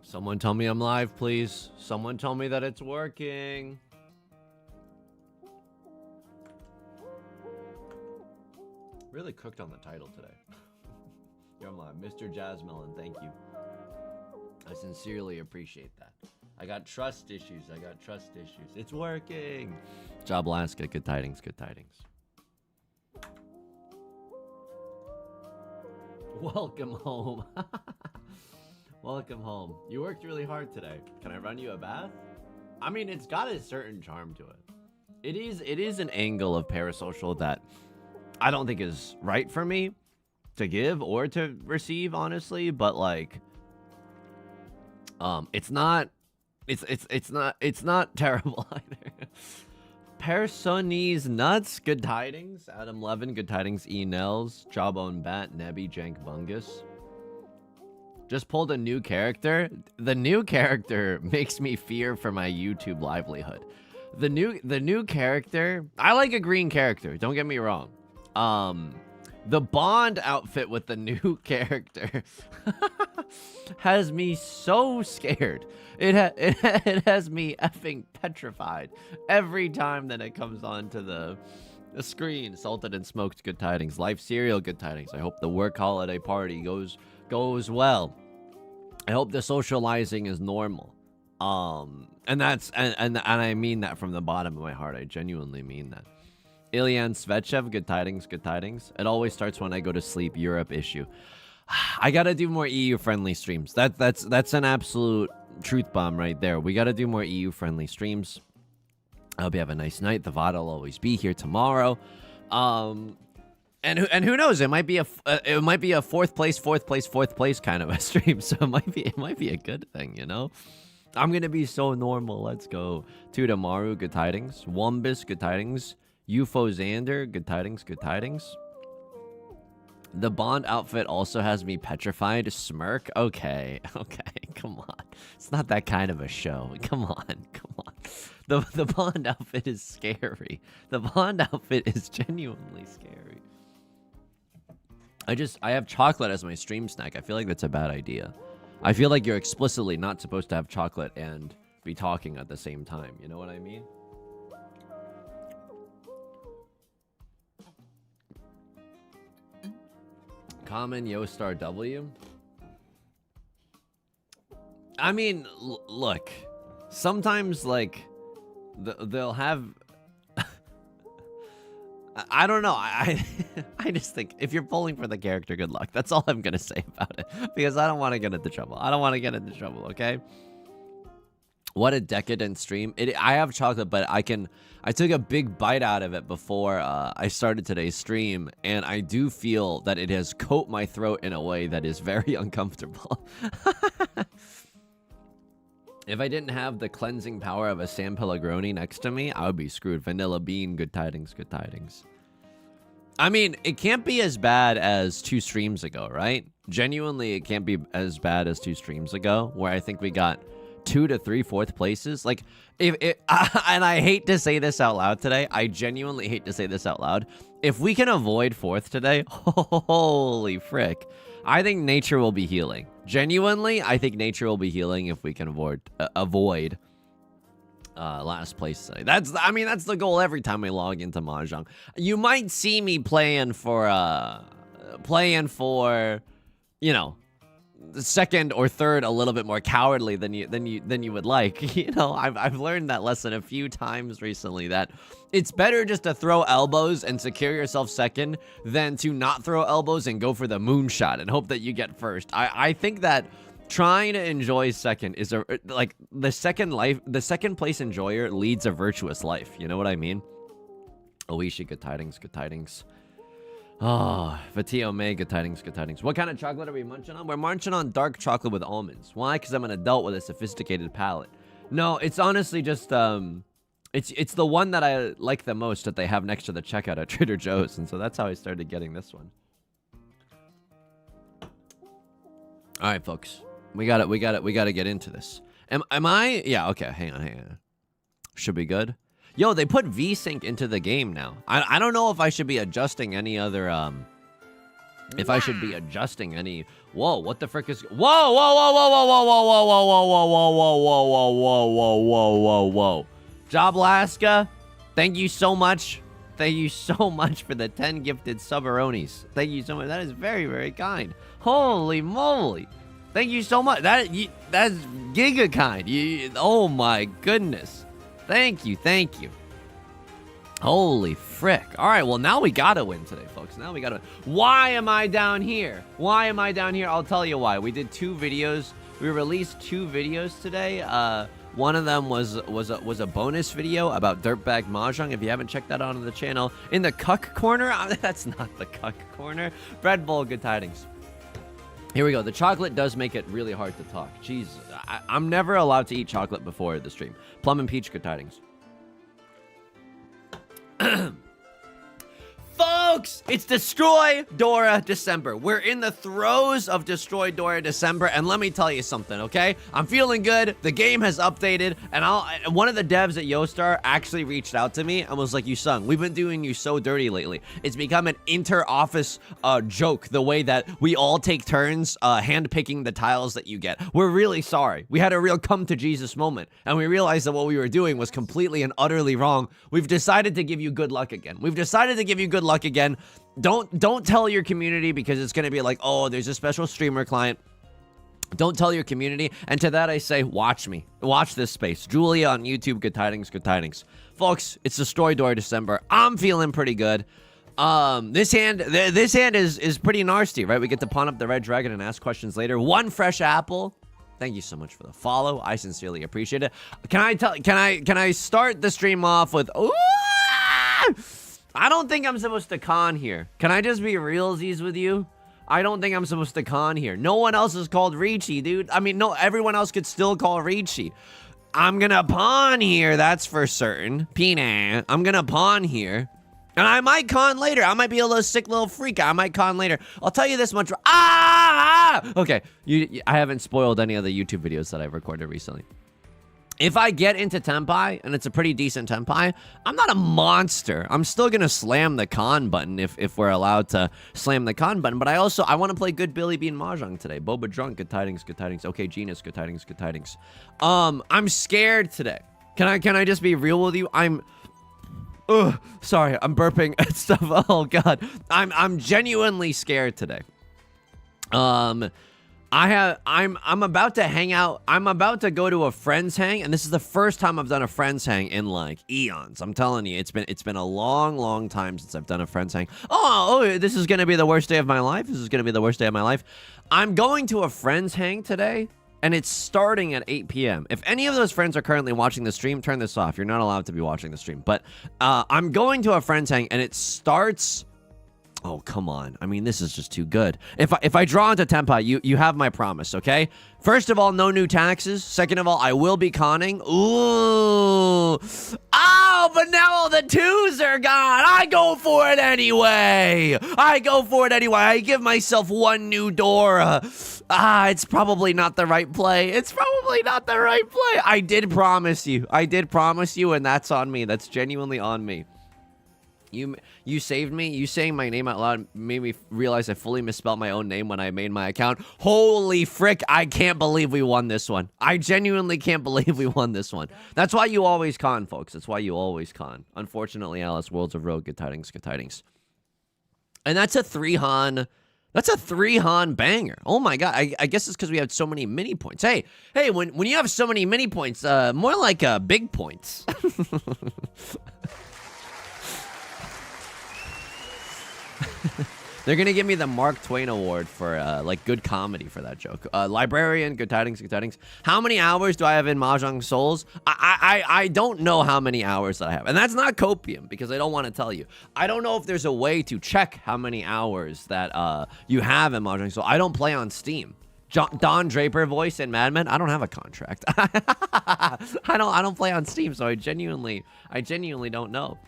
Someone tell me I'm live, please. Someone tell me that it's working. Really cooked on the title today. You're on live. Mr. Jazzmelon, thank you. I sincerely appreciate that. I got trust issues. It's working. Job Alaska. Good tidings. Welcome home. Welcome home. You worked really hard today. Can I run you a bath? I mean, it's got a certain charm to it. It is an angle of parasocial that I don't think is right for me to give or to receive, honestly, but like it's not terrible either. Personese nuts, good tidings. Adam Levin, good tidings. E Nels, Jawbone Bat, Nebby, Jank Bungus. Just pulled a new character. The new character makes me fear for my YouTube livelihood. The new character, I like a green character, don't get me wrong. The Bond outfit with the new character has me so scared. It has me effing petrified every time that it comes onto the screen. Salted and smoked, good tidings. Life cereal, good tidings. I hope the work holiday party goes well. I hope the socializing is normal. And that's and I mean that from the bottom of my heart. I genuinely mean that. Ilyan Svechev, good tidings. It always starts when I go to sleep. Europe issue. I gotta do more EU friendly streams. That's an absolute truth bomb right there. We gotta do more EU friendly streams. I hope you have a nice night. The VOD will always be here tomorrow. And who knows? It might be a fourth place kind of a stream. So it might be a good thing, you know. I'm gonna be so normal. Let's go. Tudamaru, good tidings. Wumbus, good tidings. UFO Xander, good tidings. The Bond outfit also has me petrified. Smirk, okay, come on. It's not that kind of a show. Come on. The Bond outfit is scary. The Bond outfit is genuinely scary. I have chocolate as my stream snack. I feel like that's a bad idea. I feel like you're explicitly not supposed to have chocolate and be talking at the same time. You know what I mean? Common Yostar W. I mean, look. Sometimes, like, they'll have... I don't know. I just think if you're pulling for the character, good luck. That's all I'm going to say about it. Because I don't want to get into trouble. Okay? What a decadent stream. I have chocolate, but I took a big bite out of it before I started today's stream, and I do feel that it has coated my throat in a way that is very uncomfortable. If I didn't have the cleansing power of a San Pellegrino next to me, I would be screwed. Vanilla Bean, good tidings. I mean, it can't be as bad as 2 streams ago, right? Genuinely, it can't be as bad as 2 streams ago, where I think we got 2 to 3 fourth places. Like, and I hate to say this out loud today. I genuinely hate to say this out loud. If we can avoid 4th today, holy frick. I think nature will be healing. Genuinely, I think nature will be healing if we can avoid last place today. That's the goal every time we log into Mahjong. You might see me playing for, you know, the 2nd or 3rd a little bit more cowardly than you would like. You know, I've learned that lesson a few times recently, that it's better just to throw elbows and secure yourself 2nd than to not throw elbows and go for the moonshot and hope that you get 1st. I think that trying to enjoy 2nd is the 2nd place enjoyer leads a virtuous life. You know what I mean? Oishi, good tidings. Oh, Vatio May, good tidings. What kind of chocolate are we munching on? We're munching on dark chocolate with almonds. Why? Because I'm an adult with a sophisticated palate. No, it's honestly just, it's the one that I like the most that they have next to the checkout at Trader Joe's, and so that's how I started getting this one. All right, folks, we gotta get into this. Am I? Yeah, okay, hang on. Should be good. Yo, they put VSync into the game now. I don't know if I should be adjusting any other If I should be adjusting any... Whoa, what the frick is... Whoa, whoa, whoa, whoa, whoa, whoa, whoa, whoa, whoa, whoa, whoa, whoa, whoa, whoa, whoa, whoa, whoa, whoa. Joblaska, thank you so much. Thank you so much for the 10 gifted subaronis. Thank you so much. That is very, very kind. Holy moly. Thank you so much. That's giga kind. Oh my goodness. Thank you, thank you. Holy frick. All right, well, now we gotta win today, folks. Now we gotta win. Why am I down here? Why am I down here? I'll tell you why. We did 2 videos. We released 2 videos today. One of them was a bonus video about Dirtbag Mahjong. If you haven't checked that out on the channel. In the cuck corner, that's not the cuck corner. Bread Bowl, good tidings. Here we go. The chocolate does make it really hard to talk. Jeez, I'm never allowed to eat chocolate before the stream. Plum and peach, good tidings. Folks, it's Destroy Dora December. We're in the throes of Destroy Dora December, and let me tell you something, okay? I'm feeling good. The game has updated, and one of the devs at Yostar actually reached out to me and was like, Yusong, we've been doing you so dirty lately. It's become an inter-office joke, the way that we all take turns hand-picking the tiles that you get. We're really sorry. We had a real come-to-Jesus moment, and we realized that what we were doing was completely and utterly wrong. We've decided to give you good luck again. We've decided to give you good luck again. Don't tell your community, because it's gonna be like, oh, there's a special streamer client. Don't tell your community. And to that I say, watch me. Watch this space. Julia on YouTube, good tidings, good tidings. Folks, it's Destroy Door December. I'm feeling pretty good. This hand is pretty nasty, right? We get to pawn up the red dragon and ask questions later. 1 fresh apple. Thank you so much for the follow. I sincerely appreciate it. Can I start the stream off with ooh! I don't think I'm supposed to con here. Can I just be realsies with you? I don't think I'm supposed to con here. No one else is called Riichi, dude. I mean, no, everyone else could still call Riichi. I'm gonna pawn here, that's for certain. Peanut. I'm gonna pawn here. And I might con later. I might be a little sick little freak. I might con later. I'll tell you this much. Okay, I haven't spoiled any of the YouTube videos that I've recorded recently. If I get into Tenpai, and it's a pretty decent Tenpai, I'm not a monster. I'm still gonna slam the con button if we're allowed to slam the con button. But I want to play good Billy Bean Mahjong today. Boba Drunk, good tidings, good tidings. Okay, Genus, good tidings, good tidings. I'm scared today. Can I just be real with you? Sorry, I'm burping and stuff. Oh god, I'm genuinely scared today. I'm about to hang out. I'm about to go to a friend's hang, and this is the first time I've done a friend's hang in like eons. I'm telling you, it's been a long time since I've done a friend's hang. Oh, this is gonna be the worst day of my life. This is gonna be the worst day of my life. I'm going to a friend's hang today, and it's starting at 8 p.m. If any of those friends are currently watching the stream, turn this off. You're not allowed to be watching the stream. But I'm going to a friend's hang, and it starts... Oh, come on. I mean, this is just too good. If I draw into Tenpai, you have my promise, okay? First of all, no new taxes. Second of all, I will be conning. Ooh. Oh, but now all the 2s are gone. I go for it anyway. I give myself 1 new Dora. It's probably not the right play. I did promise you, and that's on me. That's genuinely on me. You saved me. You saying my name out loud made me realize I fully misspelled my own name when I made my account. Holy frick, I can't believe we won this one. I genuinely can't believe we won this one. That's why you always con, folks. That's why you always con. Unfortunately, Alice, Worlds of Road, good tidings, good tidings. And that's a 3-Han. That's a 3-Han banger. Oh my god. I guess it's because we have so many mini points. Hey, when you have so many mini points, more like big points. They're gonna give me the Mark Twain Award for like good comedy for that joke. Librarian, good tidings, good tidings. How many hours do I have in Mahjong Souls? I don't know how many hours that I have, and that's not copium because I don't want to tell you. I don't know if there's a way to check how many hours that you have in Mahjong Souls. I don't play on Steam. Don Draper voice in Mad Men. I don't have a contract. I don't play on Steam, so I genuinely don't know.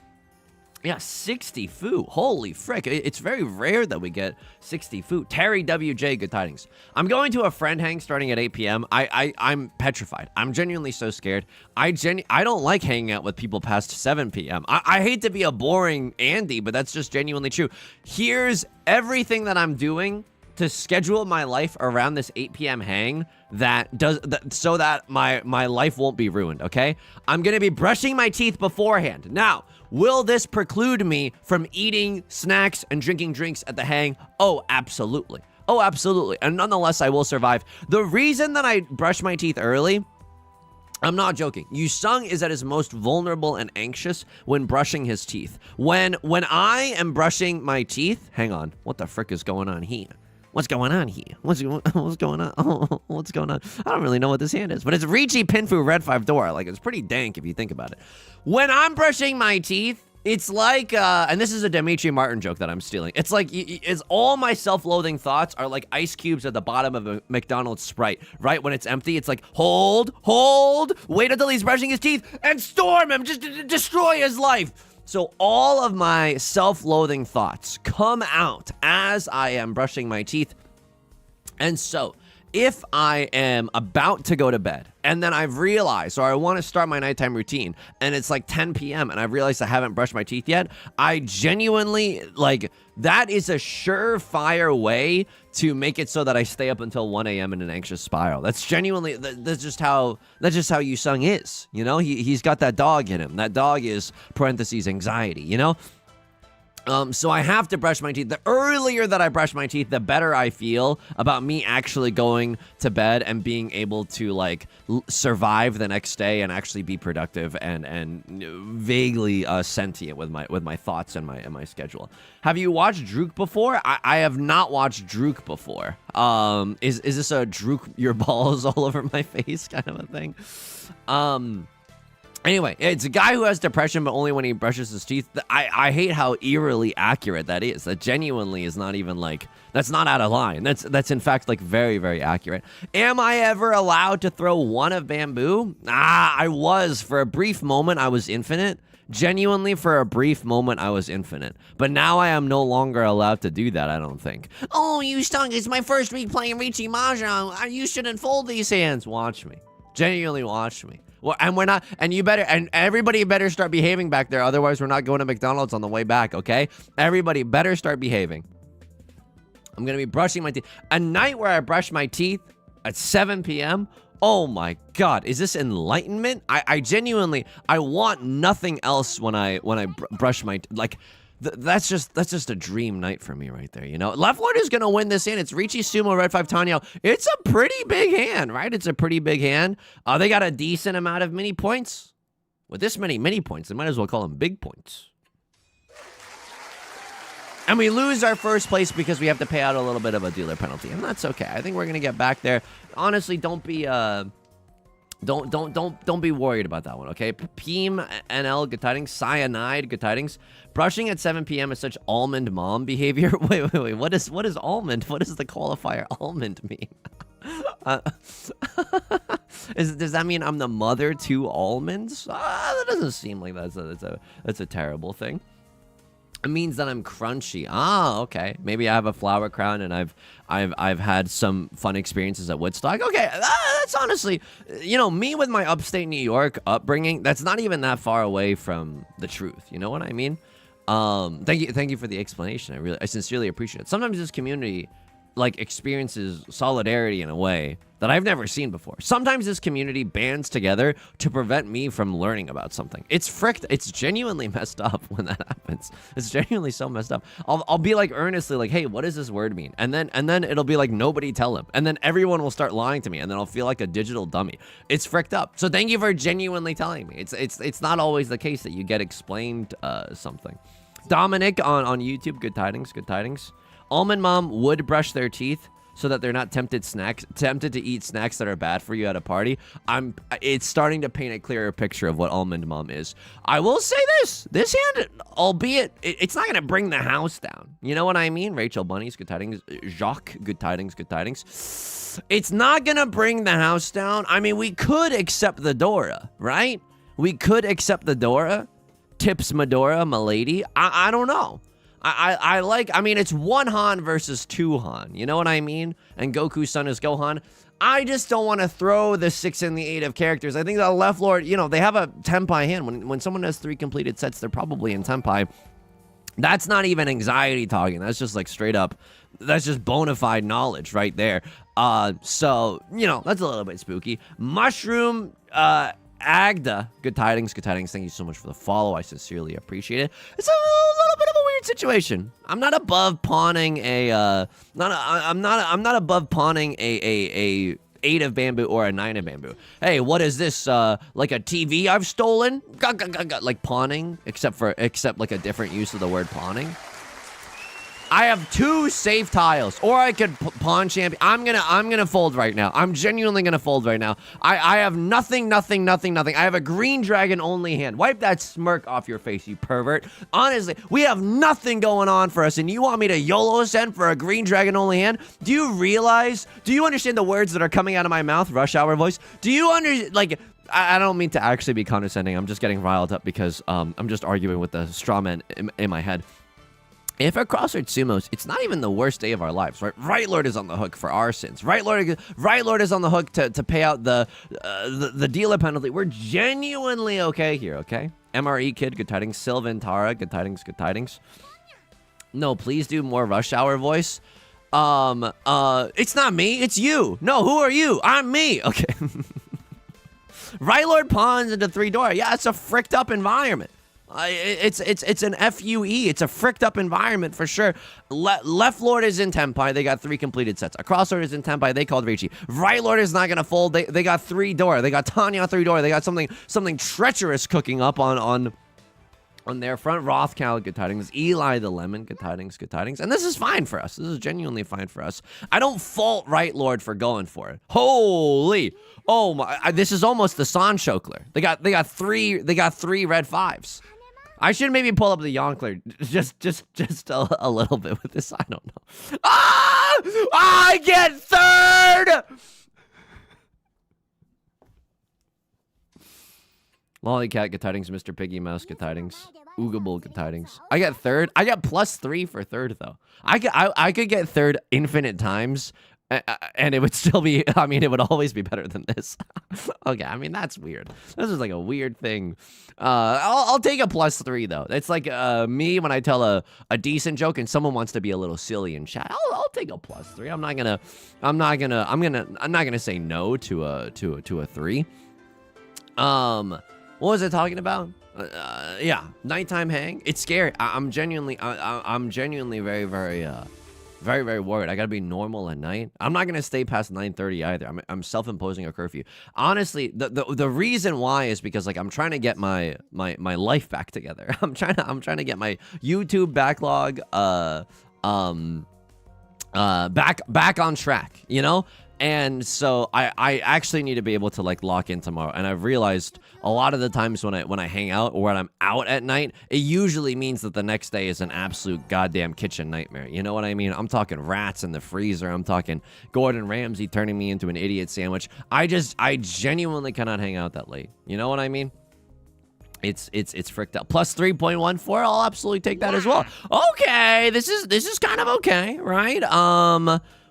Yeah, 60 fu. Holy frick. It's very rare that we get 60 fu. Terry WJ, good tidings. I'm going to a friend hang starting at 8 p.m. I'm petrified. I'm genuinely so scared. I don't like hanging out with people past 7 p.m. I hate to be a boring Andy, but that's just genuinely true. Here's everything that I'm doing to schedule my life around this 8 p.m. hang so that my life won't be ruined, okay? I'm gonna be brushing my teeth beforehand. Now, will this preclude me from eating snacks and drinking drinks at the hang? Oh, absolutely. Oh, absolutely. And nonetheless, I will survive. The reason that I brush my teeth early, I'm not joking. Yusong is at his most vulnerable and anxious when brushing his teeth. When I am brushing my teeth, hang on, what the frick is going on here? What's going on here? What's going on? Oh, what's going on? I don't really know what this hand is, but it's Riichi Pinfu Red 5 Door. Like, it's pretty dank if you think about it. When I'm brushing my teeth, it's like, and this is a Demetri Martin joke that I'm stealing. It's like, it's all my self-loathing thoughts are like ice cubes at the bottom of a McDonald's Sprite, right? When it's empty, it's like, hold, wait until he's brushing his teeth, and storm him, just destroy his life. So all of my self-loathing thoughts come out as I am brushing my teeth. And so if I am about to go to bed and then I've realized, or I want to start my nighttime routine and it's like 10 p.m. and I've realized I haven't brushed my teeth yet, I genuinely, like, that is a surefire way to make it so that I stay up until 1 a.m. in an anxious spiral. That's genuinely, that's just how Yusong is, you know? He's got that dog in him. That dog is, parentheses, anxiety, you know? So I have to brush my teeth. The earlier that I brush my teeth, the better I feel about me actually going to bed and being able to, like, survive the next day and actually be productive and vaguely sentient with my thoughts and my schedule. Have you watched Drook before? I have not watched Drook before. Is this a Drook your balls all over my face kind of a thing? Anyway, it's a guy who has depression, but only when he brushes his teeth. I hate how eerily accurate that is. That genuinely is not even, like, that's not out of line. That's in fact, like, very, very accurate. Am I ever allowed to throw one of bamboo? I was. For a brief moment, I was infinite. Genuinely, for a brief moment, I was infinite. But now I am no longer allowed to do that, I don't think. Oh, you stunk. It's my first week playing Riichi Mahjong. You shouldn't fold these hands. Watch me. Genuinely watch me. Well, and we're not, and you better, and everybody better start behaving back there. Otherwise, we're not going to McDonald's on the way back, okay? Everybody better start behaving. I'm going to be brushing my teeth. A night where I brush my teeth at 7 p.m., oh my God, is this enlightenment? I genuinely, I want nothing else when I brush my, like, that's just a dream night for me right there, you know? Left Lord is going to win this hand. It's Riichi Sumo, Red 5 Tanyo. It's a pretty big hand, right? It's a pretty big hand. They got a decent amount of mini points. With this many mini points, they might as well call them big points. And we lose our first place because we have to pay out a little bit of a dealer penalty. And that's okay. I think we're going to get back there. Honestly, don't be... Don't be worried about that one, okay? Peem NL, good tidings. Cyanide, good tidings. Brushing at 7 p.m. is such almond mom behavior. Wait. What is almond? What does the qualifier almond mean? Does that mean I'm the mother to almonds? That doesn't seem like that's a terrible thing. It means that I'm crunchy. Ah, okay. Maybe I have a flower crown and I've had some fun experiences at Woodstock. Okay, that's honestly, you know, me with my upstate New York upbringing, that's not even that far away from the truth. You know what I mean? Thank you for the explanation. I sincerely appreciate it. Sometimes this community, like, experiences solidarity in a way that I've never seen before. Sometimes this community bands together to prevent me from learning about something. It's genuinely messed up when that happens. It's genuinely so messed up. I'll be like earnestly like, hey, what does this word mean? And then it'll be like, nobody tell him. And then everyone will start lying to me, and then I'll feel like a digital dummy. It's fricked up. So thank you for genuinely telling me. It's not always the case that you get explained something. Dominic on YouTube, good tidings, good tidings. Almond mom would brush their teeth so that they're not tempted to eat snacks that are bad for you at a party. It's starting to paint a clearer picture of what almond mom is. I will say this hand, albeit it's not gonna bring the house down. You know what I mean? Rachel Bunnies, good tidings. Jacques, good tidings, good tidings. It's not gonna bring the house down. I mean, we could accept the Dora, right? We could accept the Dora, tips Medora, milady. I don't know. I mean, it's one Han versus two Han. You know what I mean? And Goku's son is Gohan. I just don't want to throw the 6 and the 8 of characters. I think the Left Lord, you know, they have a Tenpai hand. When someone has 3 completed sets, they're probably in Tenpai. That's not even anxiety talking. That's just like straight up. That's just bona fide knowledge right there. So, you know, that's a little bit spooky. Mushroom, Agda, good tidings, good tidings. Thank you so much for the follow. I sincerely appreciate it. It's a little bit of a weird situation. I'm not above pawning I'm not above pawning a 8 of bamboo or a 9 of bamboo. Hey, what is this? Like a TV I've stolen? Like pawning, except like a different use of the word pawning. I have 2 safe tiles, or I could pawn champion. I'm gonna fold right now. I'm genuinely gonna fold right now. I have nothing. I have a green dragon only hand. Wipe that smirk off your face, you pervert. Honestly, we have nothing going on for us, and you want me to YOLO send for a green dragon only hand? Do you understand the words that are coming out of my mouth? Rush hour voice. Do you understand? Like, I don't mean to actually be condescending. I'm just getting riled up because I'm just arguing with the straw man in my head. If our crossword sumos, it's not even the worst day of our lives, right? Right Lord is on the hook for our sins. Right Lord is on the hook to pay out the dealer penalty. We're genuinely okay here, okay? MRE Kid, good tidings. Sylvan Tara, good tidings, good tidings. No, please do more rush hour voice. It's not me, it's you. No, who are you? I'm me. Okay. Right Lord pawns into 3-door. Yeah, it's a fricked up environment. It's an FUE. It's a fricked up environment for sure. Left Lord is in Tenpai. They got 3 completed sets. Across Lord is in Tenpai. They called Riichi. Right Lord is not gonna fold. They got 3-door. They got Tanya 3-door. They got something treacherous cooking up on their front. Rothcal, good tidings. Eli the Lemon, good tidings, good tidings. And this is fine for us. This is genuinely fine for us. I don't fault Right Lord for going for it. Holy, oh my! This is almost the Sanshokler. They got 3 red 5s. I should maybe pull up the Yonkler just a little bit with this. I don't know. Ah! I get 3rd! Lollycat, good tidings. Mr. Piggy Mouse, good tidings. Oogable, good tidings. I get 3rd. I got +3 for 3rd, though. I could get 3rd infinite times, and it would still be, I mean, it would always be better than this. Okay, I mean, that's weird. This is like a weird thing. I'll take a +3, though. It's like me when I tell a decent joke and someone wants to be a little silly in chat. I'll take a +3. I'm not gonna say no to a 3. What was I talking about? Yeah, nighttime hang. It's scary. I'm genuinely very, very worried. I gotta be normal at night. I'm not gonna stay past 9:30 either. I'm self-imposing a curfew. Honestly, the reason why is because like I'm trying to get my life back together. I'm trying to get my YouTube backlog back on track, you know? And so I actually need to be able to like lock in tomorrow. And I've realized a lot of the times when I hang out or when I'm out at night, it usually means that the next day is an absolute goddamn kitchen nightmare. You know what I mean? I'm talking rats in the freezer. I'm talking Gordon Ramsay turning me into an idiot sandwich. I genuinely cannot hang out that late. You know what I mean? It's fricked out. +3.14. I'll absolutely take that as well. Okay, this is kind of okay, right?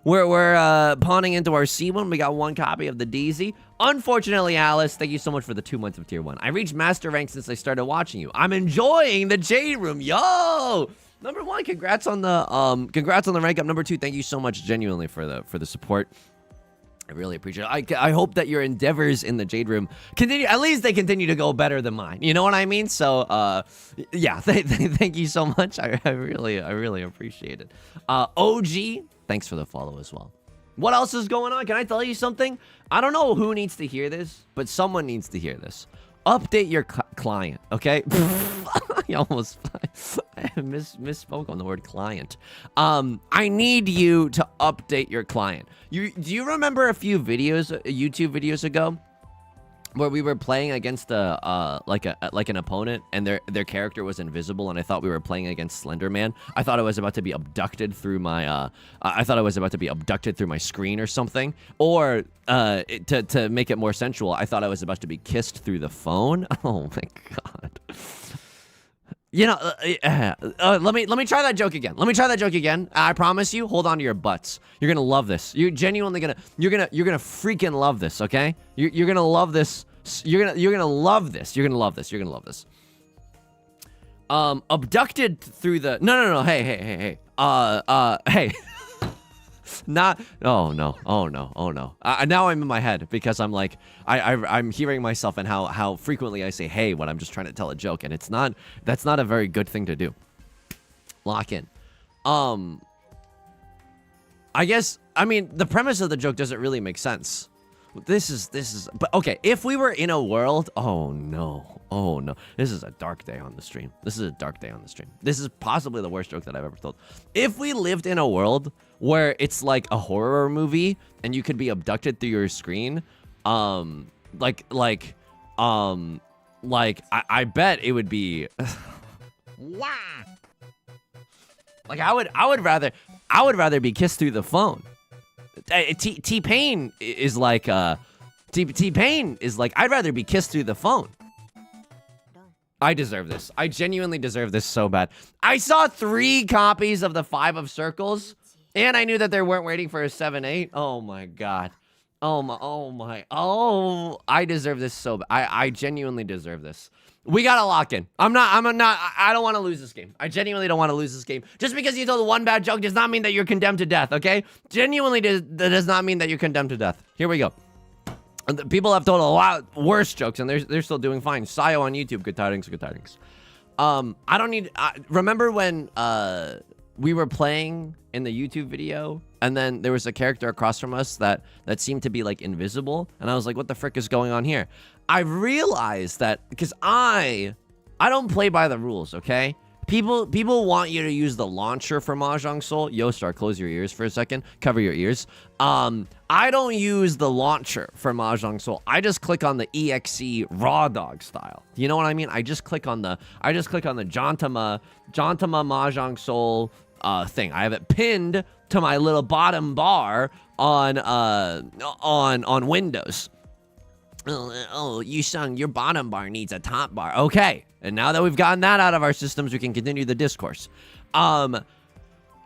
We're pawning into our C1. We got 1 copy of the DZ. Unfortunately, Alice, thank you so much for the 2 months of tier 1. I reached master rank since I started watching you. I'm enjoying the Jade Room. Yo! Number 1, congrats on the rank up. Number 2, thank you so much genuinely for the support. I really appreciate it. I hope that your endeavors in the Jade Room continue. At least they continue to go better than mine. You know what I mean? So, yeah, thank you so much. I really appreciate it. OG, thanks for the follow as well. What else is going on? Can I tell you something? I don't know who needs to hear this, but someone needs to hear this. Update your client, okay? I almost misspoke on the word client. I need you to update your client. Do you remember a few videos, YouTube videos ago, where we were playing against like an opponent and their character was invisible, and I thought we were playing against Slender Man. I thought I was about to be abducted through my screen or something. Or to make it more sensual, I thought I was about to be kissed through the phone. Oh my god. You know, let me try that joke again. Let me try that joke again. I promise you, hold on to your butts. You're gonna love this. You're genuinely you're gonna freaking love this. Okay? You're gonna love this. You're gonna love this. You're gonna love this. You're gonna love this. Abducted through the no. Hey. Hey. Not. Oh no. Now I'm in my head because I'm like I'm hearing myself and how frequently I say hey when I'm just trying to tell a joke, and that's not a very good thing to do. Lock in. I mean the premise of the joke doesn't really make sense. This is but okay, if we were in a world, oh no. This is a dark day on the stream. This is possibly the worst joke that I've ever told. If we lived in a world where it's like a horror movie and you could be abducted through your screen, I bet it would be like I would rather be kissed through the phone. T-Pain is like T-Pain is like I'd rather be kissed through the phone. I deserve this. I genuinely deserve this so bad. I saw 3 copies of the 5 of Circles, and I knew that they weren't waiting for a 7/8. Oh my god. Oh, I deserve this so bad. I genuinely deserve this. We gotta lock in. I don't want to lose this game. I genuinely don't want to lose this game. Just because you told one bad joke does not mean that you're condemned to death, okay? Genuinely that does not mean that you're condemned to death. Here we go. People have told a lot worse jokes, and they're still doing fine. Sayo on YouTube, good tidings. Remember when we were playing in the YouTube video, and then there was a character across from us that seemed to be like invisible, and I was like, what the frick is going on here? I realized that because I don't play by the rules, okay? People want you to use the launcher for Mahjong Soul. Yostar, close your ears for a second. Cover your ears. I don't use the launcher for Mahjong Soul. I just click on the EXE raw dog style. You know what I mean? I just click on the Jantama Mahjong Soul thing. I have it pinned to my little bottom bar on Windows. Oh, Yusong, your bottom bar needs a top bar. Okay. And now that we've gotten that out of our systems, we can continue the discourse. I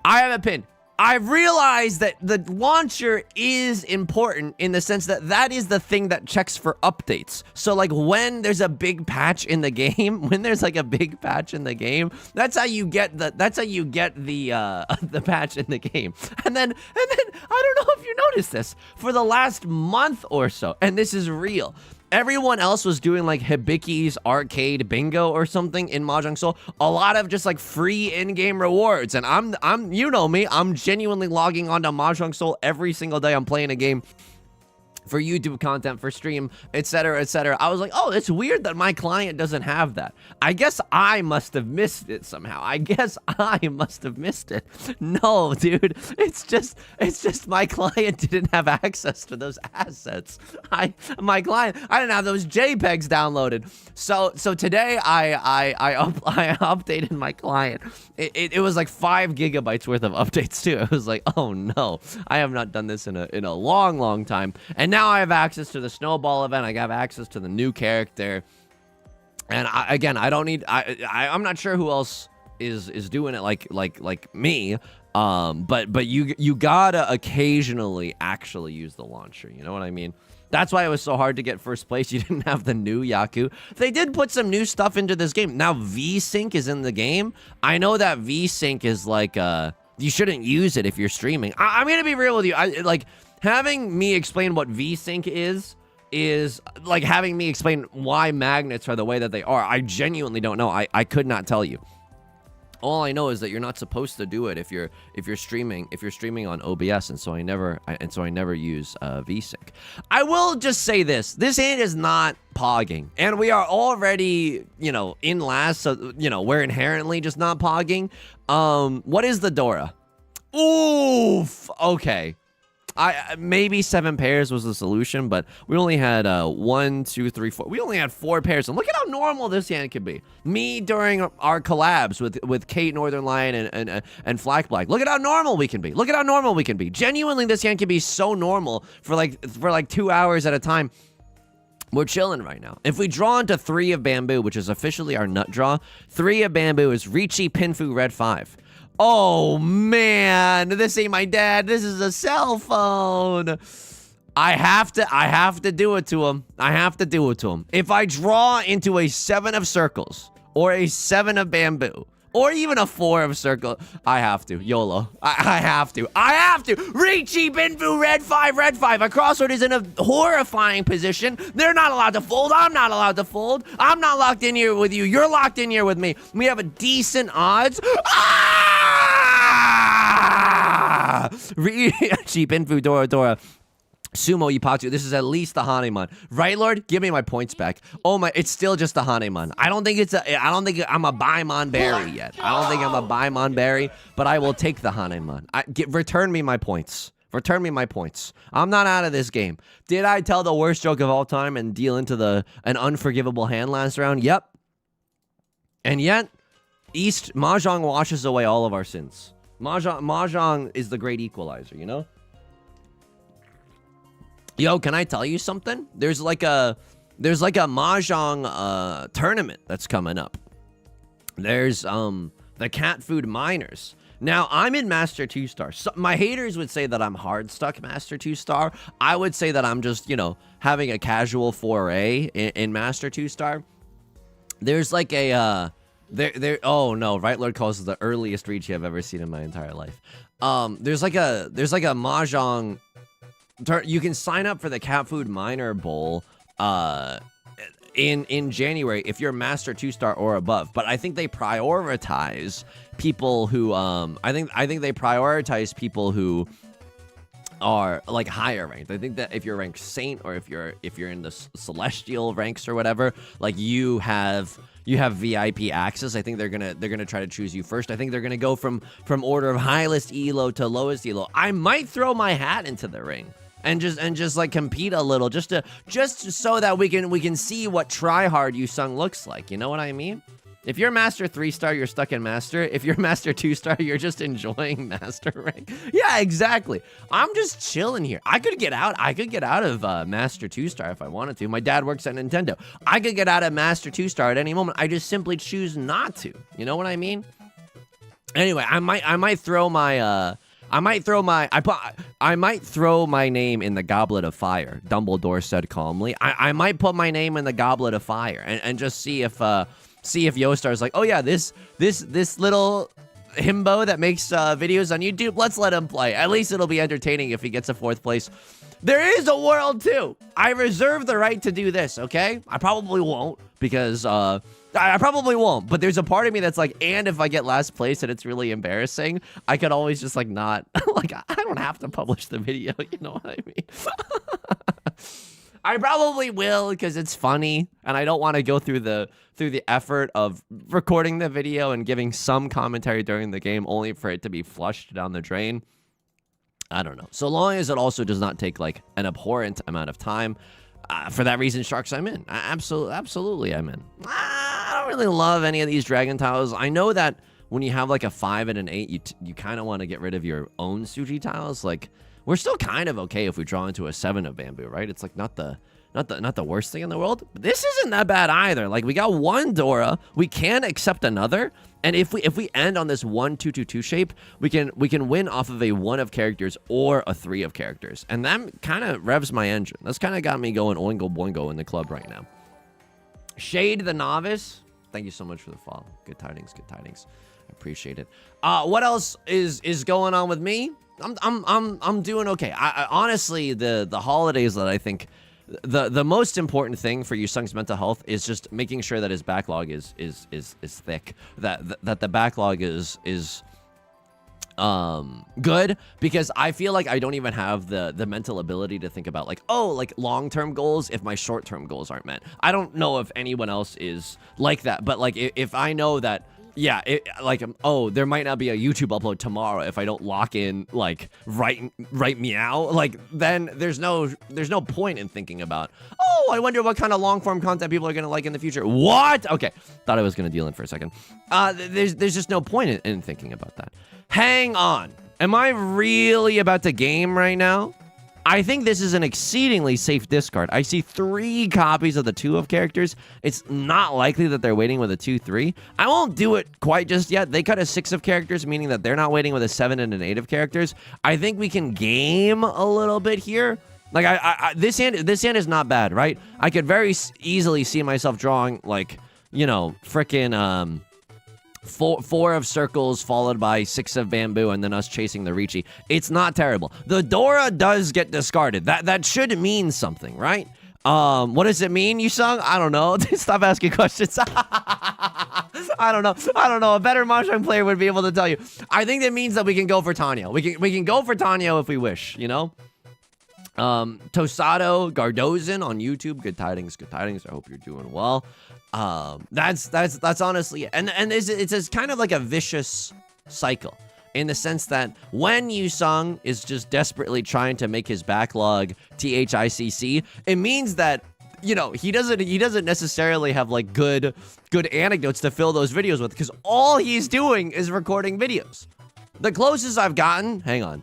have a pin. I realized that the launcher is important in the sense that is the thing that checks for updates. So like when there's a big patch in the game, that's how you get the patch in the game. And then I don't know if you noticed this for the last month or so, and this is real. Everyone else was doing like Hibiki's arcade bingo or something in Mahjong Soul. A lot of just like free in-game rewards. And I'm you know me, I'm genuinely logging onto Mahjong Soul every single day I'm playing a game for YouTube content, for stream, etc., etc. I was like, oh, it's weird that my client doesn't have that. I guess I must have missed it somehow. No, dude, it's just my client didn't have access to those assets. My client, I didn't have those JPEGs downloaded. So today I updated my client. It was like 5 gigabytes worth of updates too. It was like, oh no, I have not done this in a long time. And now I have access to the snowball event. I have access to the new character. And I'm not sure who else is doing it like me. But you gotta occasionally actually use the launcher. You know what I mean? That's why it was so hard to get first place. You didn't have the new Yaku. They did put some new stuff into this game. Now VSync is in the game. I know that VSync is like you shouldn't use it if you're streaming. I'm gonna be real with you. Having me explain what VSync is like having me explain why magnets are the way that they are. I genuinely don't know. I could not tell you. All I know is that you're not supposed to do it if you're streaming on OBS, and so I never use VSync. I will just say this hand is not pogging, and we are already in last, so we're inherently just not pogging. What is the Dora? Oof. Okay. Maybe 7 pairs was the solution, but we only had 1, 2, 3, 4. We only had 4 pairs, and look at how normal this hand could be. Me during our collabs with Kate Northern Lion and Flack Black. Look at how normal we can be. Genuinely, this hand can be so normal for like 2 hours at a time. We're chilling right now. If we draw into 3 of bamboo, which is officially our nut draw, 3 of bamboo is Riichi Pinfu Red 5. Oh, man. This ain't my dad. This is a cell phone. I have to do it to him. I have to do it to him. If I draw into a 7 of circles or a 7 of bamboo or even a 4 of circle, I have to. YOLO. I have to. I have to. Riichi Pinfu Red 5, Red 5. A crossword is in a horrifying position. They're not allowed to fold. I'm not allowed to fold. I'm not locked in here with you. You're locked in here with me. We have a decent odds. Ah! Riichi Pinfu Dora Dora. Sumo Ipatu, this is at least the Hanemon. Right, Lord? Give me my points back. Oh my, it's still just the Hanemon. I don't think I'm a Baimon Berry yet. I don't think I'm a Baimon Berry, but I will take the Hanemon. Return me my points. Return me my points. I'm not out of this game. Did I tell the worst joke of all time and deal into an unforgivable hand last round? Yep. And yet, Mahjong washes away all of our sins. Mahjong is the great equalizer, you know? Yo, can I tell you something? There's like a Mahjong tournament that's coming up. There's the Cat Food Miners. Now, I'm in Master 2-star. So, my haters would say that I'm hard stuck Master 2-star. I would say that I'm just, you know, having a casual foray in Master 2-star. There's like a oh no, Right Lord calls it the earliest Riichi I've ever seen in my entire life. There's like a Mahjong. You can sign up for the Cat Food Miner Bowl in January if you're Master 2-star or above. But I think they prioritize people who I think they prioritize people who are like higher ranked. I think that if you're ranked Saint or if you're in the Celestial ranks or whatever, like you have VIP access. I think they're gonna try to choose you first. I think they're gonna go from order of highest elo to lowest elo. I might throw my hat into the ring and just like compete a little just so that we can see what try hard Yusong looks like. You know what I mean? If you're Master 3-star, you're stuck in Master. If you're Master 2-star, you're just enjoying Master rank. Yeah, exactly. I'm just chilling here. I could get out of Master 2-star if I wanted to. My dad works at Nintendo. I could get out of Master 2-star at any moment. I just simply choose not to. You know what I mean? Anyway, I might throw my name in the Goblet of Fire. Dumbledore said calmly. I might put my name in the Goblet of Fire and just see if Yostar's like, oh yeah, this little himbo that makes videos on YouTube, let's let him play. At least it'll be entertaining if he gets a 4th place. There is a world too. I reserve the right to do this, okay? I probably won't because I probably won't, but there's a part of me that's like, and if I get last place and it's really embarrassing, I could always just like not, like I don't have to publish the video, you know what I mean? I probably will because it's funny and I don't want to go through the effort of recording the video and giving some commentary during the game only for it to be flushed down the drain. I don't know. So long as it also does not take like an abhorrent amount of time. For that reason, Sharks, I'm in. Absolutely, I'm in. I don't really love any of these dragon tiles. I know that when you have like a 5 and an 8, you kind of want to get rid of your own Suji tiles. Like, we're still kind of okay if we draw into a 7 of bamboo, right? It's like not the worst thing in the world. But this isn't that bad either. Like, we got one Dora, we can accept another, and if we end on this 1-2-2-2 shape, we can win off of a 1 of characters or a 3 of characters, and that kind of revs my engine. That's kind of got me going oingo boingo in the club right now. Shade the Novice, thank you so much for the follow. Good tidings, good tidings. I appreciate it. What else is going on with me? I'm doing okay. I honestly, the holidays that I think the most important thing for Yusong's mental health is just making sure that his backlog is thick, that the backlog is good, because I feel like I don't even have the mental ability to think about like, oh, like long-term goals if my short-term goals aren't met. I don't know if anyone else is like that, but like if I know that, yeah, oh, there might not be a YouTube upload tomorrow if I don't lock in like right meow, like then there's no point in thinking about, oh, I wonder what kind of long form content people are gonna like in the future. What? Okay, thought I was gonna deal in for a second. There's just no point in thinking about that. Hang on, am I really about to game right now? I think this is an exceedingly safe discard. I see 3 copies of the 2 of characters. It's not likely that they're waiting with a 2-3. I won't do it quite just yet. They cut a 6 of characters, meaning that they're not waiting with a 7 and an 8 of characters. I think we can game a little bit here. Like, this hand is not bad, right? I could very easily see myself drawing, like, you know, frickin', 4 of circles followed by 6 of bamboo and then us chasing the Riichi. It's not terrible. The Dora does get discarded. That should mean something, right? What does it mean, Yusong? I don't know. Stop asking questions. I don't know. A better Mahjong player would be able to tell you. I think that means that we can go for Tenhou. We can go for Tenhou if we wish, you know? Tosado Gardozan on YouTube. Good tidings. I hope you're doing well. That's honestly it. And it's kind of like a vicious cycle in the sense that when Yusong is just desperately trying to make his backlog THICC, it means that, you know, he doesn't necessarily have like good anecdotes to fill those videos with, because all he's doing is recording videos. The closest I've gotten, hang on.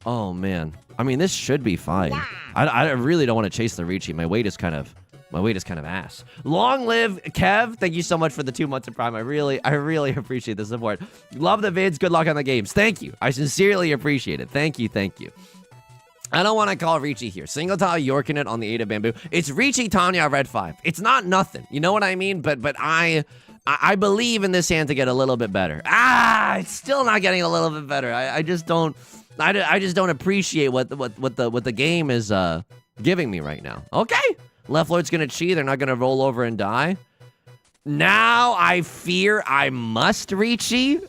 Oh man. I mean, this should be fine. I really don't want to chase the Riichi. My weight is kind of ass. Long live Kev. Thank you so much for the 2 months of Prime. I really appreciate the support. Love the vids. Good luck on the games. Thank you. I sincerely appreciate it. Thank you. I don't want to call Riichi here. Single tile Yorking it on the 8 of bamboo. It's Riichi Tanya red 5. It's not nothing. You know what I mean? But I believe in this hand to get a little bit better. It's still not getting a little bit better. I just don't appreciate what the game is giving me right now. Okay. Left Lord's gonna cheat. They're not gonna roll over and die. Now I fear I must Riichi.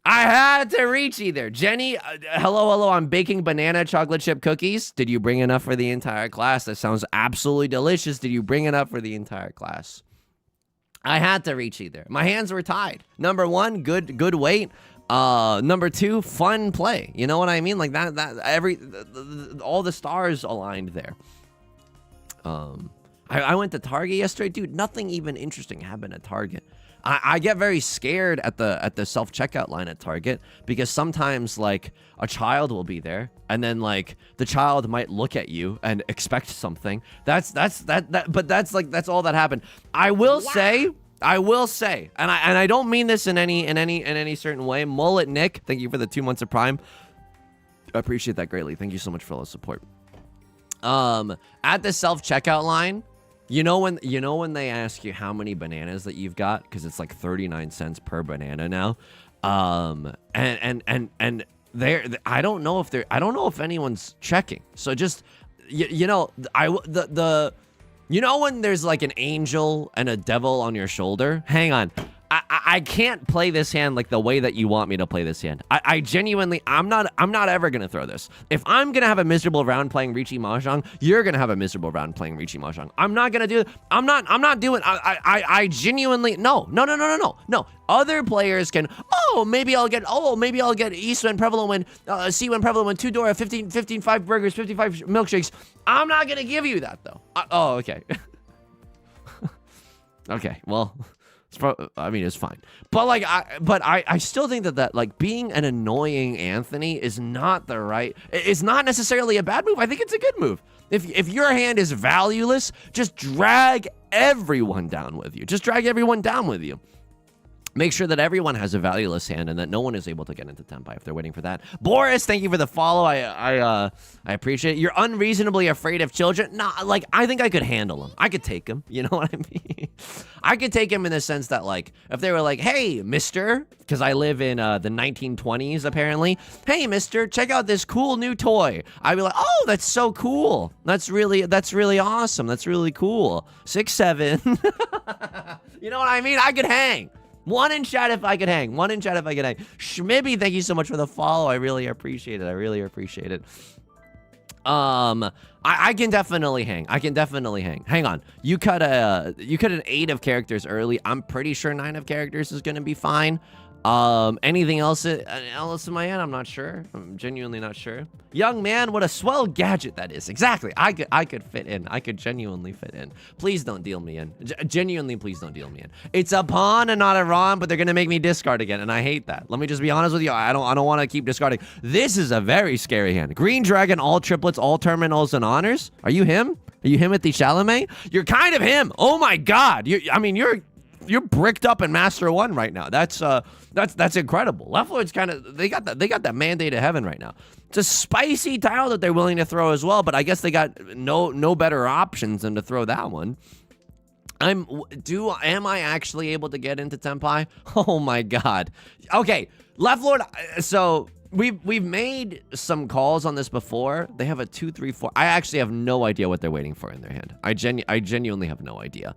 I had to Riichi there. Jenny, hello. I'm baking banana chocolate chip cookies. Did you bring enough for the entire class? That sounds absolutely delicious. Did you bring enough for the entire class? I had to Riichi there. My hands were tied. Number 1, good weight. Number 2, fun play. You know what I mean? Like that all the stars aligned there. I went to Target yesterday. Dude, nothing even interesting happened at Target. I get very scared at the self-checkout line at Target, because sometimes like a child will be there and then like the child might look at you and expect something. But that's all that happened. I will say, and I don't mean this in any certain way. Mullet Nick, thank you for the 2 months of Prime. I appreciate that greatly. Thank you so much for all the support. At the self-checkout line, you know when they ask you how many bananas that you've got, because it's like 39 cents per banana now. And I don't know if anyone's checking. So just you know when there's like an angel and a devil on your shoulder? Hang on. I can't play this hand like the way that you want me to play this hand. I genuinely, I'm not ever going to throw this. If I'm going to have a miserable round playing Riichi Mahjong, you're going to have a miserable round playing Riichi Mahjong. I'm not going to do it. I'm not doing, I genuinely, no. Other players can, maybe I'll get East when prevalent win, C when prevalent win, 2 Dora, 15 5 burgers, 55 milkshakes. I'm not going to give you that though. Okay. Okay, well, it's fine. But like, I still think that like being an annoying Anthony is not the right. It's not necessarily a bad move. I think it's a good move. If your hand is valueless, just drag everyone down with you. Make sure that everyone has a valueless hand and that no one is able to get into Tenpai if they're waiting for that. Boris, thank you for the follow. I appreciate it. You're unreasonably afraid of children. No, like, I think I could handle them. I could take them. You know what I mean? I could take them in the sense that, like, if they were like, hey, mister, because I live in the 1920s, apparently. Hey, mister, check out this cool new toy. I'd be like, oh, that's so cool. That's really awesome. That's really cool. 6'7". You know what I mean? I could hang. One in chat if I could hang. Schmibby, thank you so much for the follow. I really appreciate it. I can definitely hang. Hang on. You cut an 8 of characters early. I'm pretty sure 9 of characters is gonna be fine. Anything else in my hand? I'm not sure. I'm genuinely not sure. Young man, what a swell gadget that is. Exactly. I could fit in. I could genuinely fit in. Please don't deal me in. Genuinely, please don't deal me in. It's a pawn and not a ron, but they're gonna make me discard again, and I hate that. Let me just be honest with you. I don't want to keep discarding. This is a very scary hand. Green dragon, all triplets, all terminals and honors. Are you him? Are you him at the Chalamet? You're kind of him. Oh my God. You're bricked up in Master 1 right now. That's incredible. Left Lord's kind of they got that mandate of heaven right now. It's a spicy tile that they're willing to throw as well, but I guess they got no better options than to throw that one. Am I actually able to get into Tenpai? Oh my God. Okay, Left Lord, so we've made some calls on this before. They have a 2, 3, 4. I actually have no idea what they're waiting for in their hand. I genuinely have no idea.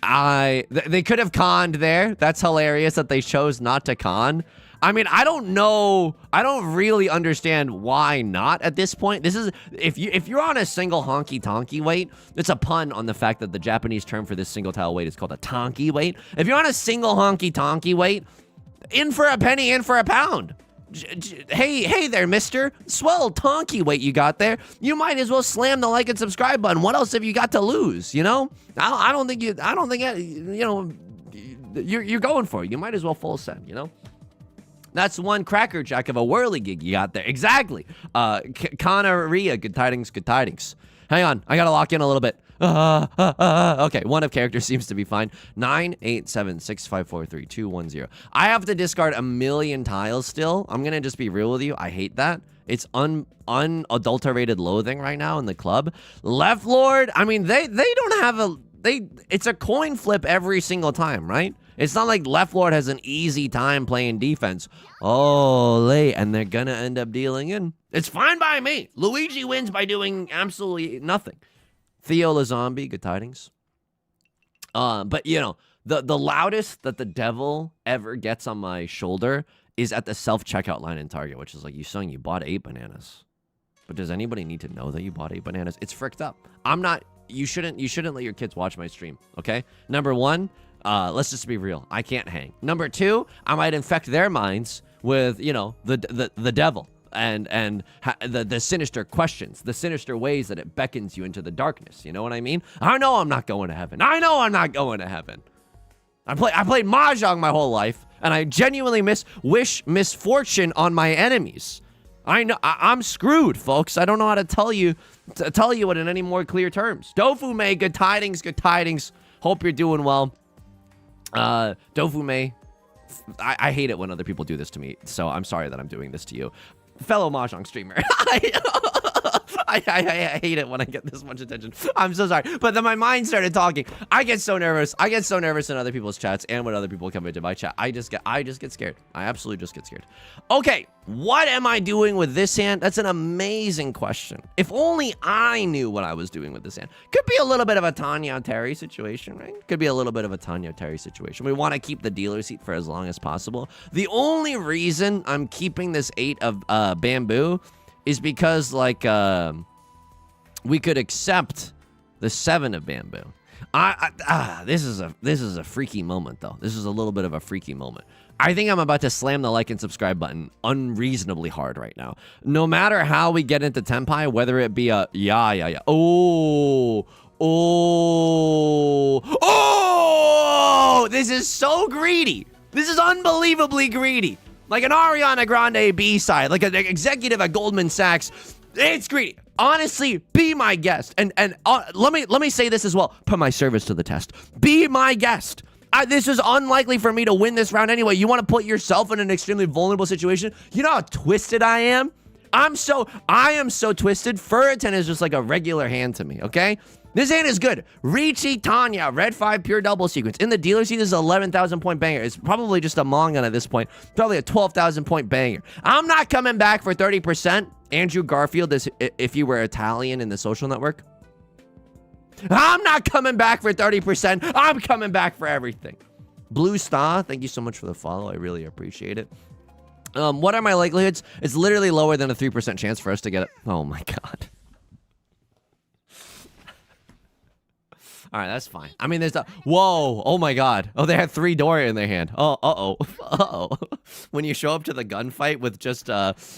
They could have conned there. That's hilarious that they chose not to con. I mean, I don't know. I don't really understand why not at this point. This is if you're on a single honky tonky weight, it's a pun on the fact that the Japanese term for this single tile weight is called a tonky weight. If you're on a single honky tonky weight, in for a penny, in for a pound. Hey there, mister. Swell tonky weight you got there. You might as well slam the like and subscribe button. What else have you got to lose, you know? I don't think you're going for it. You might as well full send, you know? That's one cracker jack of a whirly gig you got there. Exactly. Canaria, good tidings, good tidings. Hang on, I gotta lock in a little bit. Okay, one of character seems to be fine. 98765432110. I have to discard a million tiles still. I'm gonna just be real with you. I hate that. It's unadulterated loathing right now in the club. Left Lord, I mean, they don't have it's a coin flip every single time, right? It's not like Left Lord has an easy time playing defense. Oh, and they're gonna end up dealing in. It's fine by me. Luigi wins by doing absolutely nothing. Theo the Zombie, good tidings. But you know, the loudest that the devil ever gets on my shoulder is at the self-checkout line in Target, which is like, you bought 8 bananas. But does anybody need to know that you bought 8 bananas? It's fricked up. You shouldn't let your kids watch my stream, okay? Number 1, let's just be real. I can't hang. Number 2, I might infect their minds with, you know, the devil. And the sinister questions, the sinister ways that it beckons you into the darkness. You know what I mean? I know I'm not going to heaven. I know I'm not going to heaven. I played Mahjong my whole life, and I genuinely wish misfortune on my enemies. I know I'm screwed, folks. I don't know how to tell you it in any more clear terms. Dofume, good tidings, good tidings. Hope you're doing well. Dofume, I hate it when other people do this to me, so I'm sorry that I'm doing this to you. Fellow Mahjong streamer. I hate it when I get this much attention. I'm so sorry. But then my mind started talking. I get so nervous. I get so nervous in other people's chats and when other people come into my chat. I just get scared. I absolutely just get scared. Okay, what am I doing with this hand? That's an amazing question. If only I knew what I was doing with this hand. Could be a little bit of a Tanya Terry situation, right? Could be a little bit of a Tanya Terry situation. We want to keep the dealer seat for as long as possible. The only reason I'm keeping this 8 of bamboo is because, like, we could accept the 7 of bamboo. This is a freaky moment, though. This is a little bit of a freaky moment. I think I'm about to slam the like and subscribe button unreasonably hard right now. No matter how we get into Tenpai, whether it be a this is so greedy. This is unbelievably greedy. Like an Ariana Grande B-side, like an executive at Goldman Sachs. It's greedy. Honestly, be my guest. And let me say this as well. Put my service to the test. Be my guest. This is unlikely for me to win this round anyway. You want to put yourself in an extremely vulnerable situation? You know how twisted I am? I am so twisted. Furitan is just like a regular hand to me, okay? This hand is good. Riichi Tanya, red 5 pure double sequence. In the dealer seat, this is an 11,000 point banger. It's probably just a Mongan at this point. Probably a 12,000 point banger. I'm not coming back for 30%. Andrew Garfield, if you were Italian in the social network. I'm not coming back for 30%. I'm coming back for everything. Blue Star, thank you so much for the follow. I really appreciate it. What are my likelihoods? It's literally lower than a 3% chance for us to get it. Oh my God. All right, that's fine. I mean, there's a whoa. Oh my god. Oh, they had 3 Dora in their hand. Oh, uh-oh. When you show up to the gunfight with just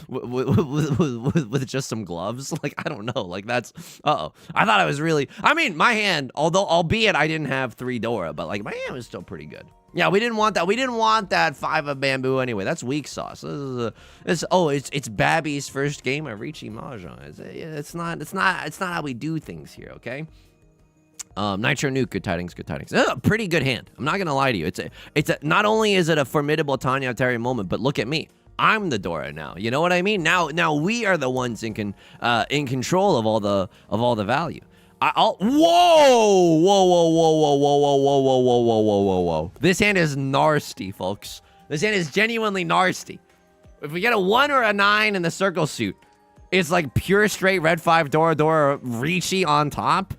with just some gloves, like I don't know, like that's I thought I was really. I mean, my hand, although albeit I didn't have 3 Dora, but like my hand was still pretty good. Yeah, we didn't want that. We didn't want that 5 of bamboo anyway. That's weak sauce. It's Babby's first game of Riichi Mahjong. It's not how we do things here, okay? Nitro Nuke, good tidings, good tidings. Pretty good hand. I'm not gonna lie to you. Not only is it a formidable Tanya Terry moment, but look at me. I'm the Dora now. You know what I mean? Now we are the ones in control of all the value. Whoa. This hand is nasty, folks. This hand is genuinely nasty. If we get a 1 or a 9 in the circle suit, it's like pure straight red 5 Dora Riichi on top.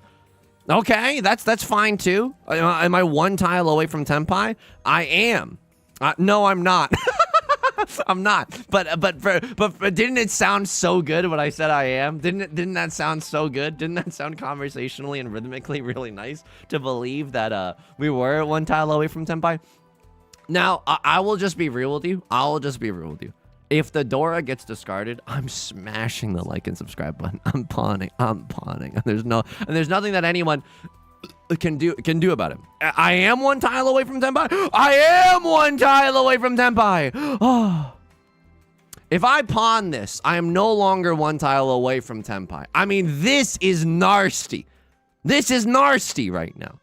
Okay, that's fine too. Am I 1 tile away from Tenpai? I am. No, I'm not. I'm not. But didn't it sound so good when I said I am? Didn't that sound so good? Didn't that sound conversationally and rhythmically really nice to believe that we were 1 tile away from Tenpai? Now, I will just be real with you. If the Dora gets discarded, I'm smashing the like and subscribe button. I'm pawning. And there's nothing that anyone can do about it. I am 1 tile away from Tenpai. I am 1 tile away from Tenpai. Oh. If I pawn this, I am no longer 1 tile away from Tenpai. I mean, this is nasty. This is nasty right now.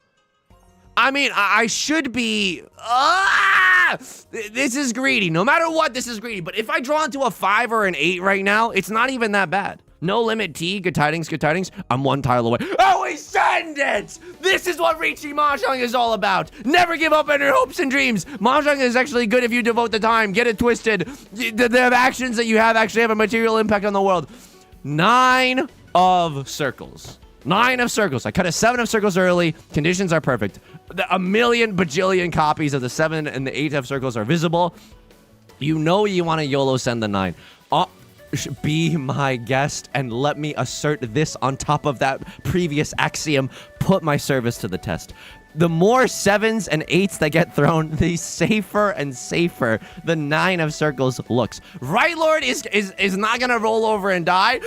I mean, I should be... This is greedy. No matter what, this is greedy. But if I draw into a 5 or an 8 right now, it's not even that bad. No limit T, good tidings, good tidings. I'm 1 tile away. Oh, we send it! This is what Riichi Mahjong is all about. Never give up on your hopes and dreams. Mahjong is actually good if you devote the time. Get it twisted. The actions that you have actually have a material impact on the world. 9 of circles. 9 of circles. I cut a 7 of circles early. Conditions are perfect. A million bajillion copies of the 7 and the 8 of circles are visible. You know you want to YOLO send the 9. Be my guest and let me assert this on top of that previous axiom. Put my service to the test. The more 7s and 8s that get thrown, the safer and safer the 9 of circles looks. Right Lord is not gonna roll over and die.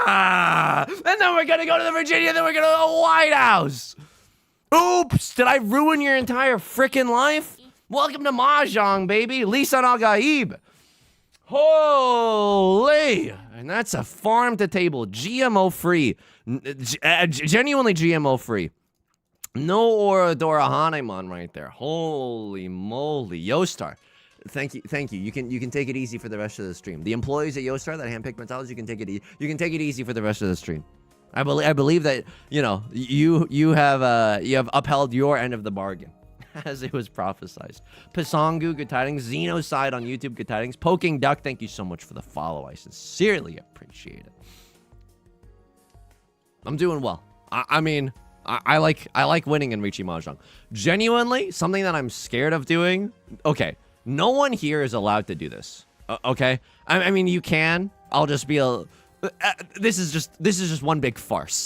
And then we're gonna go to the Virginia, then we're gonna go to the White House. Oops, did I ruin your entire freaking life? Welcome to Mahjong, baby. Lisan Al-Gaib. Holy! And that's a farm to table, GMO free, genuinely GMO free. No Oradora Hanemon right there. Holy moly, Yostar. Thank you. You can take it easy for the rest of the stream. The employees at Yostar that handpick mentalities, you can take it easy for the rest of the stream. I believe that you have upheld your end of the bargain. As it was prophesized. Pisangu, good tidings. Xenocide on YouTube, good tidings. Poking Duck, thank you so much for the follow. I sincerely appreciate it. I'm doing well. I mean, I like winning in Riichi Mahjong. Genuinely, something that I'm scared of doing. Okay, no one here is allowed to do this. Okay, I mean you can. I'll just be a. This is just one big farce.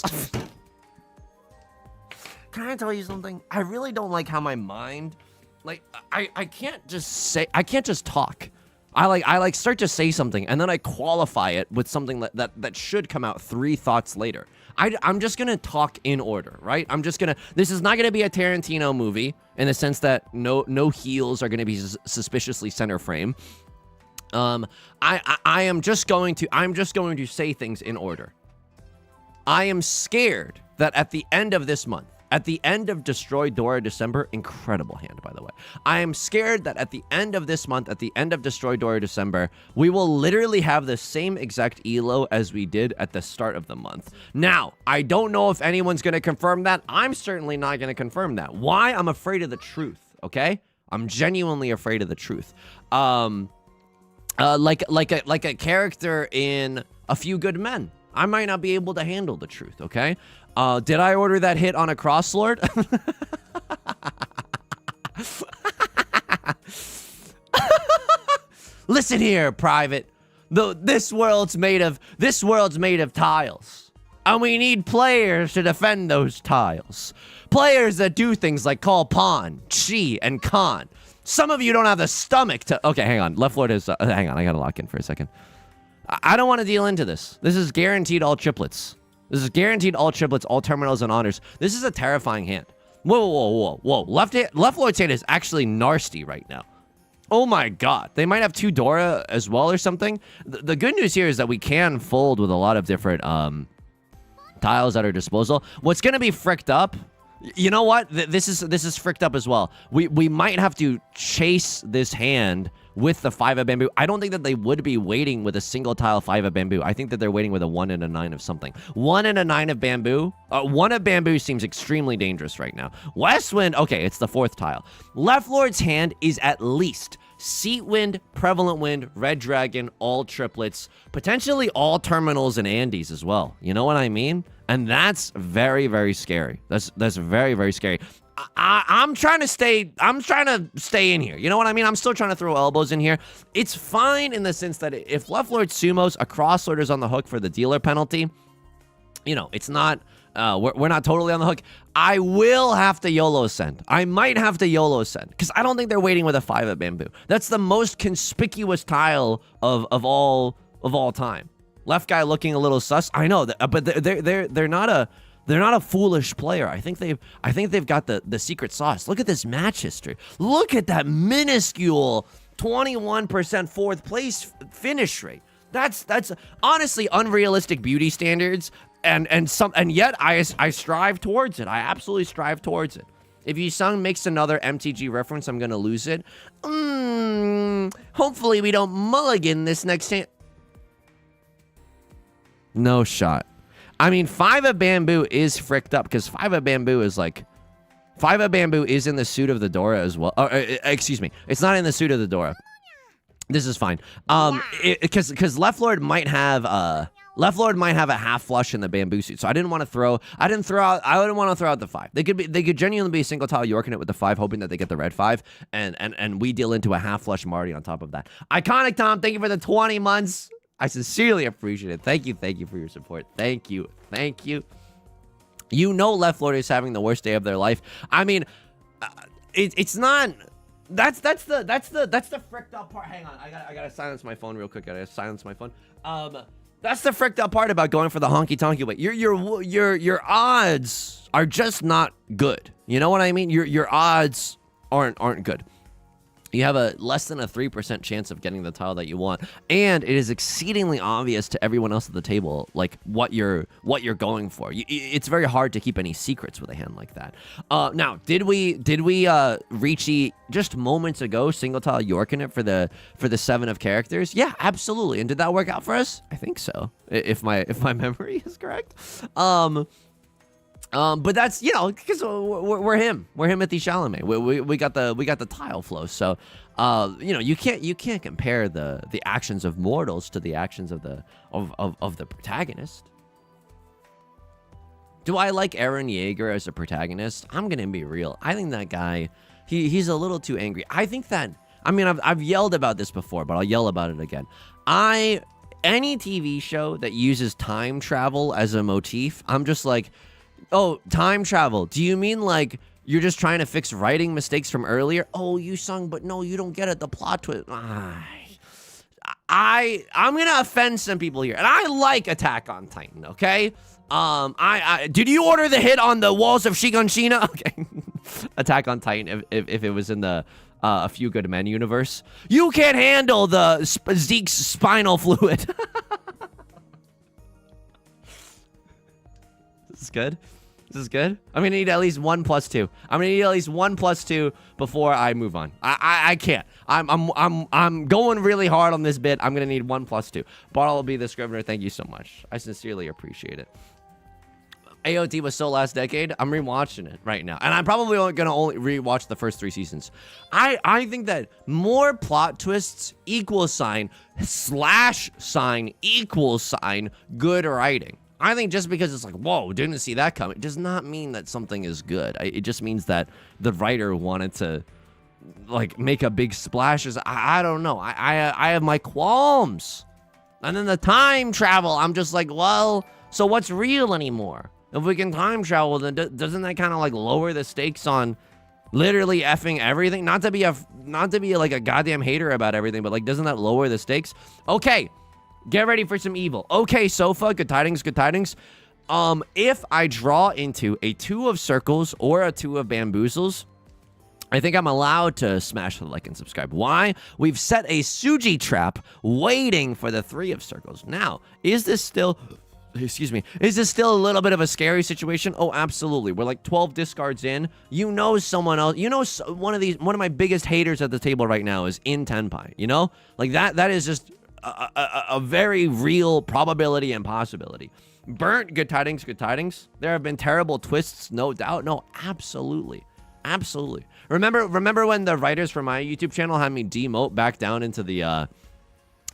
Can I tell you something? I really don't like how my mind, like, I can't just talk. I start to say something and then I qualify it with something that should come out 3 thoughts later. I'm just gonna talk in order, right? This is not gonna be a Tarantino movie in the sense that no heels are gonna be suspiciously center frame. I'm just going to say things in order. I am scared that at the end of this month, at the end of Destroy Dora December, incredible hand, by the way. I am scared that at the end of this month, at the end of Destroy Dora December, we will literally have the same exact elo as we did at the start of the month. Now, I don't know if anyone's going to confirm that. I'm certainly not going to confirm that. Why? I'm afraid of the truth, okay? I'm genuinely afraid of the truth. Like a character in A Few Good Men. I might not be able to handle the truth, okay? Did I order that hit on a crosslord? Listen here, Private. This world's made of tiles. And we need players to defend those tiles. Players that do things like call pawn, chi, and con. Some of you don't have the stomach to... Okay, hang on. Left Lord is... hang on, I gotta lock in for a second. I don't want to deal into this. This is guaranteed all triplets. This is guaranteed all triplets, all terminals, and honors. This is a terrifying hand. Whoa, whoa, whoa, whoa. Left Lord's hand is actually nasty right now. Oh my god. They might have 2 Dora as well or something. The good news here is that we can fold with a lot of different tiles at our disposal. What's going to be fricked up... You know what? This is fricked up as well. We might have to chase this hand with the 5 of bamboo. I don't think that they would be waiting with a single tile 5 of bamboo. I think that they're waiting with a 1 and a 9 of something. 1 and a 9 of bamboo. 1 of bamboo seems extremely dangerous right now. West Wind, okay, it's the 4th tile. Left Lord's hand is at least Seat Wind, Prevalent Wind, Red Dragon, all triplets, potentially all terminals and Andes as well. You know what I mean? And that's very, very scary. That's very, very scary. I'm trying to stay in here. You know what I mean? I'm still trying to throw elbows in here. It's fine in the sense that if Left Lord sumos, a Crosslord is on the hook for the dealer penalty. You know, it's not... we're not totally on the hook. I will have to YOLO send. I might have to YOLO send because I don't think they're waiting with a 5 of bamboo. That's the most conspicuous tile of all time. Left guy looking a little sus. I know that, but they're not a foolish player. I think they've got the secret sauce. Look at this match history. Look at that minuscule 21% 4th place finish rate. That's honestly unrealistic beauty standards. And yet I strive towards it. I absolutely strive towards it. If Yusong makes another MTG reference, I'm gonna lose it. Hopefully we don't mulligan this next hand. No shot. I mean, 5 of bamboo is fricked up because 5 of bamboo is like 5 of bamboo is in the suit of the Dora as well. Excuse me, it's not in the suit of the Dora. This is fine. Because Left Lord might have a half flush in the bamboo suit, so I didn't want to throw. I didn't want to throw out the 5. They could genuinely be a single tile Yorking it with the 5, hoping that they get the red 5, and we deal into a half flush Marty on top of that. Iconic Tom, thank you for the 20 months. I sincerely appreciate it. Thank you for your support. Thank you. You know, Left Lord is having the worst day of their life. I mean, it's not. That's the fricked up part. Hang on, I gotta silence my phone real quick. That's the fricked up part about going for the honky tonky way. Your odds are just not good. You know what I mean? Your odds aren't good. You have a less than a 3% chance of getting the tile that you want, and it is exceedingly obvious to everyone else at the table, like what you're going for. It's very hard to keep any secrets with a hand like that. Now, did we Riichi just moments ago single tile Yorkin it for the 7 of characters? Yeah, absolutely. And did that work out for us? I think so, if my memory is correct. But that's, you know, because we're him at the Chalamet. We got the tile flow. So, you know, you can't compare the actions of mortals to the actions of the protagonist. Do I like Eren Yeager as a protagonist? I'm gonna be real. I think that guy, he's a little too angry. I think that, I mean, I've yelled about this before, but I'll yell about it again. Any TV show that uses time travel as a motif, I'm just like, oh, time travel. Do you mean like you're just trying to fix writing mistakes from earlier? Oh, Yusong, but no, you don't get it. The plot twist. I'm gonna offend some people here, and I like Attack on Titan. Okay. Did you order the hit on the walls of Shiganshina? Okay. Attack on Titan. If it was in the A Few Good Men universe, you can't handle the Zeke's spinal fluid. This is good. This is good. I'm gonna need at least 1 + 2. I'm gonna need at least 1 + 2 before I move on. I can't. I'm going really hard on this bit. I'm gonna need 1 + 2. Bartleby the Scrivener, thank you so much. I sincerely appreciate it. AOT was so last decade. I'm rewatching it right now, and I'm probably gonna only rewatch the first 3 seasons. I think that more plot twists equals sign equals sign good writing. I think just because it's like, whoa, didn't see that coming, it does not mean that something is good. It just means that the writer wanted to, like, make a big splash. I don't know. I have my qualms. And then the time travel, I'm just like, well, So what's real anymore? If we can time travel, then doesn't that kind of like lower the stakes on literally effing everything? Not to be like a goddamn hater about everything, but like, doesn't that lower the stakes? Okay, get ready for some evil. Okay, Sofa, good tidings, good tidings. If I draw into a 2 of circles or a 2 of bamboozles, I think I'm allowed to smash the like and subscribe. Why? We've set a Suji trap waiting for the 3 of circles. Now, is this still... Excuse me. Is this still a little bit of a scary situation? Oh, absolutely. We're like 12 discards in. You know someone else. You know one of my biggest haters at the table right now is in Tenpai. You know? Like that is just a very real probability and possibility. Burnt, good tidings, good tidings. There have been terrible twists, no doubt. No, absolutely. Absolutely. Remember when the writers from my YouTube channel had me demote back down into the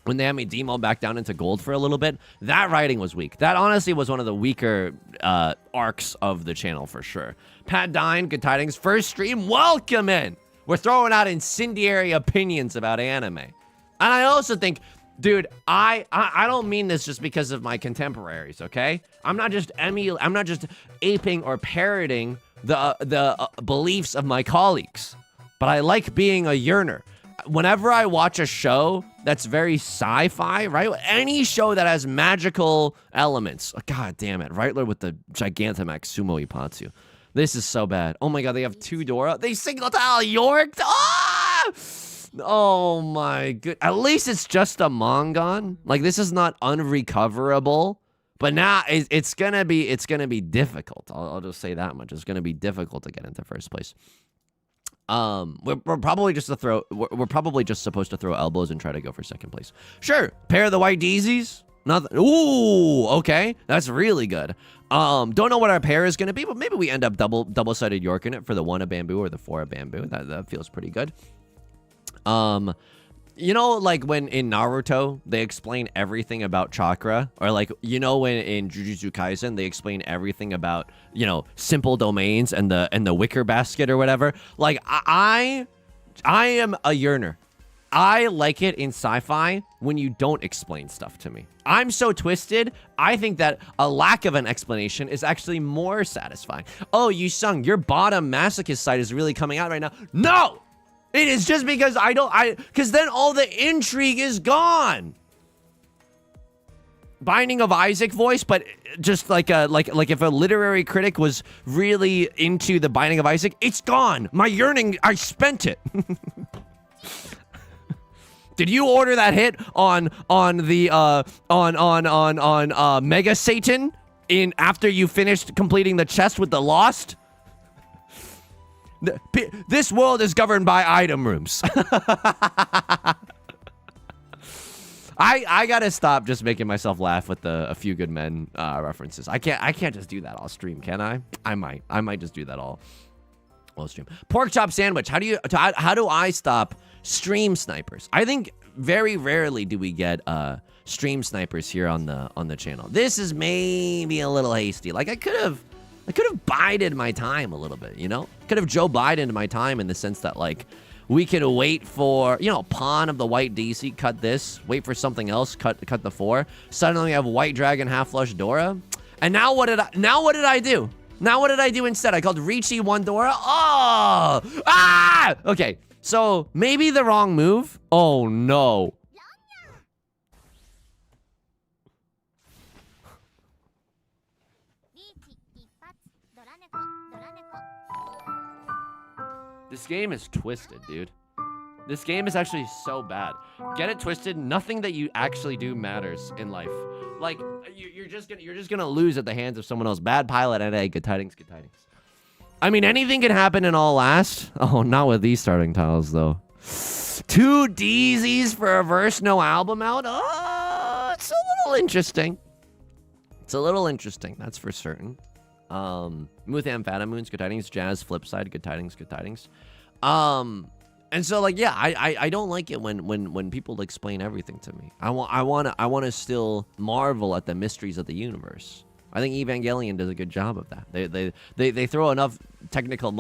when they had me demote back down into gold for a little bit? That writing was weak. That honestly was one of the weaker arcs of the channel for sure. Pat Dine, good tidings. First stream, welcome in. We're throwing out incendiary opinions about anime. And I also think, dude, I don't mean this just because of my contemporaries, okay? I'm not just aping or parroting the beliefs of my colleagues, but I like being a yearner. Whenever I watch a show that's very sci-fi, right? Any show that has magical elements. Oh, God damn it. Reitler with the Gigantamax Sumo Ipatsu. This is so bad. Oh my God, they have 2 Dora. They singled out York. Ah! Oh my good. At least it's just a Mongon. Like, this is not unrecoverable. But now it's gonna be difficult. I'll just say that much. It's gonna be difficult to get into first place. We're probably just we're probably just supposed to throw elbows and try to go for second place. Sure, pair of the white daisies. Nothing. Ooh, okay, that's really good. Don't know what our pair is gonna be, but maybe we end up double-sided York in it for the 1 of bamboo or the 4 of bamboo. That feels pretty good. You know, like when in Naruto, they explain everything about chakra, or like, you know, when in Jujutsu Kaisen, they explain everything about, you know, simple domains and the wicker basket or whatever. Like, I am a yearner. I like it in sci-fi when you don't explain stuff to me. I'm so twisted, I think that a lack of an explanation is actually more satisfying. Oh, Yusong, your bottom masochist side is really coming out right now. No! It is just because because then all the intrigue is gone. Binding of Isaac voice, but just like if a literary critic was really into the Binding of Isaac, it's gone. My yearning, I spent it. Did you order that hit on Mega Satan after you finished completing the chest with the Lost? This world is governed by item rooms. I gotta stop just making myself laugh with the A Few Good Men references. I can't just do that all stream, can I? I might just do that all stream. Pork chop sandwich. How do I stop stream snipers? I think very rarely do we get stream snipers here on the channel. This is maybe a little hasty. Like I could have bided my time a little bit, you know? Could have Joe Biden my time in the sense that, like, we could wait for, you know, pawn of the white DC, cut this, wait for something else, cut the 4. Suddenly we have white dragon, half flush Dora. And now what did I do? Now what did I do instead? I called Riichi 1 Dora. Oh! Ah! Okay, so maybe the wrong move. Oh, no. This game is twisted, dude. This game is actually so bad. Get it twisted. Nothing that you actually do matters in life. Like you're just gonna lose at the hands of someone else. Bad pilot at A. Good tidings. Good tidings. I mean, anything can happen in all last. Oh, not with these starting tiles though. 2 DZs for a verse, no album out. Oh, it's a little interesting. It's a little interesting. That's for certain. Mutham Fatamoons, good tidings. Jazz flip side, good tidings, good tidings. And so like, yeah, I don't like it when people explain everything to me. I want to still marvel at the mysteries of the universe. I think Evangelion does a good job of that. They throw enough technical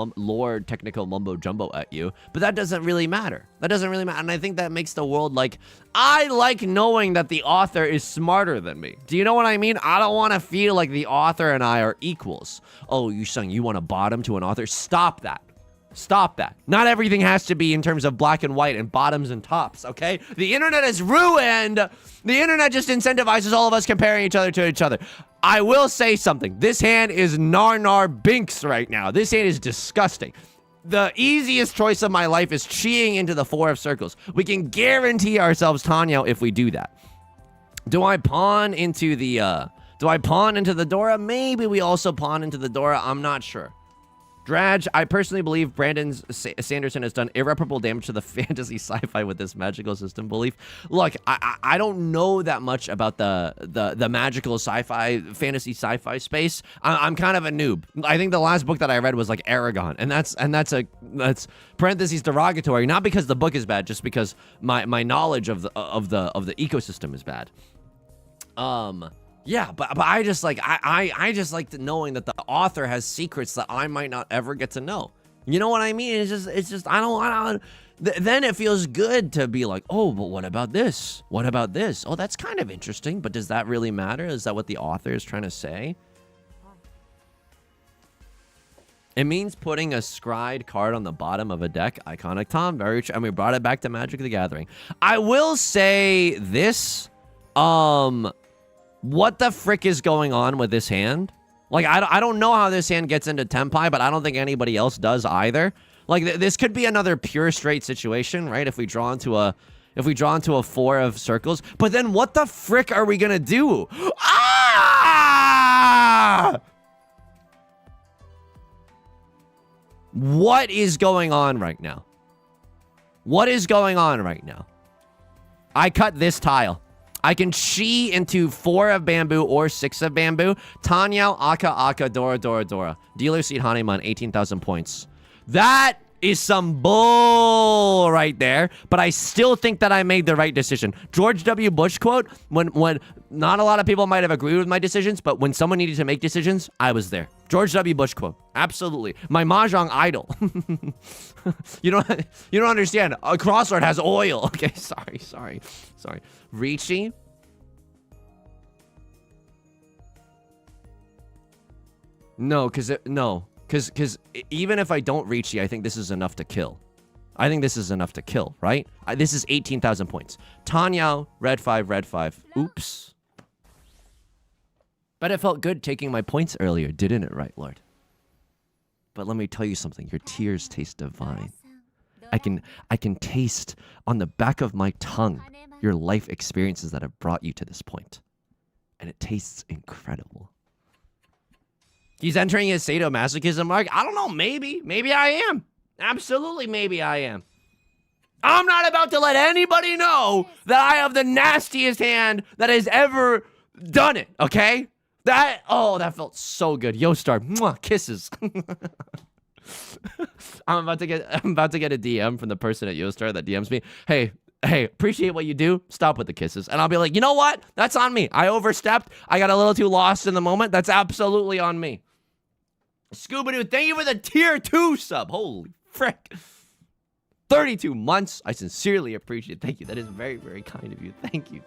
technical mumbo jumbo at you, but that doesn't really matter. That doesn't really matter, and I think that makes the world like, I like knowing that the author is smarter than me. Do you know what I mean? I don't want to feel like the author and I are equals. Oh, Yusong, you want to bottom to an author? Stop that. Stop that. Not everything has to be in terms of black and white and bottoms and tops, okay? The internet is ruined. The internet just incentivizes all of us comparing each other to each other. I will say something. This hand is nar binks right now. This hand is disgusting. The easiest choice of my life is cheeing into the 4 of circles. We can guarantee ourselves Tenhou if we do that. Do I pawn into the Dora? Maybe we also pawn into the Dora. I'm not sure. Drage, I personally believe Brandon Sanderson has done irreparable damage to the fantasy sci-fi with this magical system belief. Look, I don't know that much about the magical sci-fi, fantasy sci-fi space. I'm kind of a noob. I think the last book that I read was like Aragon, and that's parentheses derogatory, not because the book is bad, just because my knowledge of the ecosystem is bad. Yeah, but I just like I just like knowing that the author has secrets that I might not ever get to know. You know what I mean? It's just I don't. Then it feels good to be like, oh, but what about this? What about this? Oh, that's kind of interesting. But does that really matter? Is that what the author is trying to say? It means putting a scryed card on the bottom of a deck. Iconic Tom, very true. And we brought it back to Magic the Gathering. I will say this. What the frick is going on with this hand? Like, I don't know how this hand gets into Tenpai, but I don't think anybody else does either. Like, this could be another pure straight situation, right? If we draw into a 4 of circles. But then what the frick are we gonna do? Ah! What is going on right now? What is going on right now? I cut this tile. I can chi into 4 of bamboo or 6 of bamboo. Tenhou, Aka, Dora. Dealer seat Haneman, 18,000 points. That is some bull right there, but I still think that I made the right decision. George W. Bush quote, when not a lot of people might have agreed with my decisions, but when someone needed to make decisions, I was there. George W. Bush quote. Absolutely. My Mahjong idol. You don't understand. A crossword has oil. Okay, sorry. Riichi. No, because even if I don't Riichi, I think this is enough to kill. Right? This is 18,000 points. Tenhou, red 5. Oops. But it felt good taking my points earlier, didn't it, right, Lord? But let me tell you something. Your tears taste divine. I can taste on the back of my tongue your life experiences that have brought you to this point. And it tastes incredible. He's entering his sadomasochism arc. I don't know, maybe. Maybe I am. Absolutely, maybe I am. I'm not about to let anybody know that I have the nastiest hand that has ever done it, okay? That felt so good. Yostar, mwah, kisses. I'm about to get a DM from the person at Yostar that DMs me. Hey, appreciate what you do. Stop with the kisses. And I'll be like, you know what? That's on me. I overstepped. I got a little too lost in the moment. That's absolutely on me. Scooby-Doo, thank you for the tier 2 sub. Holy frick. 32 months. I sincerely appreciate it. Thank you. That is very, very kind of you. Thank you.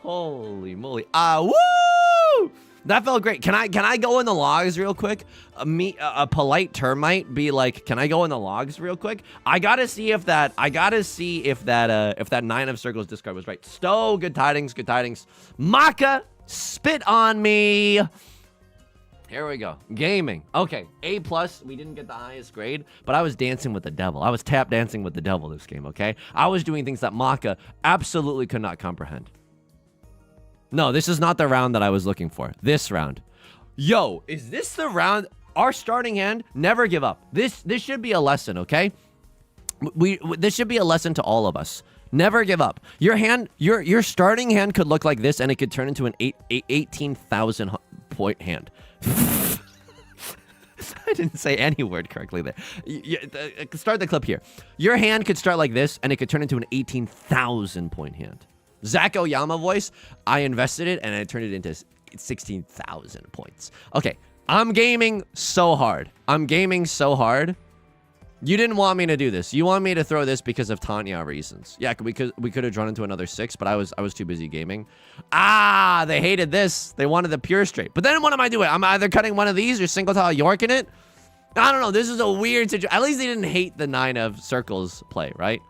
Holy moly. Woo! That felt great. Can I go in the logs real quick? A polite termite be like, can I go in the logs real quick? I gotta see if that 9 of circles discard was right. Stowe, good tidings. Maka, spit on me. Here we go. Gaming. Okay, A+. We didn't get the highest grade, but I was dancing with the devil. I was tap dancing with the devil this game, okay? I was doing things that Maka absolutely could not comprehend. No, this is not the round that I was looking for. This round. Yo, is this the round? Our starting hand, never give up. This should be a lesson, okay? This should be a lesson to all of us. Never give up. Your hand, your starting hand could look like this, and it could turn into an 18,000 point hand. I didn't say any word correctly there. Start the clip here. Your hand could start like this, and it could turn into an 18,000 point hand. Zach Oyama voice, I invested it, and I turned it into 16,000 points. Okay, I'm gaming so hard. I'm gaming so hard. You didn't want me to do this. You want me to throw this because of Tanya reasons. Yeah, we could have drawn into another 6, but I was too busy gaming. Ah, they hated this. They wanted the pure straight. But then what am I doing? I'm either cutting one of these or single tile Yorking it. I don't know. This is a weird situation. At least they didn't hate the 9 of circles play, right?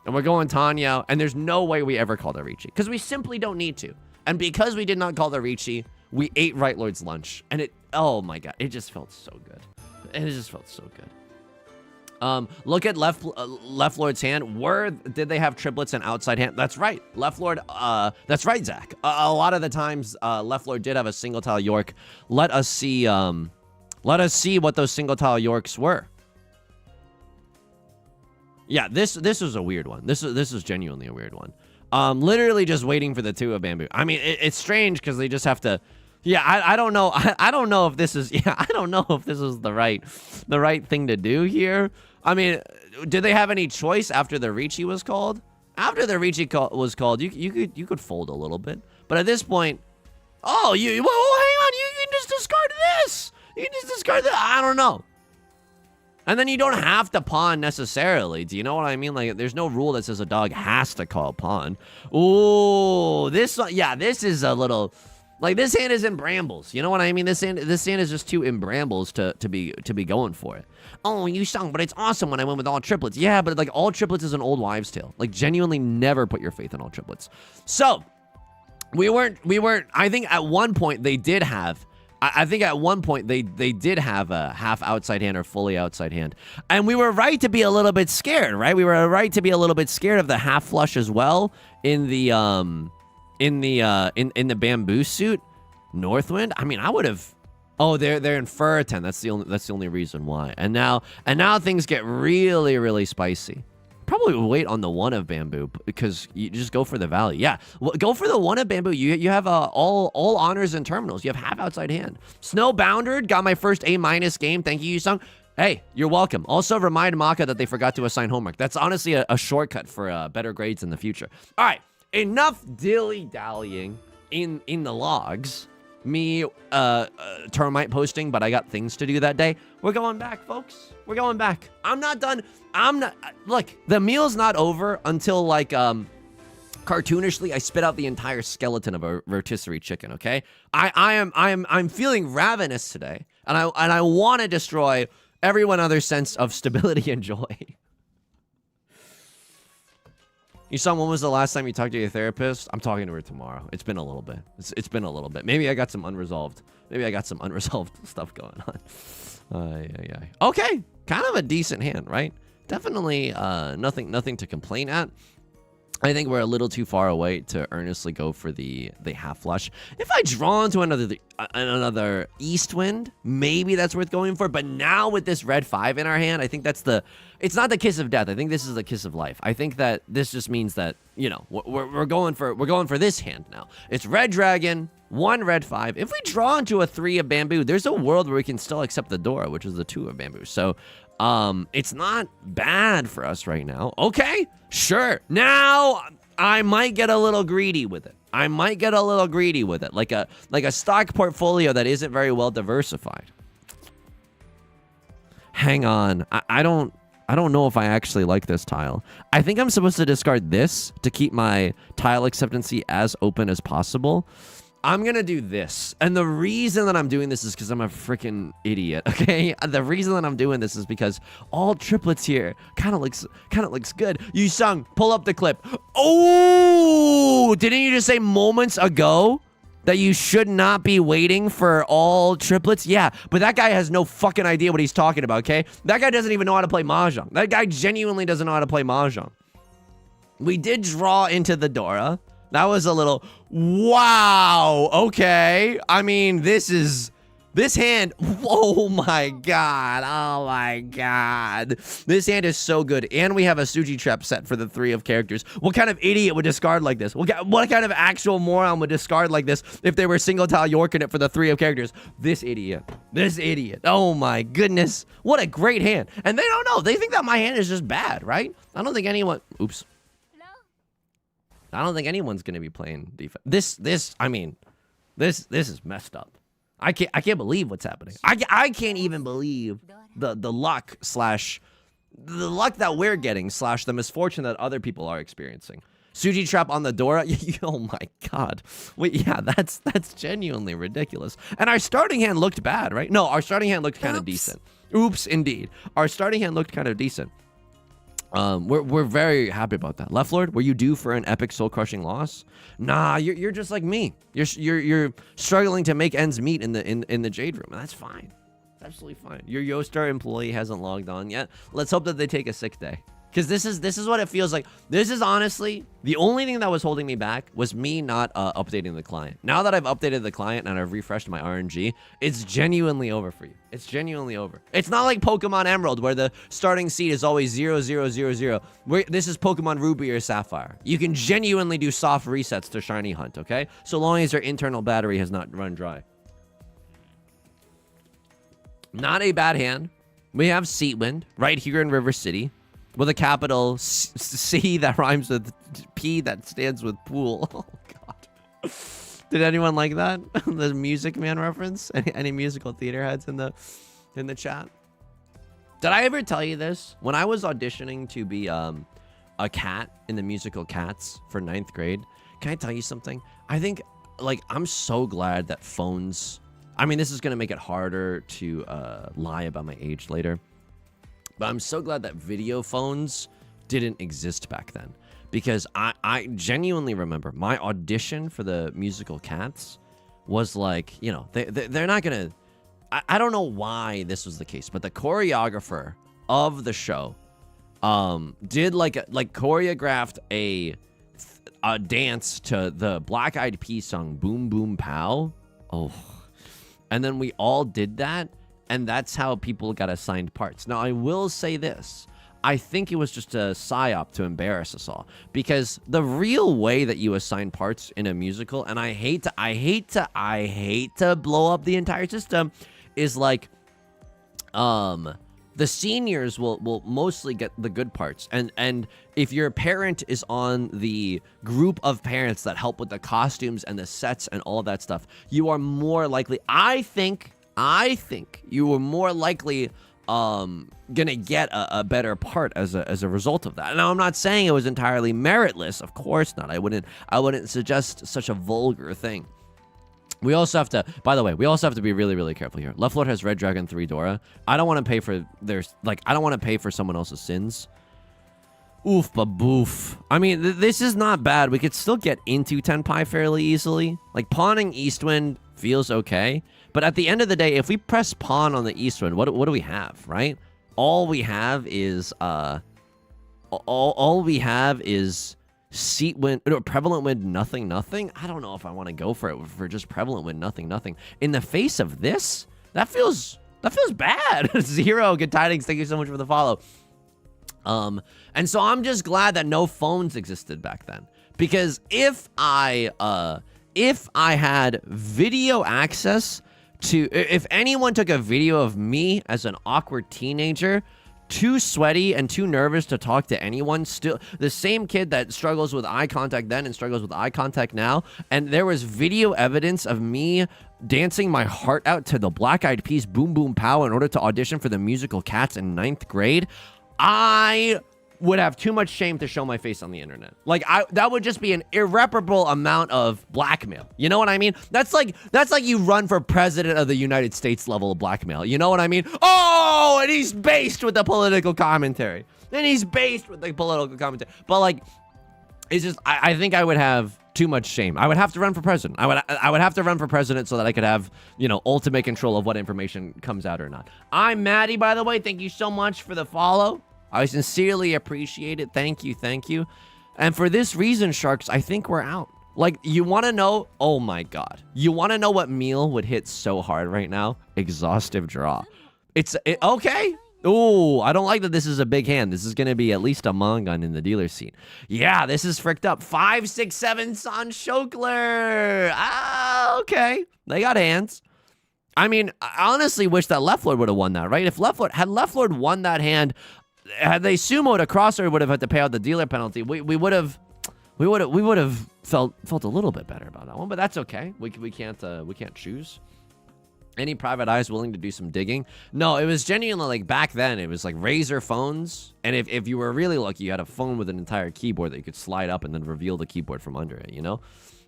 And we're going Tanya, and there's no way we ever called a Riichi because we simply don't need to. And because we did not call the Riichi, we ate Right Lord's lunch, and oh my god, it just felt so good. It just felt so good. Look at left Lord's hand. Did they have triplets and outside hand? That's right. Left Lord, that's right, Zach. A lot of the times, Left Lord did have a single tile York. Let us see what those single tile Yorks were. Yeah, this was a weird one. This is genuinely a weird one. Literally just waiting for the 2 of bamboo. I mean, it's strange because they just have to. Yeah, I don't know. I don't know if this is. Yeah, I don't know if this is the right thing to do here. I mean, did they have any choice after the Riichi was called? After the Riichi was called, you could fold a little bit. But at this point, oh, well, hang on. You can just discard this. You can just discard that. I don't know. And then you don't have to pawn necessarily. Do you know what I mean? Like, there's no rule that says a dog has to call pawn. Ooh, this is a little. Like, this hand is in brambles. You know what I mean? This hand is just too in brambles to be going for it. Oh, you sung, but it's awesome when I went with all triplets. Yeah, but like all triplets is an old wives' tale. Like, genuinely never put your faith in all triplets. So we weren't. I think at one point they did have. I think at one point they did have a half outside hand or fully outside hand, and we were right to be a little bit scared. Right, we were right to be a little bit scared of the half flush as well in the bamboo suit. Northwind. I mean, I would have. Oh, they're in fur 10. That's the only reason why. And now things get really, really spicy. Probably wait on the 1 of bamboo because you just go for the value. Yeah, go for the 1 of bamboo. You have all honors and terminals. You have half outside hand. Snow Bounded got my first A- game. Thank you, Yusong. Hey, you're welcome. Also, remind Maka that they forgot to assign homework. That's honestly a shortcut for better grades in the future. All right, enough dilly-dallying in the logs. Me termite posting, but I got things to do that day. We're going back, folks. We're going back. I'm not done. Look, the meal's not over until like cartoonishly I spit out the entire skeleton of a rotisserie chicken, okay? I'm feeling ravenous today, and I want to destroy everyone other's sense of stability and joy. Yusong, when was the last time you talked to your therapist? I'm talking to her tomorrow. It's been a little bit. It's been a little bit. Maybe I got some unresolved stuff going on. Okay, kind of a decent hand, right? Definitely nothing to complain at. I think we're a little too far away to earnestly go for the half flush. If I draw into another east wind, maybe that's worth going for. But now with this red 5 in our hand, I think it's not the kiss of death. I think this is the kiss of life. I think that this just means that, you know, we're going for this hand now. It's red dragon, 1 red 5. If we draw into a 3 of bamboo, there's a world where we can still accept the Dora, which is the 2 of bamboo. So it's not bad for us right now. Okay, sure. Now I might get a little greedy with it. Like a stock portfolio that isn't very well diversified. Hang on. I don't know if I actually like this tile. I think I'm supposed to discard this to keep my tile acceptancy as open as possible. I'm gonna do this, and the reason that I'm doing this is because I'm a freaking idiot. Okay, the reason that I'm doing this is because all triplets here kind of looks good. Yusong, pull up the clip. Oh, didn't you just say moments ago that you should not be waiting for all triplets? Yeah, but that guy has no fucking idea what he's talking about. Okay, that guy doesn't even know how to play Mahjong. That guy genuinely doesn't know how to play Mahjong. We did draw into the Dora. That was a little, wow, okay. I mean, this hand, oh my god. This hand is so good. And we have a Suji trap set for the 3 of characters. What kind of idiot would discard like this? What kind of actual moron would discard like this if they were single tile Yorking it for the 3 of characters? This idiot. Oh my goodness. What a great hand. And they don't know. They think that my hand is just bad, right? I don't think anyone, I don't think anyone's going to be playing defense. I mean, This is messed up. I can't believe what's happening. I can't even believe the luck that we're getting / the misfortune that other people are experiencing. Suji trap on the door. Oh my god. Wait, yeah, that's genuinely ridiculous. And our starting hand looked bad, right? No, our starting hand looked kind of decent. Oops, indeed. Our starting hand looked kind of decent. We're very happy about that. Left Lord, were you due for an epic soul-crushing loss? Nah, you're just like me. You're struggling to make ends meet in the Jade Room, and that's fine. It's absolutely fine. Your YoStar employee hasn't logged on yet. Let's hope that they take a sick day. Because this is what it feels like. This is honestly, the only thing that was holding me back was me not updating the client. Now that I've updated the client and I've refreshed my RNG, it's genuinely over for you. It's genuinely over. It's not like Pokemon Emerald where the starting seed is always 0, 0, 0, 0. This is Pokemon Ruby or Sapphire. You can genuinely do soft resets to Shiny Hunt, okay? So long as your internal battery has not run dry. Not a bad hand. We have Seatwind right here in River City. With a capital C that rhymes with P that stands with pool. Oh, God. Did anyone like that? The Music Man reference? Any musical theater heads in the chat? Did I ever tell you this? When I was auditioning to be a cat in the musical Cats for 9th grade, can I tell you something? I think, like, I'm so glad that phones... I mean, this is going to make it harder to lie about my age later. But I'm so glad that video phones didn't exist back then. Because I genuinely remember my audition for the musical Cats was like, you know, they're not going to... I don't know why this was the case, but the choreographer of the show choreographed a dance to the Black Eyed Peas song Boom Boom Pow. Oh. And then we all did that. And that's how people got assigned parts. Now, I will say this. I think it was just a psyop to embarrass us all. Because the real way that you assign parts in a musical, and I hate to blow up the entire system, is like, the seniors will mostly get the good parts. And if your parent is on the group of parents that help with the costumes and the sets and all that stuff, you are more likely, I think you were more likely gonna get a better part as a result of that. Now, I'm not saying it was entirely meritless. Of course not. I wouldn't suggest such a vulgar thing. We also have to, by the way, be really, really careful here. Left Lord has Red Dragon 3 Dora. I don't want to pay for I don't want to pay for someone else's sins. Oof, ba boof. I mean, this is not bad. We could still get into Tenpai fairly easily. Like, pawning Eastwind feels okay. But at the end of the day, if we press pawn on the Eastwind, what do we have, right? All we have is Seat Wind, or Prevalent Wind, nothing. I don't know if I want to go for it for just Prevalent Wind, nothing. In the face of this, that feels bad. Zero, good tidings. Thank you so much for the follow. And so I'm just glad that no phones existed back then, because if I had video access to, if anyone took a video of me as an awkward teenager, too sweaty and too nervous to talk to anyone, still the same kid that struggles with eye contact then and struggles with eye contact now, and there was video evidence of me dancing my heart out to the Black Eyed Peas Boom Boom Pow in order to audition for the musical Cats in 9th grade, I would have too much shame to show my face on the internet. Like, that would just be an irreparable amount of blackmail. You know what I mean? That's like you run for president of the United States level of blackmail. You know what I mean? Oh, and he's based with the political commentary. But like, it's just, I think I would have too much shame. I would have to run for president. I would have to run for president so that I could have, you know, ultimate control of what information comes out or not. I'm Maddie, by the way. Thank you so much for the follow. I sincerely appreciate it. Thank you. And for this reason, Sharks, I think we're out. Like, you want to know? Oh my God. You want to know what meal would hit so hard right now? Exhaustive Draw. Okay. Oh, I don't like that this is a big hand. This is going to be at least a Mongun in the dealer seat. Yeah, this is fricked up. 5, 6, 7 San Shokler. Ah, okay. They got hands. I mean, I honestly wish that Left Lord would have won that, right? If Left Lord won that hand, had they sumoed a crosser, would have had to pay out the dealer penalty. We would have we would have felt a little bit better about that one, but that's okay. We can't choose. Any private eyes willing to do some digging? No, it was genuinely like back then. It was like Razer phones, and if you were really lucky, you had a phone with an entire keyboard that you could slide up and then reveal the keyboard from under it. You know,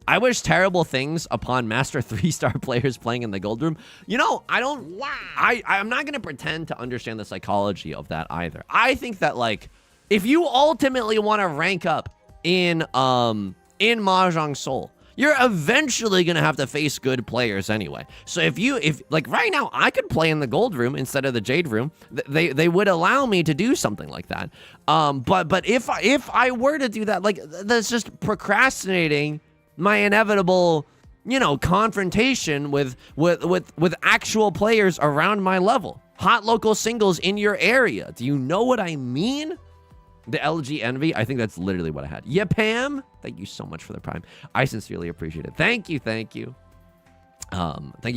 I wish terrible things upon Master 3-star players playing in the Gold Room. You know, I'm not gonna pretend to understand the psychology of that either. I think that like if you ultimately want to rank up in Mahjong Soul, you're eventually going to have to face good players anyway. So if like right now, I could play in the Gold Room instead of the Jade Room. They would allow me to do something like that. But if I were to do that, like that's just procrastinating my inevitable, you know, confrontation with actual players around my level. Hot local singles in your area. Do you know what I mean? The LG Envy, I think that's literally what I had. Yeah, Pam, thank you so much for the Prime. I sincerely appreciate it. Thank you. Thank you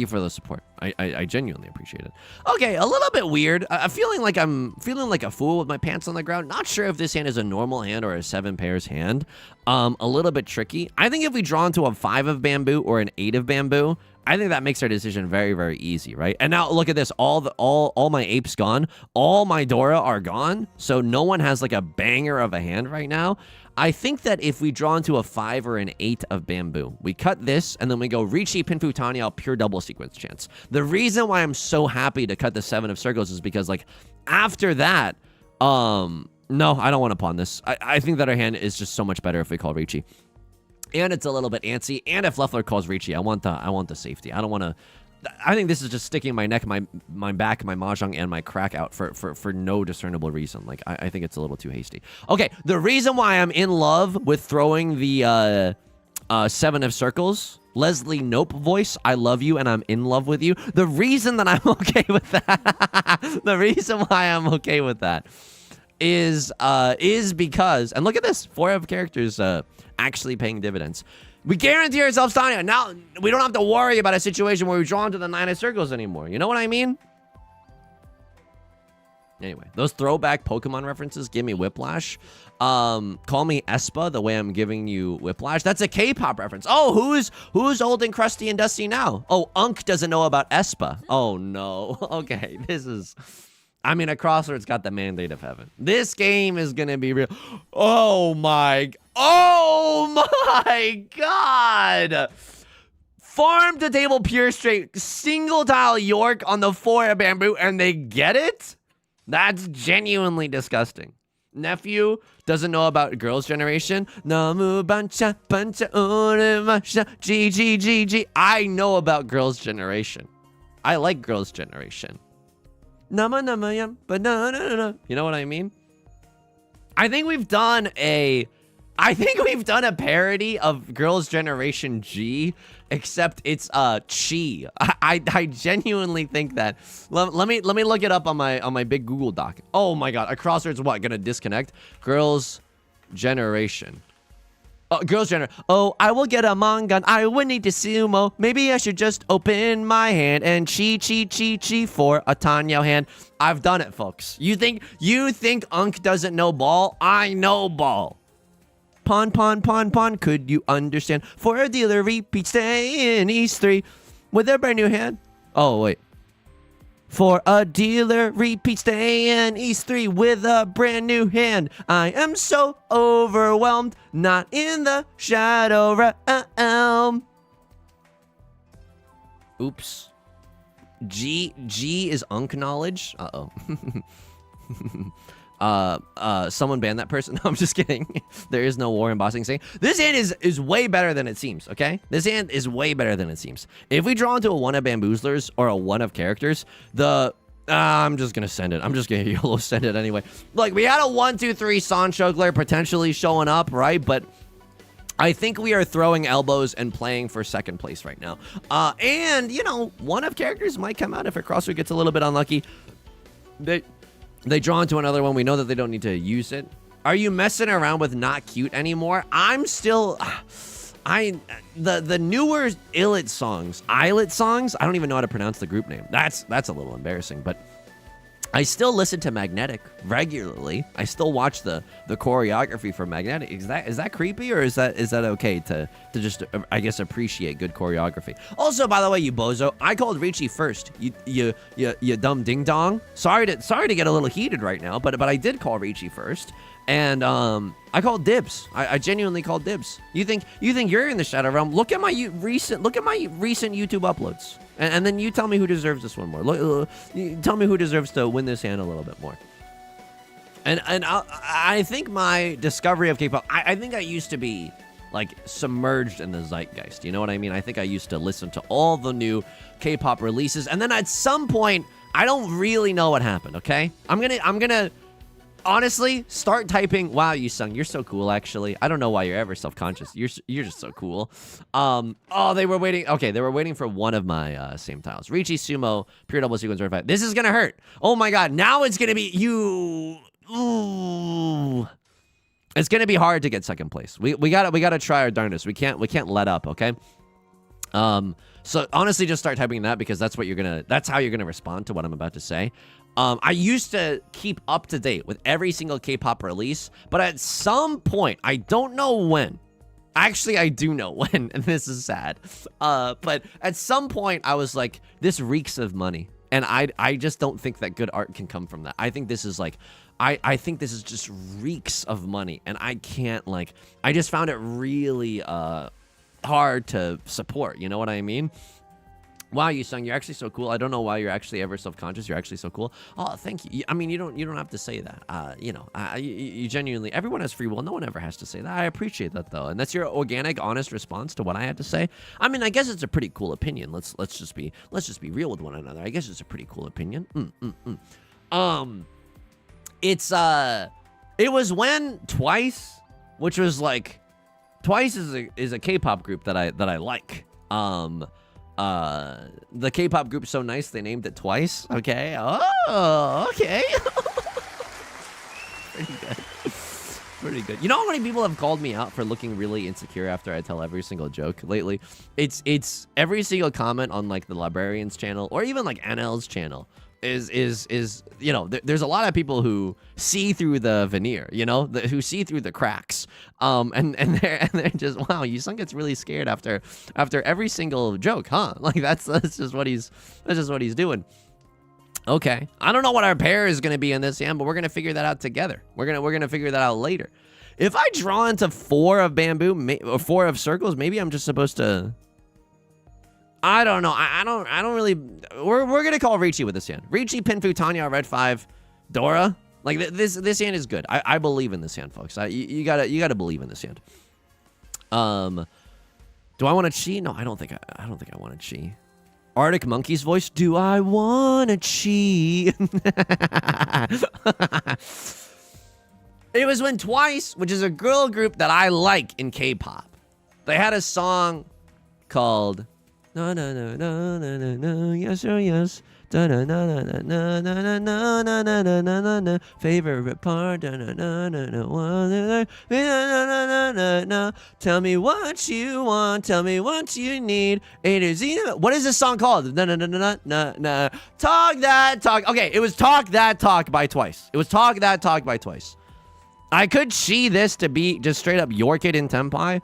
for the support. I genuinely appreciate it. Okay, a little bit weird. I'm feeling like a fool with my pants on the ground. Not sure if this hand is a normal hand or a 7 pairs hand. A little bit tricky. I think if we draw into a 5 of bamboo or an 8 of bamboo, I think that makes our decision very, very easy, right? And now look at this. All my apes gone. All my Dora are gone. So no one has like a banger of a hand right now. I think that if we draw into a 5 or an 8 of bamboo, we cut this and then we go Riichi, Pinfu, Tanya, pure double sequence chance. The reason why I'm so happy to cut the 7 of circles is because like after that, no, I don't want to pawn this. I think that our hand is just so much better if we call Riichi. And it's a little bit antsy. And if Leffler calls Riichi, I want the safety. I don't want to. I think this is just sticking my neck, my back, my mahjong, and my crack out for no discernible reason. Like I think it's a little too hasty. Okay, the reason why I'm in love with throwing the 7 of circles, Leslie Nope voice, I love you and I'm in love with you. The reason that I'm okay with that, the reason why I'm okay with that is because, and look at this, 4 of characters actually paying dividends. We guarantee ourselves Tanya. Now we don't have to worry about a situation where we draw into the 9 of circles anymore. You know what I mean? Anyway, those throwback Pokemon references give me whiplash. Call me Espa the way I'm giving you whiplash. That's a K-pop reference. Oh, who's old and crusty and dusty now? Oh, Unk doesn't know about Espa. Oh no. Okay, this is. I mean, a Crossword's got the mandate of heaven. This game is gonna be real. Oh my God! Farm to table pure straight, single tile York on the 4 of bamboo, and they get it? That's genuinely disgusting. Nephew doesn't know about Girls' Generation. Namu bancha bancha uremasha G. I know about Girls' Generation. I like Girls' Generation. Nama nama yam banana. You know what I mean? I think we've done a parody of Girls' Generation G, except it's Chi. I genuinely think that. Let me look it up on my big Google Doc. Oh my God, a Crosswords what? Gonna disconnect? Girls' Generation. Oh, Girls' Generation. Oh, I will get a mangan. I would need to sumo. Maybe I should just open my hand and chi for a Tanyo hand. I've done it, folks. You think Unk doesn't know ball? I know ball. Pawn, could you understand? For a dealer, repeat, stay in East 3 with a brand new hand. Oh, wait. For a dealer, repeat, stay in East 3 with a brand new hand. I am so overwhelmed, not in the shadow realm. Oops. G is Unk knowledge. Uh-oh. Someone ban that person. No, I'm just kidding. There is no war embossing saying. This hand is way better than it seems, okay? This hand is way better than it seems. If we draw into a 1 of bamboozlers or a 1 of characters, I'm just gonna send it. I'm just gonna YOLO send it anyway. Like, we had a 1, 2, 3 Sanchogler potentially showing up, right? But I think we are throwing elbows and playing for 2nd place right now. And, you know, 1 of characters might come out if a crossword gets a little bit unlucky. They draw into another one. We know that they don't need to use it. Are you messing around with not cute anymore? I'm still... The newer Islet songs, I don't even know how to pronounce the group name. That's a little embarrassing, but I still listen to Magnetic regularly. I still watch the choreography for Magnetic. Is that creepy, or is that okay to just, I guess, appreciate good choreography? Also, by the way, you bozo, I called Riichi first. You dumb ding dong. Sorry to get a little heated right now, but I did call Riichi first, and I called dibs. I genuinely called dibs. You think you're in the Shadow Realm? Look at my recent YouTube uploads. And then you tell me who deserves this one more. Tell me who deserves to win this hand a little bit more. And I think my discovery of K-pop, I think I used to be like submerged in the zeitgeist. You know what I mean? I think I used to listen to all the new K-pop releases, and then at some point, I don't really know what happened. Okay, I'm gonna honestly start typing. Wow, Yusong, you're so cool. Actually, I don't know why you're ever self-conscious. You're just so cool. Oh, they were waiting. Okay, they were waiting for one of my same tiles. Riichi Sumo, pure double sequence verified. This is gonna hurt. Oh my god, now it's gonna be you. Ooh. It's gonna be hard to get second place. We gotta try our darndest. We can't let up. Okay. So honestly, just start typing that, because that's how you're gonna respond to what I'm about to say. I used to keep up to date with every single K-pop release, but at some point, I don't know when. Actually, I do know when, and this is sad. But at some point, I was like, this reeks of money. And I just don't think that good art can come from that. I think this is like, I think this is just reeks of money. And I can't, like, I just found it really hard to support. You know what I mean? Wow, Yusong, you're actually so cool. I don't know why you're actually ever self-conscious. You're actually so cool. Oh, thank you. I mean, you don't have to say that. You genuinely, everyone has free will. No one ever has to say that. I appreciate that, though. And that's your organic, honest response to what I had to say. I mean, I guess it's a pretty cool opinion. Let's just be real with one another. I guess it's a pretty cool opinion. It was when Twice, which was like, Twice is a K-pop group that I like. The K-pop group's so nice they named it Twice. Okay. Oh, okay. Pretty good. Pretty good. You know how many people have called me out for looking really insecure after I tell every single joke lately? It's every single comment on like the Librarian's channel, or even like NL's channel, is you know, there's a lot of people who see through the veneer, you know, who see through the cracks, and they're just, wow, Yusong gets really scared after every single joke, huh? Like that's just what he's doing. Okay, I don't know what our pair is gonna be in this hand, but we're gonna figure that out together. We're gonna figure that out later. If I draw into 4 of bamboo or 4 of circles, maybe I'm just supposed to. I don't know. I don't really. We're gonna call Riichi with this hand. Riichi, Pinfu, Tanya, Red 5, Dora. Like this hand is good. I believe in this hand, folks. You gotta believe in this hand. Do I want a chi? No, I don't think I want a chi. Arctic Monkey's voice. Do I want a chi? It was when Twice, which is a girl group that I like in K-pop, they had a song called. No, no, no, no, no, no, no, yes or yes. Da na na na na na na na na na na na na. Favorite part. Da na na na na na na na na. Tell me what you want. Tell me what you need. A to Z. What is this song called? Na na na na na na. Talk that talk. Okay, it was Talk That Talk by Twice. It was Talk That Talk by Twice. I could see this to be just straight up your kid in Tenpai.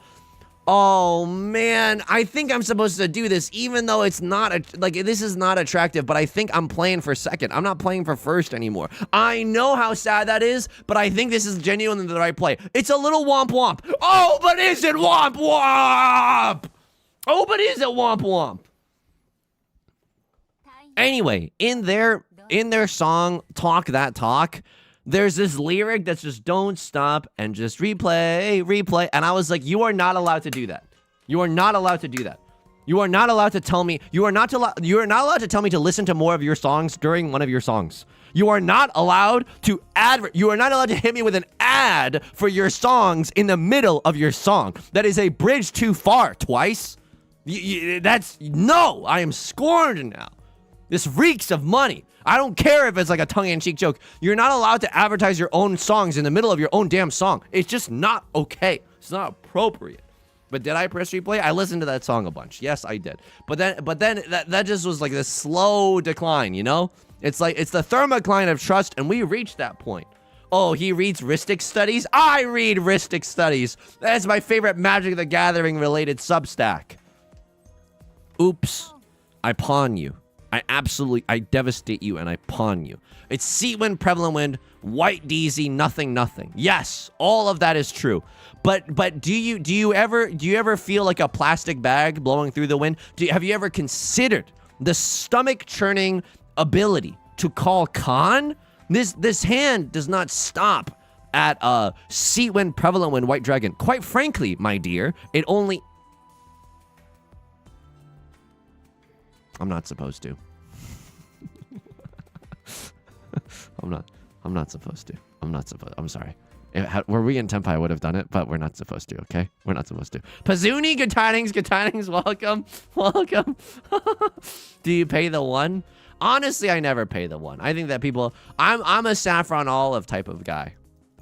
Oh man, I think I'm supposed to do this, even though it's not this is not attractive, but I think I'm playing for second. I'm not playing for first anymore. I know how sad that is, but I think this is genuinely the right play. It's a little womp womp. Oh, but is it womp womp? Oh, but is it womp womp? Anyway, in their song Talk That Talk, there's this lyric that's just don't stop and just replay. And I was like, you are not allowed to do that. You are not allowed to do that. You are not allowed to tell me, you are not allowed to tell me to listen to more of your songs during one of your songs. You are not allowed to you are not allowed to hit me with an ad for your songs in the middle of your song. That is a bridge too far, Twice. No, I am scorned now. This reeks of money. I don't care if it's like a tongue-in-cheek joke. You're not allowed to advertise your own songs in the middle of your own damn song. It's just not okay. It's not appropriate. But did I press replay? I listened to that song a bunch. Yes, I did. But then that just was like this slow decline, you know? It's like, it's the thermocline of trust, and we reached that point. Oh, he reads Ristic Studies? I read Ristic Studies. That's my favorite Magic the Gathering related Substack. Oops. I pawn you. I devastate you and I pawn you. It's Sea Wind, Prevalent Wind, White DZ, nothing. Yes, all of that is true. But do you ever feel like a plastic bag blowing through the wind? Have you ever considered the stomach churning ability to call Khan? This hand does not stop at Sea Wind, Prevalent Wind, White Dragon. Quite frankly, my dear, it only... I'm not supposed to. I'm not supposed to. I'm sorry. Were we in Tenpai, I would have done it, but we're not supposed to, okay? We're not supposed to. Pazuni, good tidings, welcome. Do you pay the one? Honestly, I never pay the one. I think that people... I'm a Saffron Olive type of guy.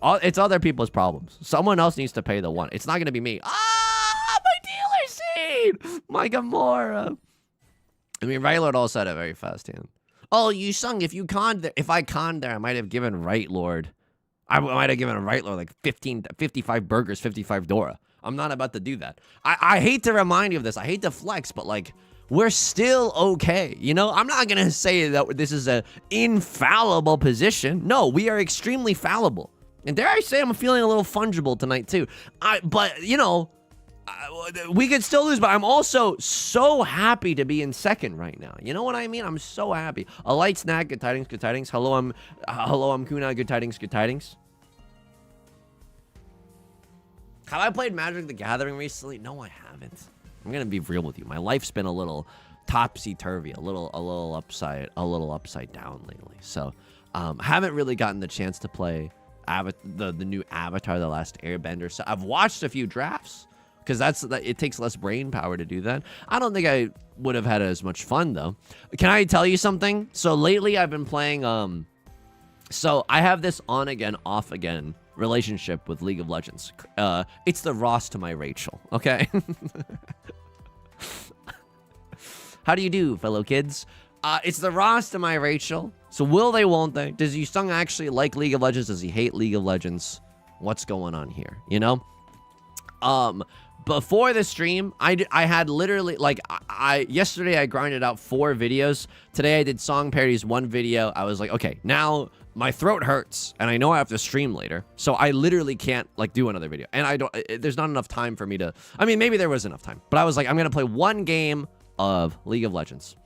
It's other people's problems. Someone else needs to pay the one. It's not going to be me. Ah, my dealer seed! My Gamora. I mean, Right Lord also had a very fast hand. Oh, Yusong, if I conned there, I might have given Right Lord. I might have given a Right Lord like 55 burgers, 55 Dora. I'm not about to do that. I hate to remind you of this. I hate to flex, but like, we're still okay. You know, I'm not going to say that this is an infallible position. No, we are extremely fallible. And dare I say, I'm feeling a little fungible tonight too. But, you know... we could still lose, but I'm also so happy to be in second right now. You know what I mean? I'm so happy. A light snack, good tidings. Hello, I'm Kuna, good tidings. Have I played Magic the Gathering recently? No, I haven't. I'm gonna be real with you. My life's been a little topsy-turvy, a little upside down lately. So, haven't really gotten the chance to play the new Avatar: The Last Airbender. So I've watched a few drafts. Because it takes less brain power to do that. I don't think I would have had as much fun, though. Can I tell you something? So lately I've been playing, so I have this on again, off again relationship with League of Legends. It's the Ross to my Rachel, okay? How do you do, fellow kids? It's the Ross to my Rachel. So will they, won't they? Does Yusung actually like League of Legends? Does he hate League of Legends? What's going on here, you know? Before the stream, I had literally, like, yesterday I grinded out 4 videos. Today I did song parodies, 1 video. I was like, okay, now my throat hurts, and I know I have to stream later, so I literally can't, like, do another video. And there's not enough time for me to, I mean, maybe there was enough time, but I was like, I'm gonna play 1 game of League of Legends.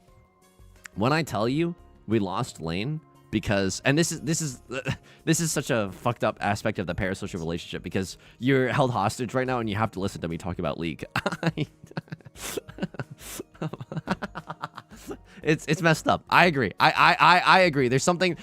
When I tell you we lost lane, because, and this is such a fucked up aspect of the parasocial relationship, because you're held hostage right now and you have to listen to me talk about League. It's messed up. I agree. I agree. There's something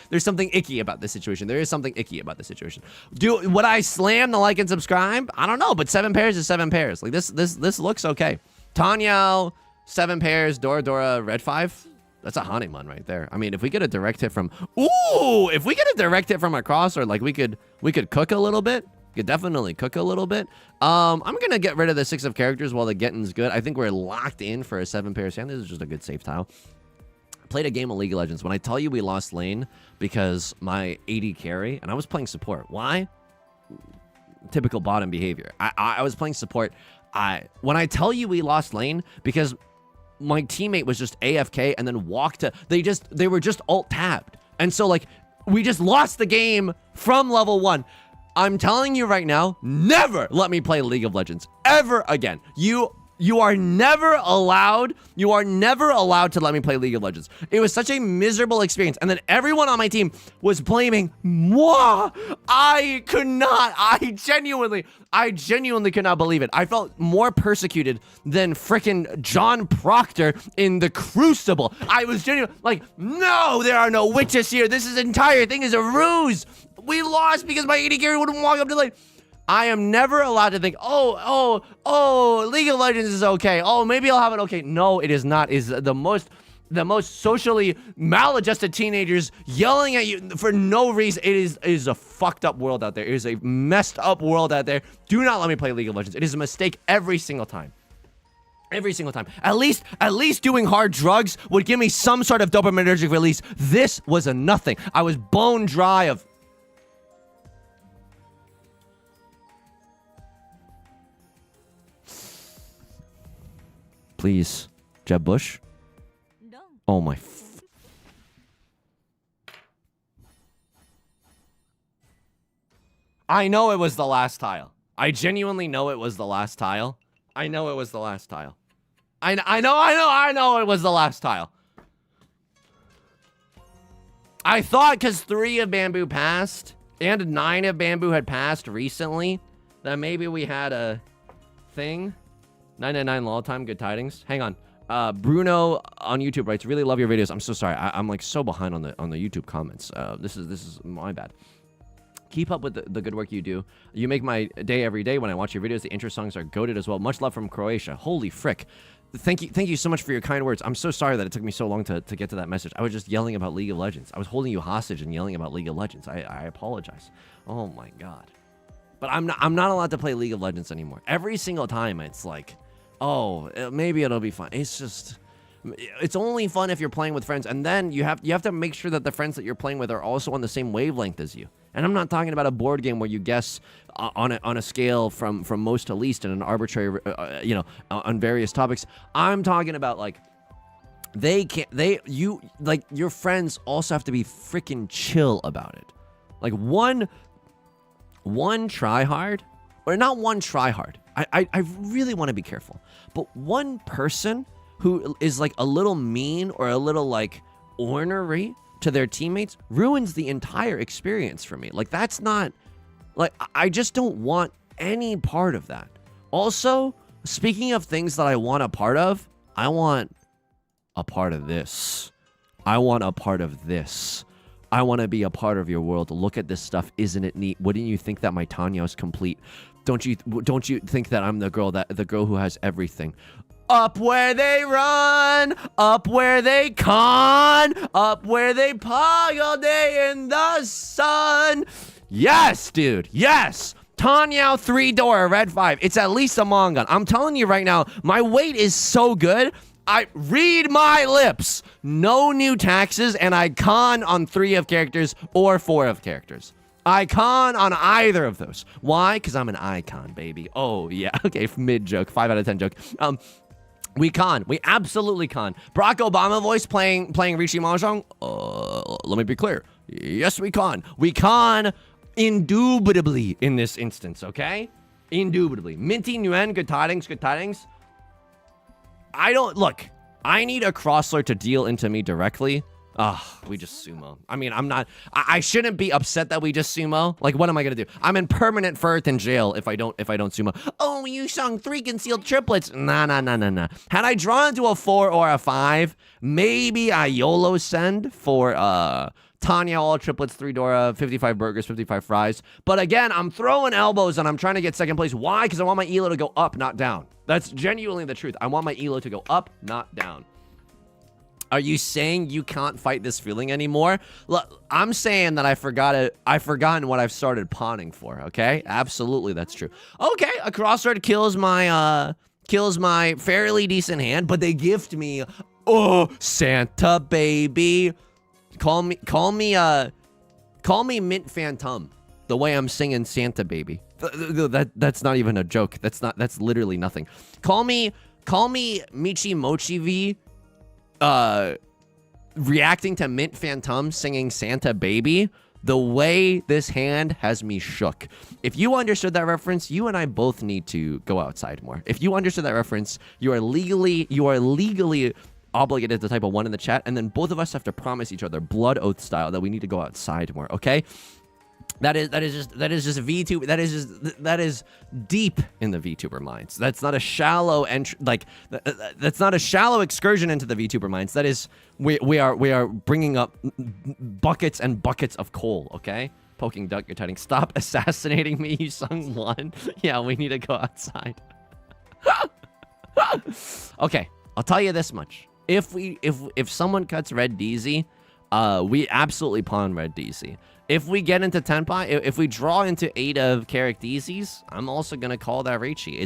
icky about this situation. There is something icky about this situation. Would I slam the like and subscribe? I don't know, but 7 pairs is 7 pairs. Like this looks okay. Tanyao, 7 pairs, Dora, Red 5. That's a Hanuman right there. I mean, if we get a direct hit from... Ooh! If we get a direct hit from across, or like we could cook a little bit. We could definitely cook a little bit. I'm going to get rid of the 6 of characters while the getting's good. I think we're locked in for a 7 pair stand. This is just a good save tile. Played a game of League of Legends. When I tell you we lost lane because my AD carry, and I was playing support. Why? Typical bottom behavior. I was playing support. When I tell you we lost lane because... my teammate was just AFK and then walked to... They were just alt-tabbed. And so, like, we just lost the game from level 1. I'm telling you right now, never let me play League of Legends. Ever again. You are never allowed... You are never allowed to let me play League of Legends. It was such a miserable experience. And then everyone on my team was blaming moi. I could not... I genuinely could not believe it. I felt more persecuted than frickin' John Proctor in The Crucible. I was genuinely like, no, there are no witches here. This entire thing is a ruse. We lost because my AD carry wouldn't walk up to like... I am never allowed to think, oh, League of Legends is okay. Oh, maybe I'll have it okay. No, it is not. It's the most socially maladjusted teenagers yelling at you for no reason. It is a fucked up world out there. It is a messed up world out there. Do not let me play League of Legends. It is a mistake every single time. Every single time. At least doing hard drugs would give me some sort of dopaminergic release. This was a nothing. I was bone dry of... Please. Jeb Bush? Oh my... I know it was the last tile. I genuinely know it was the last tile. I know it was the last tile. I know it was the last tile. I thought because 3 of Bamboo passed and 9 of Bamboo had passed recently that maybe we had a thing. 999 lol time, good tidings. Hang on. Bruno on YouTube writes, really love your videos. I'm so sorry. I'm like so behind on the YouTube comments. This is my bad. Keep up with the good work you do. You make my day every day when I watch your videos. The intro songs are goated as well. Much love from Croatia. Holy frick. Thank you so much for your kind words. I'm so sorry that it took me so long to get to that message. I was just yelling about League of Legends. I was holding you hostage and yelling about League of Legends. I apologize. Oh my god. But I'm not allowed to play League of Legends anymore. Every single time it's like, oh, maybe it'll be fun. It's just... It's only fun if you're playing with friends, and then you have to make sure that the friends that you're playing with are also on the same wavelength as you. And I'm not talking about a board game where you guess on a scale from most to least in an arbitrary, on various topics. I'm talking about like your friends also have to be freaking chill about it. Like one try hard, or not one try hard. I really want to be careful, but one person who is like a little mean or a little like ornery to their teammates ruins the entire experience for me. Like that's not, like I just don't want any part of that. Also, speaking of things that I want a part of, I want a part of this. I want a part of this. I want to be a part of your world. Look at this stuff. Isn't it neat? Wouldn't you think that my Tanya is complete? Don't you think that I'm the girl who has everything? Up where they run, up where they con, up where they pog all day in the sun. Yes, dude, yes. Tanyao 3-door, red 5. It's at least a manga. I'm telling you right now, my weight is so good. I read my lips. No new taxes, and I con on 3 of characters or 4 of characters. I con on either of those. Why? Because I'm an icon, baby. Oh, yeah. Okay, mid joke. 5 out of 10 joke. We con. We absolutely con. Barack Obama voice playing Riichi Mahjong. Let me be clear. Yes, we con. We con indubitably in this instance, okay? Indubitably. Minty Nguyen, good tidings, good tidings. Look, I need a crossler to deal into me directly. We just sumo. I mean, I shouldn't be upset that we just sumo. Like, what am I gonna do? I'm in permanent firth in jail if I don't sumo. Oh, you sung 3 concealed triplets. Nah. Had I drawn into a 4 or a 5, maybe I YOLO send for, Tanya, all triplets, 3 Dora, 55 burgers, 55 fries. But again, I'm throwing elbows and I'm trying to get second place. Why? Because I want my elo to go up, not down. That's genuinely the truth. I want my elo to go up, not down. Are you saying you can't fight this feeling anymore? Look, I'm saying that I've forgotten what I've started pawning for, okay? Absolutely, that's true. Okay, a crossroad kills my fairly decent hand, but they gift me, Santa baby. Call me Mint Phantom. The way I'm singing Santa baby. That's not even a joke. That's literally nothing. Call me Michi Mochi V. Reacting to Mint Phantom singing Santa Baby, the way this hand has me shook. If you understood that reference, you and I both need to go outside more. If you understood that reference, you are legally obligated to type a 1 in the chat, and then both of us have to promise each other, blood oath style, that we need to go outside more, okay? That is just VTuber. That is deep in the VTuber minds. That's not a shallow that's not a shallow excursion into the VTuber minds. That is we are bringing up buckets and buckets of coal. Okay, poking duck, you're tiding. Stop assassinating me. You sung 1. Yeah, we need to go outside. Okay, I'll tell you this much. If someone cuts Red DZ, we absolutely pawn Red DZ. If we get into Tenpai, if we draw into 8 of Carrick DZs, I'm also gonna call that Riichi.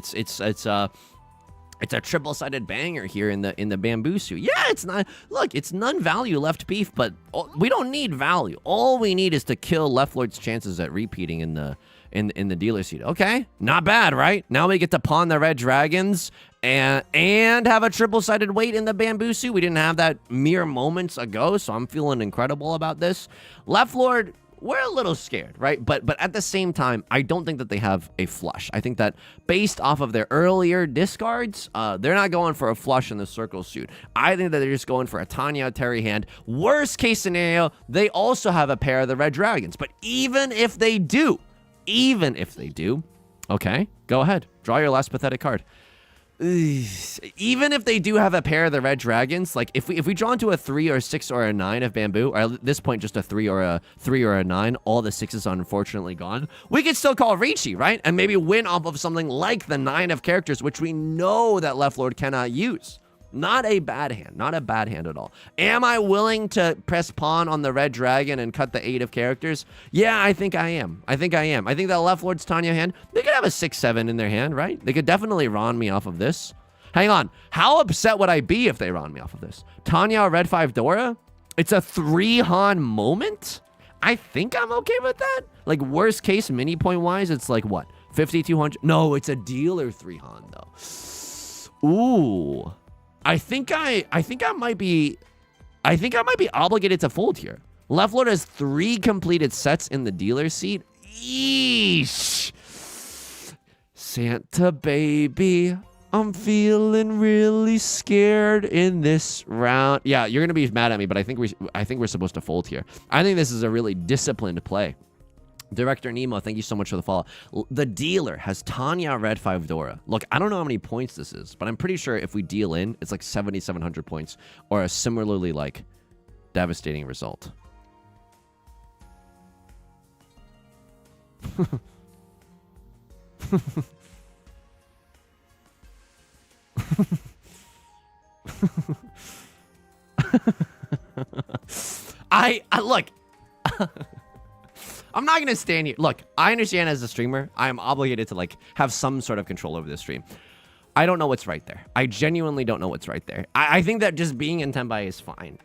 It's a triple-sided banger here in the bamboo suit. Yeah, it's not. Look, it's none-value left beef, but we don't need value. All we need is to kill Left Lord's chances at repeating in the dealer seat. Okay, not bad, right? Now we get to pawn the red dragons and have a triple-sided weight in the bamboo suit. We didn't have that mere moments ago, so I'm feeling incredible about this. Left Lord, we're a little scared, right? But at the same time, I don't think that they have a flush. I think that based off of their earlier discards, they're not going for a flush in the circle suit. I think that they're just going for a Tanya Terry hand. Worst case scenario, they also have a pair of the red dragons. But even if they do, okay, go ahead. Draw your last pathetic card. Even if they do have a pair of the red dragons, like if we draw into a 3 or a 6 or a 9 of bamboo, or at this point just a 3 or a 9, all the 6s are unfortunately gone, we could still call Riichi, right? And maybe win off of something like the 9 of characters, which we know that Left Lord cannot use. Not a bad hand. Not a bad hand at all. Am I willing to press pawn on the red dragon and cut the 8 of characters? Yeah, I think I am. I think that Left Lord's Tanya hand, they could have a 6-7 in their hand, right? They could definitely Ron me off of this. Hang on. How upset would I be if they Ron me off of this? Tanya, red 5 Dora? It's a 3-Han moment? I think I'm okay with that. Like, worst case, mini point-wise, it's like, what? 5,200? No, it's a dealer 3-Han, though. Ooh. I think I might be obligated to fold here. Left Lord has 3 completed sets in the dealer seat. Eesh. Santa baby, I'm feeling really scared in this round. Yeah, you're gonna be mad at me, but I think we're supposed to fold here. I think this is a really disciplined play. Director Nemo, thank you so much for the follow. The dealer has Tanya red 5 Dora. Look, I don't know how many points this is, but I'm pretty sure if we deal in, it's like 7,700 points or a similarly like devastating result. I look. I'm not going to stand here. Look, I understand as a streamer, I am obligated to like have some sort of control over the stream. I don't know what's right there. I genuinely don't know what's right there. I think that just being in Tenbai is fine.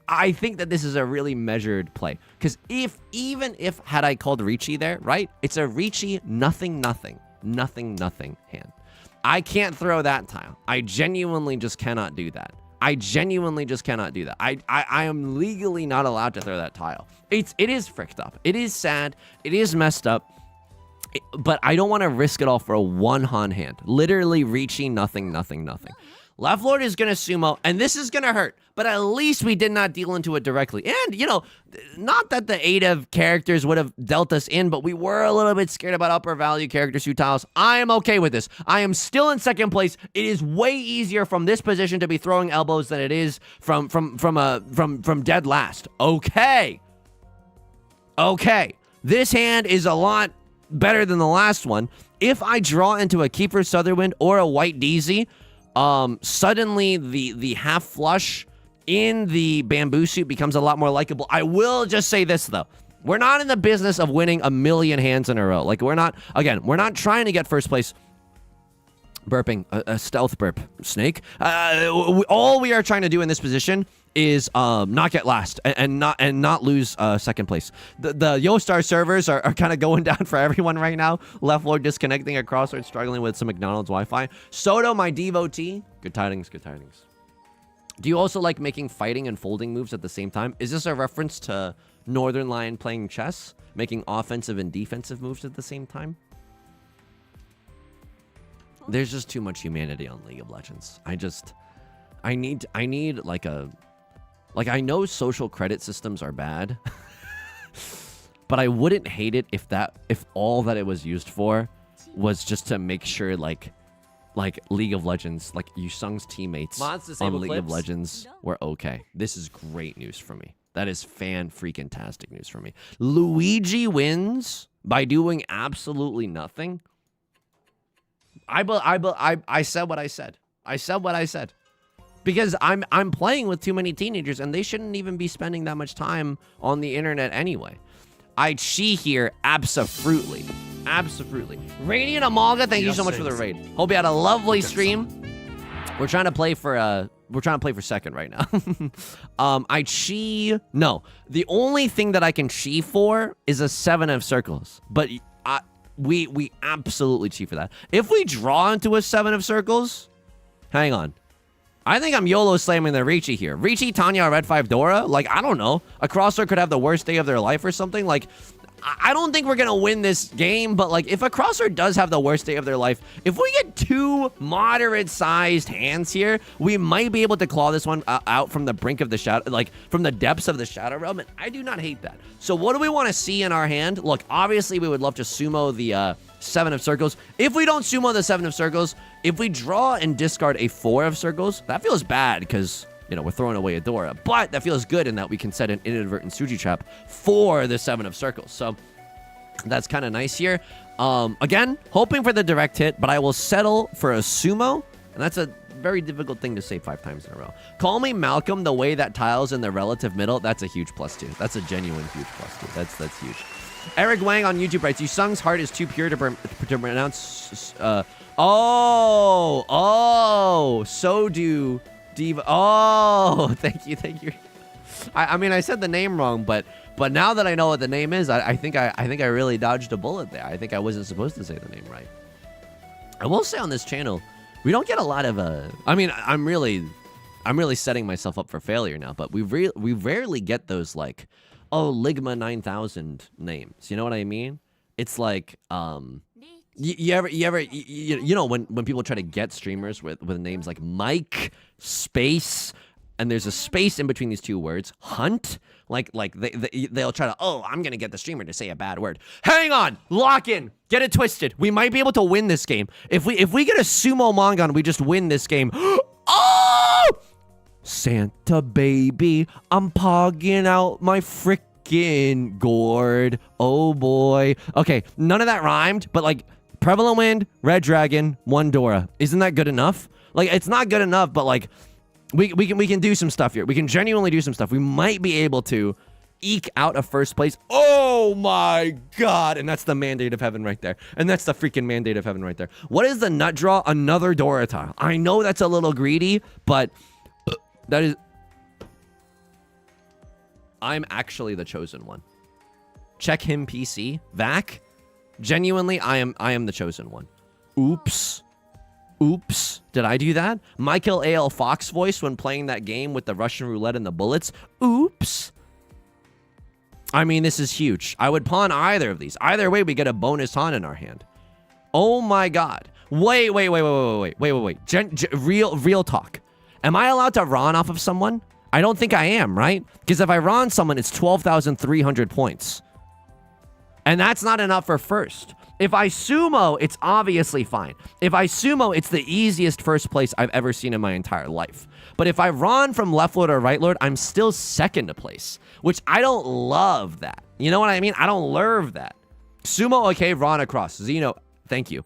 I think that this is a really measured play. Because even if had I called Riichi there, right? It's a Riichi nothing hand. I can't throw that tile. I genuinely just cannot do that. I am legally not allowed to throw that tile. It is fricked up. It is sad. It is messed up. But I don't want to risk it all for a 1-Han hand. Literally Riichi nothing. Left Lord is going to sumo, and this is going to hurt. But at least we did not deal into it directly. And, you know, not that the 8 of characters would have dealt us in, but we were a little bit scared about upper value character suit tiles. I am okay with this. I am still in second place. It is way easier from this position to be throwing elbows than it is from dead last. Okay. This hand is a lot better than the last one. If I draw into a Keeper Sutherwind or a White DZ, suddenly the half flush in the bamboo suit becomes a lot more likable. I will just say this though. We're not in the business of winning a million hands in a row. Like we're not trying to get first place. Burping, a stealth burp, snake. All we are trying to do in this position is not get last and not lose second place. The Yostar servers are kind of going down for everyone right now. Left Lord disconnecting at Crossroads, struggling with some McDonald's Wi-Fi. Soto, my devotee. Good tidings. Do you also like making fighting and folding moves at the same time? Is this a reference to Northern Lion playing chess, making offensive and defensive moves at the same time? There's just too much humanity on League of Legends. I need I know social credit systems are bad, but I wouldn't hate it if all that it was used for was just to make sure like League of Legends, like Yusung's teammates on League of Legends were okay. This is great news for me. That is fan-freaking-tastic news for me. Luigi wins by doing absolutely nothing. I said what I said. Because I'm playing with too many teenagers, and they shouldn't even be spending that much time on the internet anyway. I chi here, absolutely. Radiant Amalga, thank you so much for the raid. Hope you had a lovely stream. We're trying to play for second right now. I chi. No, the only thing that I can chi for is a 7 of circles. But we absolutely chi for that. If we draw into a 7 of circles, hang on. I think I'm YOLO slamming the Riichi here. Riichi, Tanya, Red 5, Dora. Like, I don't know. A crosser could have the worst day of their life or something. Like, I don't think we're going to win this game, but, like, if a crosser does have the worst day of their life, if we get 2 moderate-sized hands here, we might be able to claw this one out from the brink of the shadow, like, from the depths of the Shadow Realm, and I do not hate that. So what do we want to see in our hand? Look, obviously, we would love to sumo the 7 of circles. If we don't sumo the 7 of circles, if we draw and discard a 4 of circles, that feels bad because, you know, we're throwing away a Dora. But that feels good in that we can set an inadvertent Suji trap for the 7 of circles. So that's kind of nice here. Again, hoping for the direct hit, but I will settle for a sumo. And that's a very difficult thing to say 5 times in a row. Call me Malcolm, the way that tiles in the relative middle. That's a huge +2. That's a genuine huge +2. That's huge. Eric Wang on YouTube writes, Yusung's heart is too pure to pronounce. So do Diva. Oh, thank you. I mean, I said the name wrong, but now that I know what the name is, I think I really dodged a bullet there. I think I wasn't supposed to say the name right. I will say on this channel, we don't get a lot of I mean, I'm really setting myself up for failure now, but we rarely get those like, oh, Ligma 9000 names. You know what I mean? It's like you know when people try to get streamers with names like Mike space and there's a space in between these 2 words, Hunt, like they'll try to, oh, I'm gonna get the streamer to say a bad word. Hang on, lock in, get it twisted. We might be able to win this game if we get a sumo manga and we just win this game. Oh, Santa baby, I'm pogging out my frickin' gourd. Oh boy. Okay, none of that rhymed, but like Prevalent Wind, Red Dragon, 1 Dora. Isn't that good enough? Like, it's not good enough, but like we can do some stuff here. We can genuinely do some stuff. We might be able to eke out a first place. Oh my god. And that's the mandate of heaven right there. And that's the freaking mandate of heaven right there. What is the nut draw? Another Dora tile. I know that's a little greedy, but that is... I'm actually the chosen one. Check him PC. Vac. Genuinely, I am the chosen one. Oops. Oops. Did I do that? Michael A.L. Fox voice when playing that game with the Russian roulette and the bullets. Oops. I mean, this is huge. I would pawn either of these. Either way, we get a bonus Han in our hand. Oh my god. Wait. Real talk. Am I allowed to Ron off of someone? I don't think I am, right? Because if I Ron someone, it's 12,300 points. And that's not enough for first. If I sumo, it's obviously fine. If I sumo, it's the easiest first place I've ever seen in my entire life. But if I Ron from left lord or right lord, I'm still second to place, which I don't love that. You know what I mean? I don't love that. Sumo, okay, Ron across. Zeno, thank you.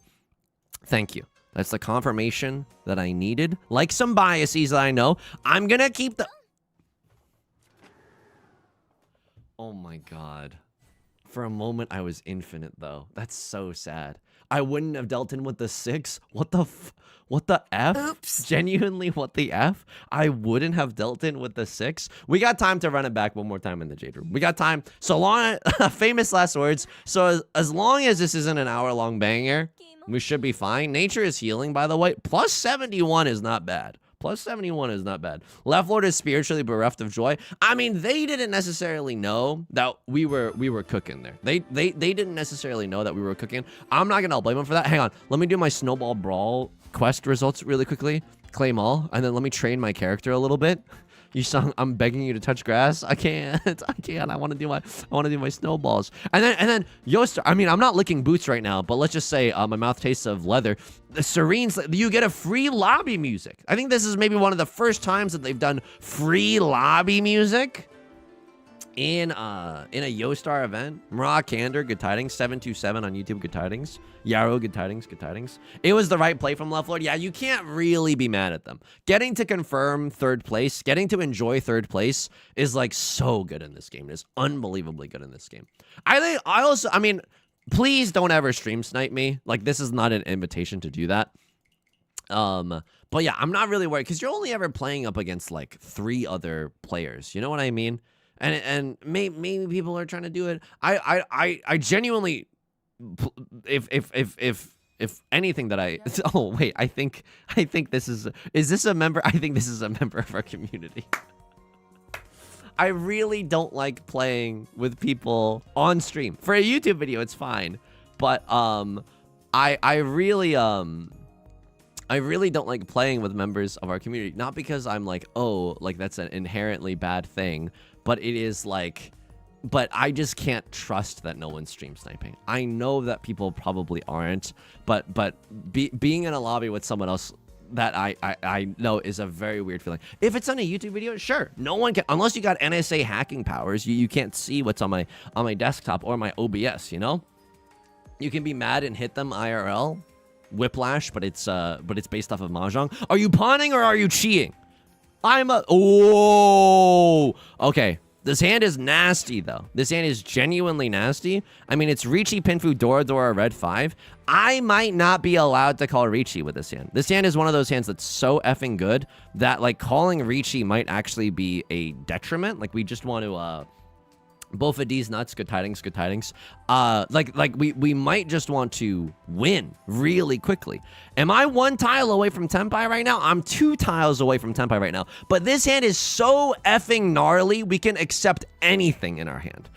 Thank you. That's the confirmation that I needed. Like some biases that I know, I'm gonna keep the... Oh my god. For a moment, I was infinite, though. That's so sad. I wouldn't have dealt in with the 6. What the F? Oops. Genuinely, what the F? I wouldn't have dealt in with the 6. We got time to run it back one more time in the Jade Room. We got time. So long, famous last words. So as long as this isn't an hour-long banger, we should be fine. Nature is healing, by the way. Plus 71 is not bad. Plus 71 is not bad. Left Lord is spiritually bereft of joy. I mean, they didn't necessarily know that we were cooking there. They didn't necessarily know that we were cooking. I'm not gonna blame them for that. Hang on, let me do my Snowball Brawl quest results really quickly. Claim all, and then let me train my character a little bit. Yusong, I'm begging you to touch grass. I can't. I want to do my snowballs. And then Yoster. I mean, I'm not licking boots right now, but let's just say my mouth tastes of leather. The Serene's, you get a free lobby music. I think this is maybe one of the first times that they've done free lobby music in a Yostar event. Mra Kander, good tidings. 727 on YouTube, good tidings. Yarrow, good tidings, good tidings. It was the right play from Left Lord. Yeah, you can't really be mad at them. Getting to confirm third place, getting to enjoy third place is like so good in this game. It is unbelievably good in this game. I mean, please don't ever stream snipe me. Like, this is not an invitation to do that. But yeah, I'm not really worried because you're only ever playing up against like 3 other players. You know what I mean? And maybe people are trying to do it. I genuinely, if anything that I oh wait, I think this is this a member? I think this is a member of our community. I really don't like playing with people on stream. For a YouTube video, it's fine, but I really don't like playing with members of our community. Not because I'm like, oh, like that's an inherently bad thing, but it is like, but I just can't trust that no one's stream sniping. I know that people probably aren't, but being in a lobby with someone else that I know is a very weird feeling. If it's on a YouTube video, sure, no one can, unless you got NSA hacking powers, you can't see what's on my desktop or my OBS, you know? You can be mad and hit them IRL, whiplash, but it's based off of Mahjong. Are you pawning or are you cheating? Oh, okay. This hand is nasty, though. This hand is genuinely nasty. I mean, it's Riichi, Pinfu, Dora, Dora, Red 5. I might not be allowed to call Riichi with this hand. This hand is one of those hands that's so effing good that, like, calling Riichi might actually be a detriment. Like, we just want to, both of these nuts, good tidings, good tidings. We might just want to win really quickly. Am I 1 tile away from Tenpai right now? I'm 2 tiles away from Tenpai right now. But this hand is so effing gnarly, we can accept anything in our hand.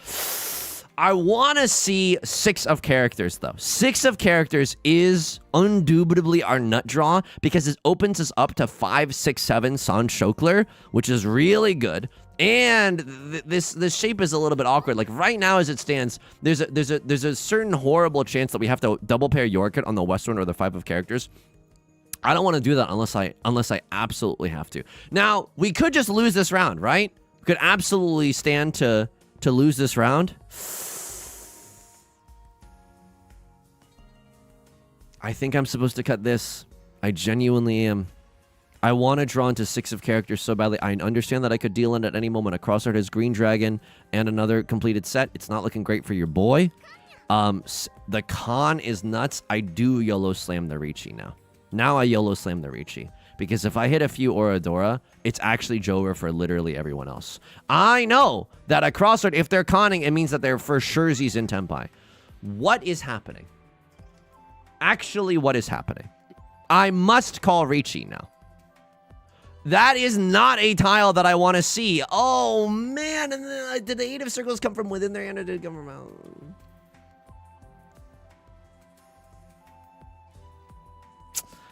I want to see 6 of characters, though. 6 of characters is undoubtedly our nut draw because it opens us up to 5, 6, 7 San Shokler, which is really good. And this shape is a little bit awkward. Like right now, as it stands, there's a certain horrible chance that we have to double pair Yorkit on the West one or the 5 of characters. I don't want to do that unless I absolutely have to. Now we could just lose this round, right? We could absolutely stand to lose this round. I think I'm supposed to cut this. I genuinely am. I want to draw into 6 of characters so badly. I understand that I could deal in at any moment. A crossart has Green Dragon and another completed set. It's not looking great for your boy. The con is nuts. I do YOLO slam the Riichi now. Now I YOLO slam the Riichi. Because if I hit a few Oradora, it's actually Jover for literally everyone else. I know that a crossart, if they're conning, it means that they're for surezies in Tenpai. What is happening? Actually, what is happening? I must call Riichi now. That is not a tile that I want to see. Oh, man. And then, did the 8 of circles come from within their hand or did it come from out?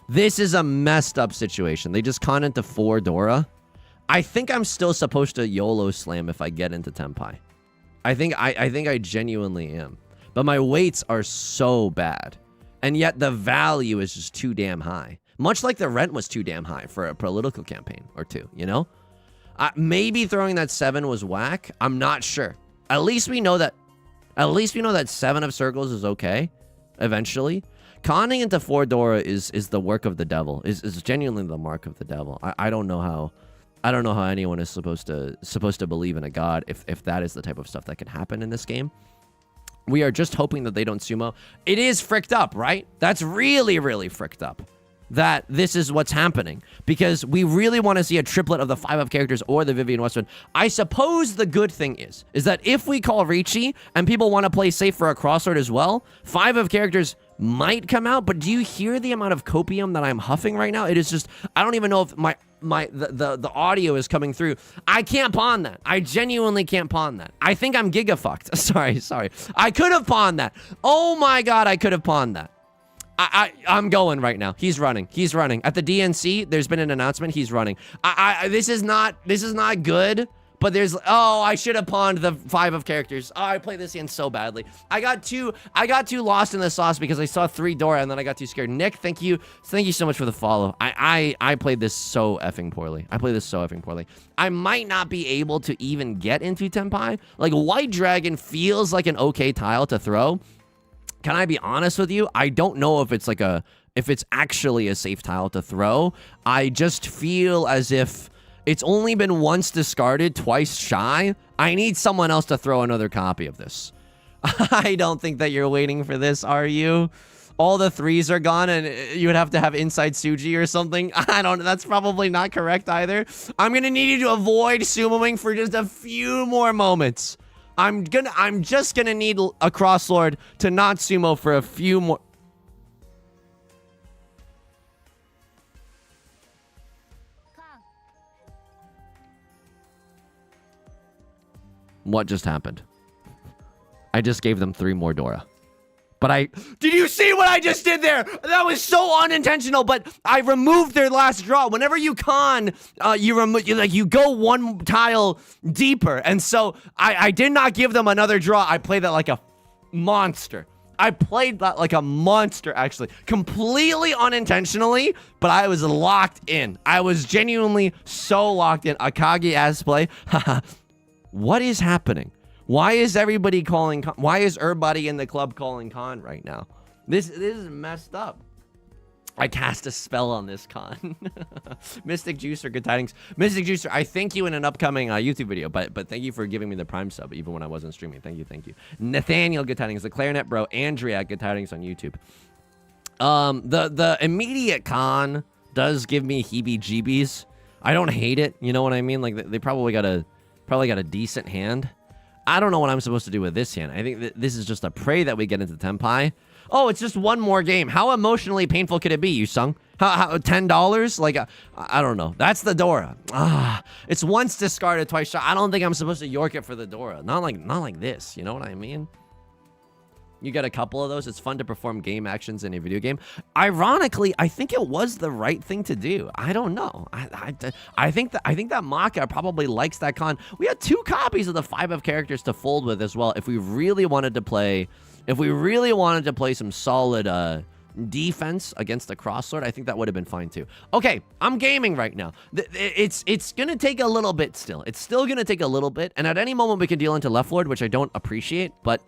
This is a messed up situation. They just con into 4 Dora. I think I'm still supposed to YOLO slam if I get into Tenpai. I think I genuinely am. But my weights are so bad. And yet the value is just too damn high. Much like the rent was too damn high for a political campaign or 2, you know? Maybe throwing that 7 was whack. I'm not sure. At least we know that 7 of circles is okay eventually. Conning into 4 Dora is the work of the devil. Is genuinely the mark of the devil. I don't know how anyone is supposed to believe in a god if that is the type of stuff that can happen in this game. We are just hoping that they don't sumo. It is fricked up, right? That's really, really fricked up. That this is what's happening because we really want to see a triplet of the 5 of characters or the Vivian Westwood. I suppose the good thing is that if we call Riichi and people want to play safe for a crossword as well, 5 of characters might come out. But do you hear the amount of copium that I'm huffing right now? It is just, I don't even know if the audio is coming through. I can't pawn that. I genuinely can't pawn that. I think I'm giga-fucked. Sorry. I could have pawned that. Oh my God, I could have pawned that. I'm going right now. He's running. At the DNC, there's been an announcement. He's running. This is not good, but there's, oh, I should have pawned the 5 of characters. Oh, I played this hand so badly. I got too lost in the sauce because I saw 3 Dora and then I got too scared. Nick, thank you so much for the follow. I played this so effing poorly. I might not be able to even get into Tenpai. Like, White Dragon feels like an okay tile to throw. Can I be honest with you? I don't know if it's actually a safe tile to throw. I just feel as if it's only been once discarded, twice shy. I need someone else to throw another copy of this. I don't think that you're waiting for this, are you? all the 3s are gone and you would have to have inside Suji or something. I don't know. That's probably not correct either. I'm gonna need you to avoid sumoing for just a few more moments. I'm just gonna need a crosslord to not sumo for a few more. What just happened? I just gave them 3 more Dora. But did you see what I just did there? That was so unintentional, but I removed their last draw. Whenever you con, you go 1 tile deeper. And so I did not give them another draw. I played that like a monster. I played that like a monster, actually. Completely unintentionally, but I was locked in. I was genuinely so locked in. Akagi as play. What is happening? Why is everybody calling con? Why is everybody in the club calling con right now? This is messed up. I cast a spell on this con. Mystic Juicer, good tidings. Mystic Juicer, I thank you in an upcoming YouTube video, but thank you for giving me the Prime sub even when I wasn't streaming. Thank you. Nathaniel, good tidings. The Clarinet Bro, Andrea, good tidings on YouTube. The immediate con does give me heebie-jeebies. I don't hate it, you know what I mean? Like they probably got a decent hand. I don't know what I'm supposed to do with this hand. I think that this is just a pray that we get into Tenpai. Oh, it's just one more game. How emotionally painful could it be, Yusong? How $10? Like, I don't know. That's the Dora. It's once discarded, twice shot. I don't think I'm supposed to York it for the Dora. Not like this. You know what I mean? You get a couple of those. It's fun to perform game actions in a video game. Ironically, I think it was the right thing to do. I don't know. I think that Maka probably likes that con. We had 2 copies of the 5 of characters to fold with as well. If we really wanted to play, some solid defense against the crosslord, I think that would have been fine too. Okay, I'm gaming right now. It's gonna take a little bit still. It's still gonna take a little bit, and at any moment we can deal into left lord, which I don't appreciate, but.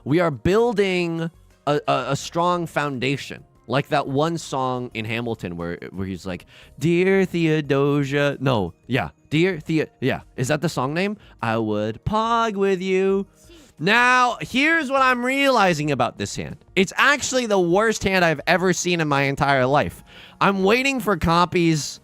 We are building a strong foundation. Like that one song in Hamilton where he's like, Dear Theodosia. No, yeah. Dear Thea. Yeah. Is that the song name? I would pog with you. Now, here's what I'm realizing about this hand. It's actually the worst hand I've ever seen in my entire life. I'm waiting for copies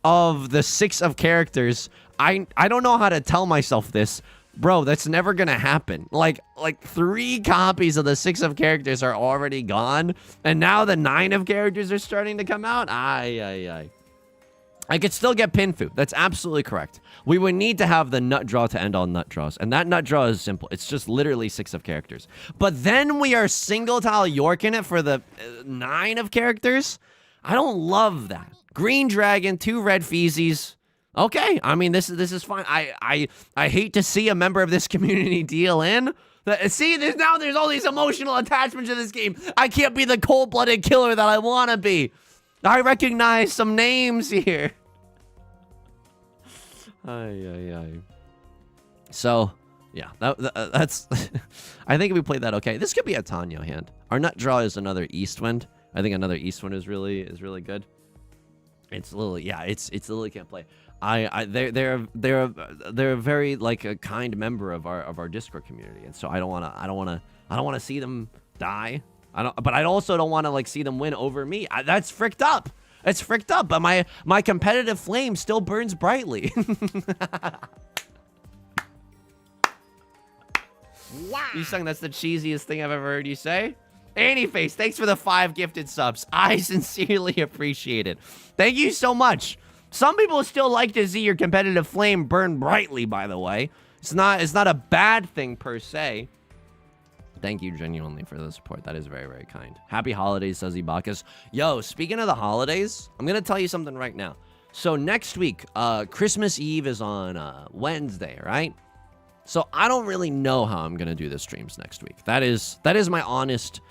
of the 6 of characters. I don't know how to tell myself this. Bro, that's never gonna happen. Like 3 copies of the 6 of characters are already gone, and now the 9 of characters are starting to come out. I could still get Pinfu. That's absolutely correct. We would need to have the nut draw to end all nut draws, and that nut draw is simple. It's just literally 6 of characters. But then we are single tile Yorking it for the 9 of characters. I don't love that. Green Dragon, 2 red feezies. Okay, I mean, this is fine. I hate to see a member of this community deal in. See, there's all these emotional attachments to this game. I can't be the cold-blooded killer that I want to be. I recognize some names here. So, yeah, that's... I think we played that okay. This could be a Tanyo hand. Our nut draw is another Eastwind. I think another Eastwind is really good. It's Lily. Yeah, it's Lily can't play. They're a very like a kind member of our Discord community, and so I don't wanna see them die. But I also don't want to like see them win over me. That's fricked up. It's fricked up. But my competitive flame still burns brightly. Wow. Yusong, that's the cheesiest thing I've ever heard you say. Anyface, thanks for the 5 gifted subs. I sincerely appreciate it. Thank you so much. Some people still like to see your competitive flame burn brightly, by the way. It's not a bad thing per se. Thank you genuinely for the support. That is very, very kind. Happy holidays, says Ibakis. Yo, speaking of the holidays, I'm going to tell you something right now. So next week, Christmas Eve is on Wednesday, right? So I don't really know how I'm going to do the streams next week. That is my honest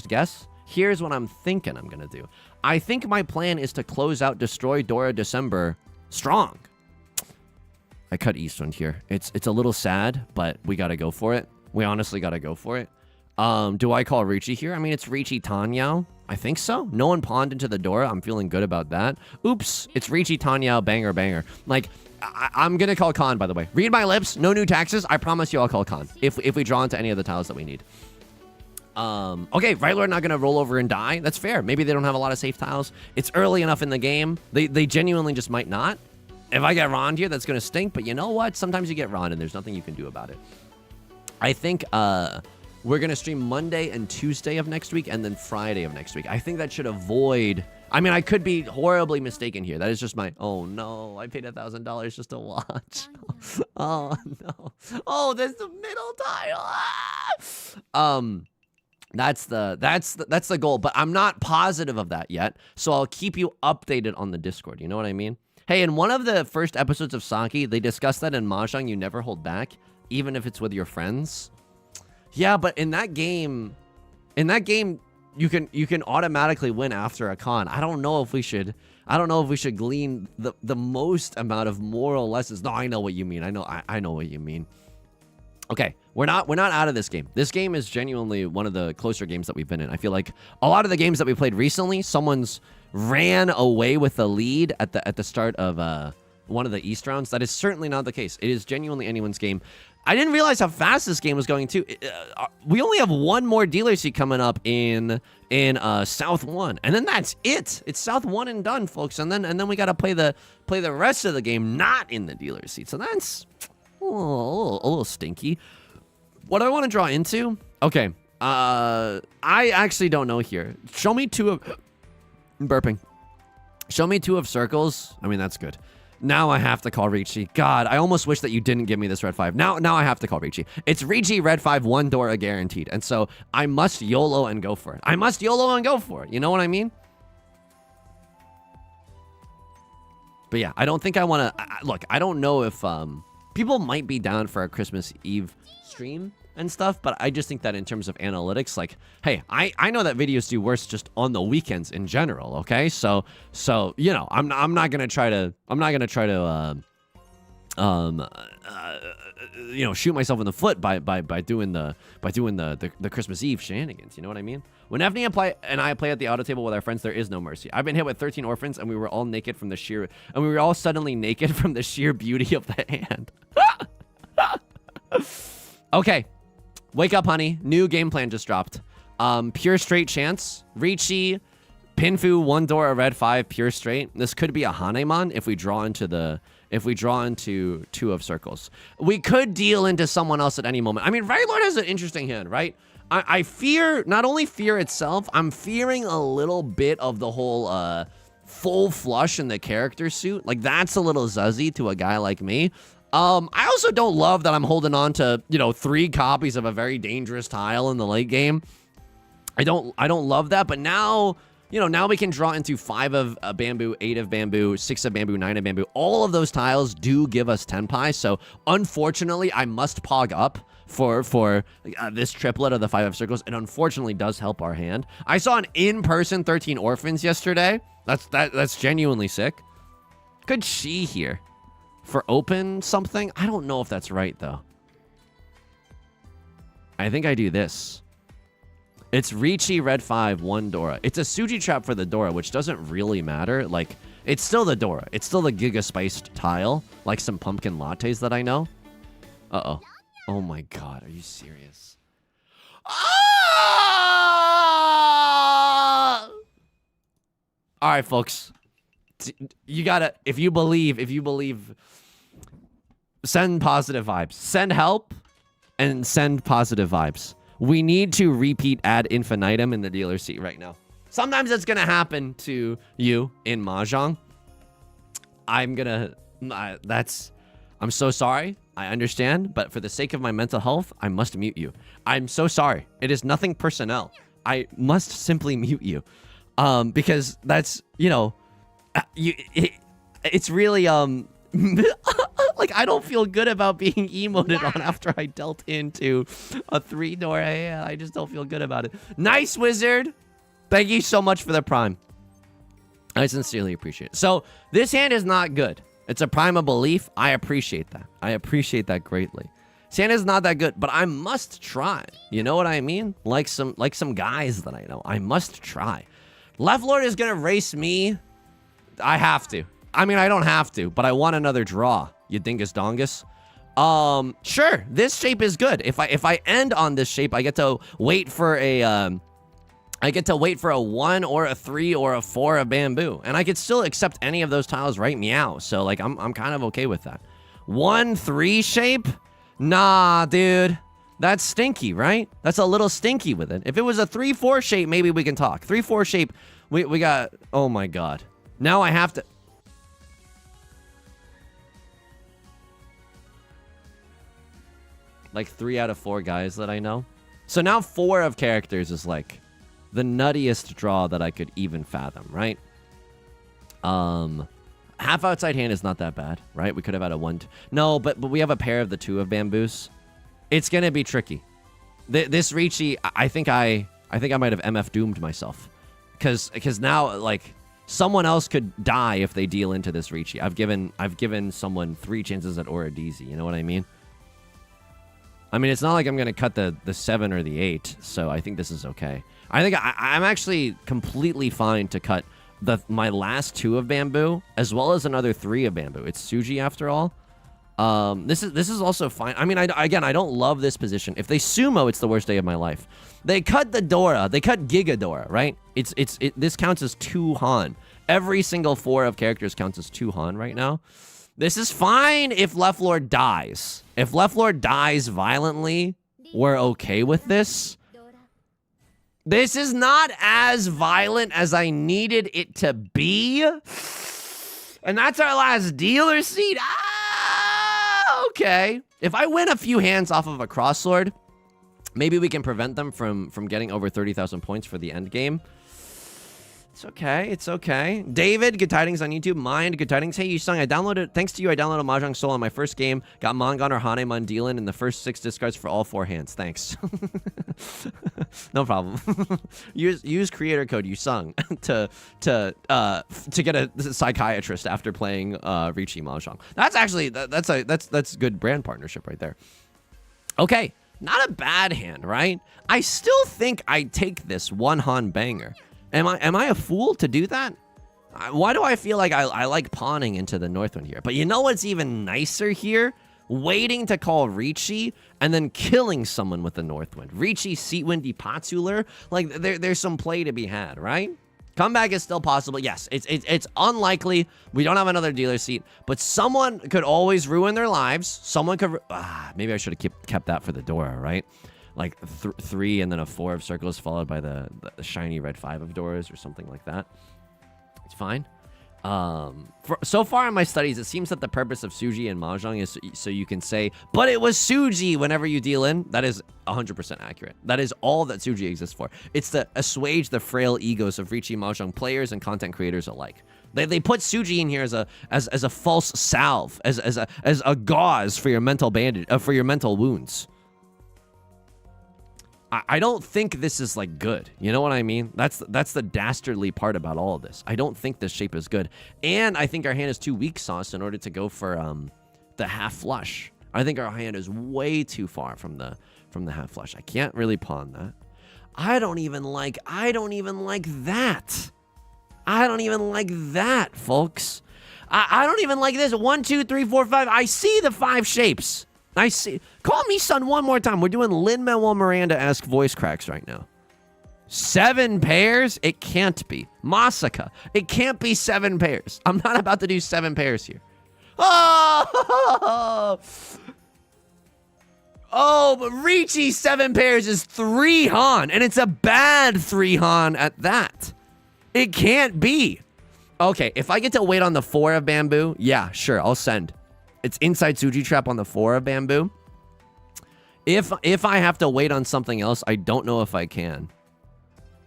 guess. Here's what I'm thinking I'm going to do. I think my plan is to close out Destroy Dora December strong. I cut Eastwind here. It's a little sad, but we got to go for it. We honestly got to go for it. Do I call Riichi here? I mean, it's Riichi Tanyao. I think so. No one pawned into the Dora. I'm feeling good about that. Oops. It's Riichi Tanyao. Banger. Like, I'm going to call Khan, by the way. Read my lips. No new taxes. I promise you I'll call Khan if we draw into any of the tiles that we need. Okay, Right Lord not gonna roll over and die. That's fair. Maybe they don't have a lot of safe tiles. It's early enough in the game. They genuinely just might not. If I get Ron here, that's gonna stink. But you know what? Sometimes you get Ron and there's nothing you can do about it. I think we're gonna stream Monday and Tuesday of next week and then Friday of next week. I think that should avoid... I mean, I could be horribly mistaken here. That is just my... Oh, no. I paid $1,000 just to watch. Oh, no. Oh, there's the middle tile. Ah! That's the goal. But I'm not positive of that yet. So I'll keep you updated on the Discord. You know what I mean? Hey, in one of the first episodes of Saki, they discussed that in Mahjong, you never hold back, even if it's with your friends. Yeah, but in that game... You can automatically win after a con. I don't know if we should glean the most amount of moral lessons. No, I know what you mean. I know what you mean. Okay, we're not out of this game. This game is genuinely one of the closer games that we've been in. I feel like a lot of the games that we played recently, someone's ran away with the lead at the start of one of the East rounds. That is certainly not the case. It is genuinely anyone's game. I didn't realize how fast this game was going too. We only have one more dealer seat coming up in South 1, and then that's it. It's South 1 and done, folks. And then we gotta play the rest of the game not in the dealer seat. So that's a little stinky. What do I want to draw into? Okay, I actually don't know here. Show me two of burping. Show me two of circles. I mean, that's good. Now I have to call Riichi. God, I almost wish that you didn't give me this red 5. Now I have to call Riichi. It's Riichi red 5, 1 Dora guaranteed. And so I must YOLO and go for it. I must YOLO and go for it. You know what I mean? But yeah, I don't think I want to... Look, I don't know if... people might be down for a Christmas Eve stream and stuff, but I just think that in terms of analytics, like, hey, I know that videos do worse just on the weekends in general, okay? So you know, I'm not gonna try to you know, shoot myself in the foot by doing the Christmas Eve shenanigans. You know what I mean? When Evney and I play at the auto table with our friends, there is no mercy. I've been hit with 13 orphans, and we were all naked from the sheer, and we were all suddenly naked from the sheer beauty of the hand. Okay. Wake up, honey. New game plan just dropped. Pure straight chance. Riichi, Pinfu, 1 Dora, red 5, pure straight. This could be a Hanemon if we draw into 2 of circles. We could deal into someone else at any moment. I mean, Right Lord has an interesting hand, right? I fear, not only fear itself, I'm fearing a little bit of the whole full flush in the character suit. Like, that's a little zuzzy to a guy like me. I also don't love that I'm holding on to, you know, 3 copies of a very dangerous tile in the late game. I don't love that, but now, you know, now we can draw into 5 of bamboo, 8 of bamboo, 6 of bamboo, 9 of bamboo. All of those tiles do give us tenpai, so unfortunately, I must pog up for this triplet of the 5 of circles. It unfortunately does help our hand. I saw an in-person 13 orphans yesterday. That's genuinely sick. Good she here. For open something? I don't know if that's right, though. I think I do this. It's Riichi red 5, 1 Dora. It's a Suji trap for the Dora, which doesn't really matter. Like, it's still the Dora. It's still the Giga Spiced tile. Like some pumpkin lattes that I know. Uh-oh. Oh my god, are you serious? Ah! Alright, folks. You gotta, if you believe, send positive vibes. Send help and send positive vibes. We need to repeat ad infinitum in the dealer seat right now. Sometimes it's gonna happen to you in Mahjong. I'm so sorry. I understand, but for the sake of my mental health, I must mute you. I'm so sorry. It is nothing personnel. I must simply mute you. Because that's, you know, it's really, like, I don't feel good about being emoted on after I dealt into a 3 Dora. Yeah, I just don't feel good about it. Nice, Wizard. Thank you so much for the prime. I sincerely appreciate it. So, this hand is not good. It's a prime of belief. I appreciate that. I appreciate that greatly. This hand is not that good, but I must try. You know what I mean? Like some guys that I know. I must try. Left Lord is gonna race me. I have to. I mean, I don't have to, but I want another draw. You dingus dongus. Sure, this shape is good. If I end on this shape, I get to wait for a 1 or a 3 or a 4 of bamboo. And I could still accept any of those tiles, right? Meow. So, like, I'm kind of okay with that. 1-3 shape? Nah, dude. That's stinky, right? That's a little stinky with it. If it was a 3-4 shape, maybe we can talk. 3-4 shape, we got... Oh, my God. Now I have to... Like 3 out of 4 guys that I know. So now 4 of characters is like the nuttiest draw that I could even fathom, right? Half outside hand is not that bad, right? We could have had a 1. No, but we have a pair of the 2 of bamboos. It's gonna be tricky. This Riichi, I think I might have MF doomed myself, because now like someone else could die if they deal into this Riichi. I've given someone 3 chances at Oradizi. You know what I mean? I mean, it's not like I'm going to cut the 7 or the 8, so I think this is okay. I think I'm actually completely fine to cut my last 2 of bamboo, as well as another 3 of bamboo. It's Tsuji after all. This is also fine. I mean, again, I don't love this position. If they sumo, it's the worst day of my life. They cut the Dora. They cut Giga Dora, right? This counts as 2 Han. Every single 4 of characters counts as 2 Han right now. This is fine if Left Lord dies. If Left Lord dies violently, we're okay with this. This is not as violent as I needed it to be. And that's our last dealer seat. Ah, okay. If I win a few hands off of a Crosslord, maybe we can prevent them from getting over 30,000 points for the end game. It's okay. It's okay. David, good tidings on YouTube. Mind, good tidings. Hey, Yusong, thanks to you, I downloaded Mahjong Soul on my first game. Got Mongon or Hanemon dealing in the first 6 discards for all 4 hands. Thanks. No problem. use creator code Yusong to get a psychiatrist after playing Riichi Mahjong. That's actually that's good brand partnership right there. Okay, not a bad hand, right? I still think I take this 1 Han banger. Am I a fool to do that? Why do I feel like I like pawning into the Northwind here? But you know what's even nicer here? Waiting to call Riichi and then killing someone with the Northwind. Riichi, Seatwindy, Patsuler. Like, there's some play to be had, right? Comeback is still possible. Yes, it's unlikely. We don't have another dealer seat. But someone could always ruin their lives. Someone could... maybe I should have kept that for the Dora, right? Like 3 and then a 4 of circles followed by the shiny red 5 of doors or something like that. It's fine. So far in my studies, it seems that the purpose of Tsuji and Mahjong is so you can say, but it was Tsuji whenever you deal in. That is 100% accurate. That is all that Tsuji exists for. It's to assuage the frail egos of Riichi Mahjong players and content creators alike. They put Tsuji in here as a false salve, as a gauze for your mental bandage, for your mental wounds. I don't think this is, like, good. You know what I mean? That's the dastardly part about all of this. I don't think this shape is good. And I think our hand is too weak sauce in order to go for the half flush. I think our hand is way too far from the half flush. I can't really pawn that. I don't even like that. I don't even like that, folks. I don't even like this. 1, 2, 3, 4, 5. I see the 5 shapes. I see. Call me son one more time. We're doing Lin-Manuel Miranda-esque voice cracks right now. 7 pairs? It can't be. Masaka. It can't be 7 pairs. I'm not about to do 7 pairs here. Oh! Oh, but Riichi 7 pairs is 3 Han, and it's a bad 3 Han at that. It can't be. Okay, if I get to wait on the 4 of bamboo, yeah, sure, I'll send. It's inside Tsuji trap on the 4 of bamboo. If I have to wait on something else, I don't know if I can.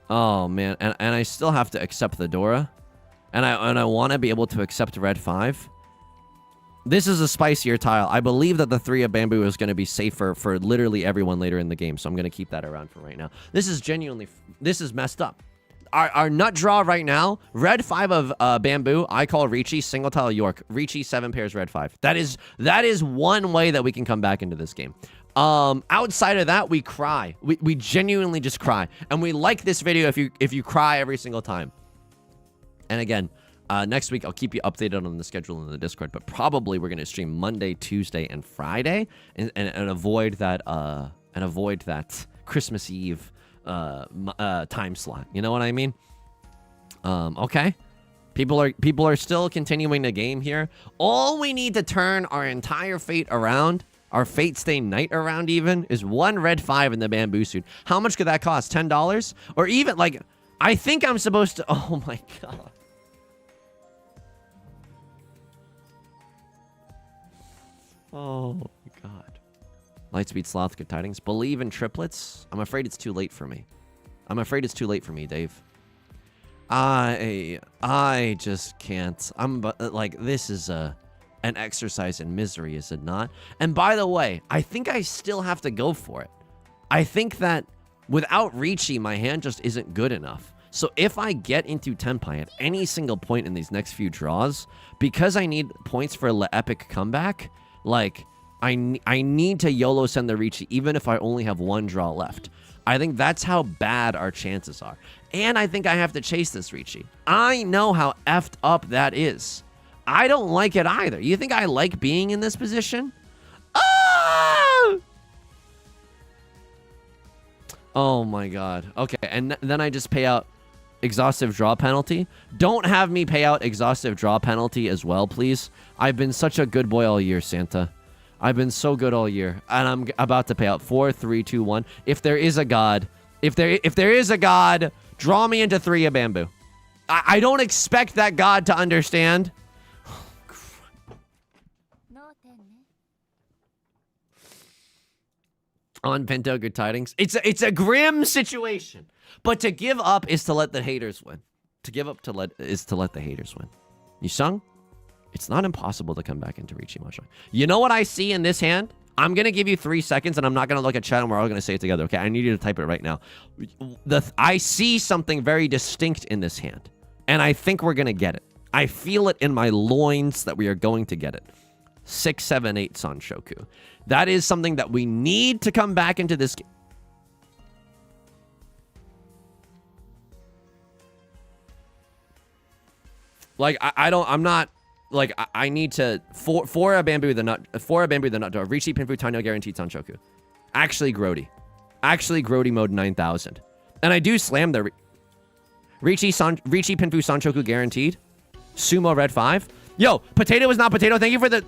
Oh man, and I still have to accept the Dora, and I want to be able to accept red 5. This is a spicier tile. I believe that the 3 of bamboo is going to be safer for literally everyone later in the game, so I'm going to keep that around for right now. This is genuinely, this is messed up. Our nut draw right now, red 5 of bamboo, I call Riichi, single tile York. Riichi 7 pairs, red 5. That is one way that we can come back into this game. Outside of that, we cry. We genuinely just cry. And we like this video if you cry every single time. And again, Next week, I'll keep you updated on the schedule in the Discord, but probably we're going to stream Monday, Tuesday, and Friday, and avoid that Christmas Eve time slot. You know what I mean? Okay. People are still continuing the game here. All we need to turn our entire fate around, our fate stay night around even, is 1 red 5 in the bamboo suit. How much could that cost? $10? Or even, like, I think I'm supposed to... Oh, my God. Oh, my God. Lightspeed Sloth, good tidings. Believe in triplets? I'm afraid it's too late for me. I'm afraid it's too late for me, Dave. I just can't. Like, this is an exercise in misery, is it not? And by the way, I think I still have to go for it. I think that without Riichi, my hand just isn't good enough. So if I get into Tenpai at any single point in these next few draws, because I need points for the epic comeback, like, I need to YOLO send the Riichi, even if I only have 1 draw left. I think that's how bad our chances are. And I think I have to chase this Riichi. I know how effed up that is. I don't like it either. You think I like being in this position? Ah! Oh my God. Okay, and then I just pay out exhaustive draw penalty. Don't have me pay out exhaustive draw penalty as well, please. I've been such a good boy all year, Santa. I've been so good all year, and I'm about to pay out 4, 3, 2, 1. If there is a God, if there is a God, draw me into 3 of bamboo. I don't expect that God to understand. On Pinto, good tidings. It's a grim situation, but to give up is to let the haters win. To give up is to let the haters win. Yusong? It's not impossible to come back into Riichi Mahjong. You know what I see in this hand? I'm going to give you 3 seconds, and I'm not going to look at chat, and we're all going to say it together, okay? I need you to type it right now. I see something very distinct in this hand, and I think we're going to get it. I feel it in my loins that we are going to get it. 6, 7, 8 Sanshoku. That is something that we need to come back into this game. Like, I'm not... Like, I need to... For a bamboo, the nut door. Riichi, Pinfu, Tanyo, guaranteed Sanshoku. Actually, Grody. Actually, Grody mode 9,000. And I do slam the... Riichi, Pinfu, Sanshoku guaranteed. Sumo, red 5. Yo, potato is not potato. Thank you for the...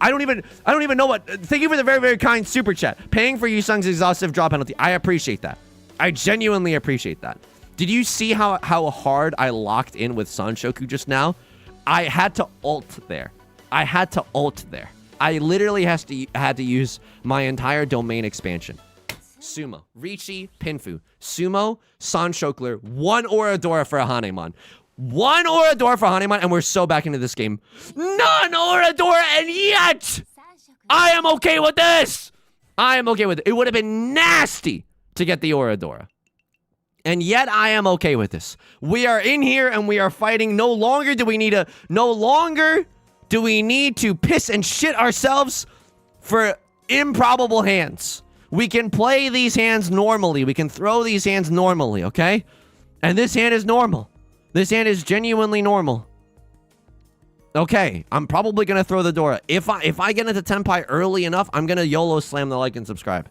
I don't even know what... Thank you for the very, very kind super chat. Paying for Yusung's exhaustive draw penalty. I appreciate that. I genuinely appreciate that. Did you see how hard I locked in with Sanshoku just now? I had to ult there. I literally had to use my entire domain expansion. Sumo, Riichi, Pinfu, Sumo, Sanshokler, 1 Oradora for a Hanemon. 1 Oradora for Hanemon, and we're so back into this game. None Oradora, and yet I am okay with this. I am okay with it. It would have been nasty to get the Oradora. And yet I am okay with this. We are in here and we are fighting. No longer do we need to piss and shit ourselves for improbable hands. We can play these hands normally. We can throw these hands normally, okay? And this hand is normal. This hand is genuinely normal. Okay, I'm probably going to throw the Dora. If I get into Tenpai early enough, I'm going to YOLO slam the like and subscribe.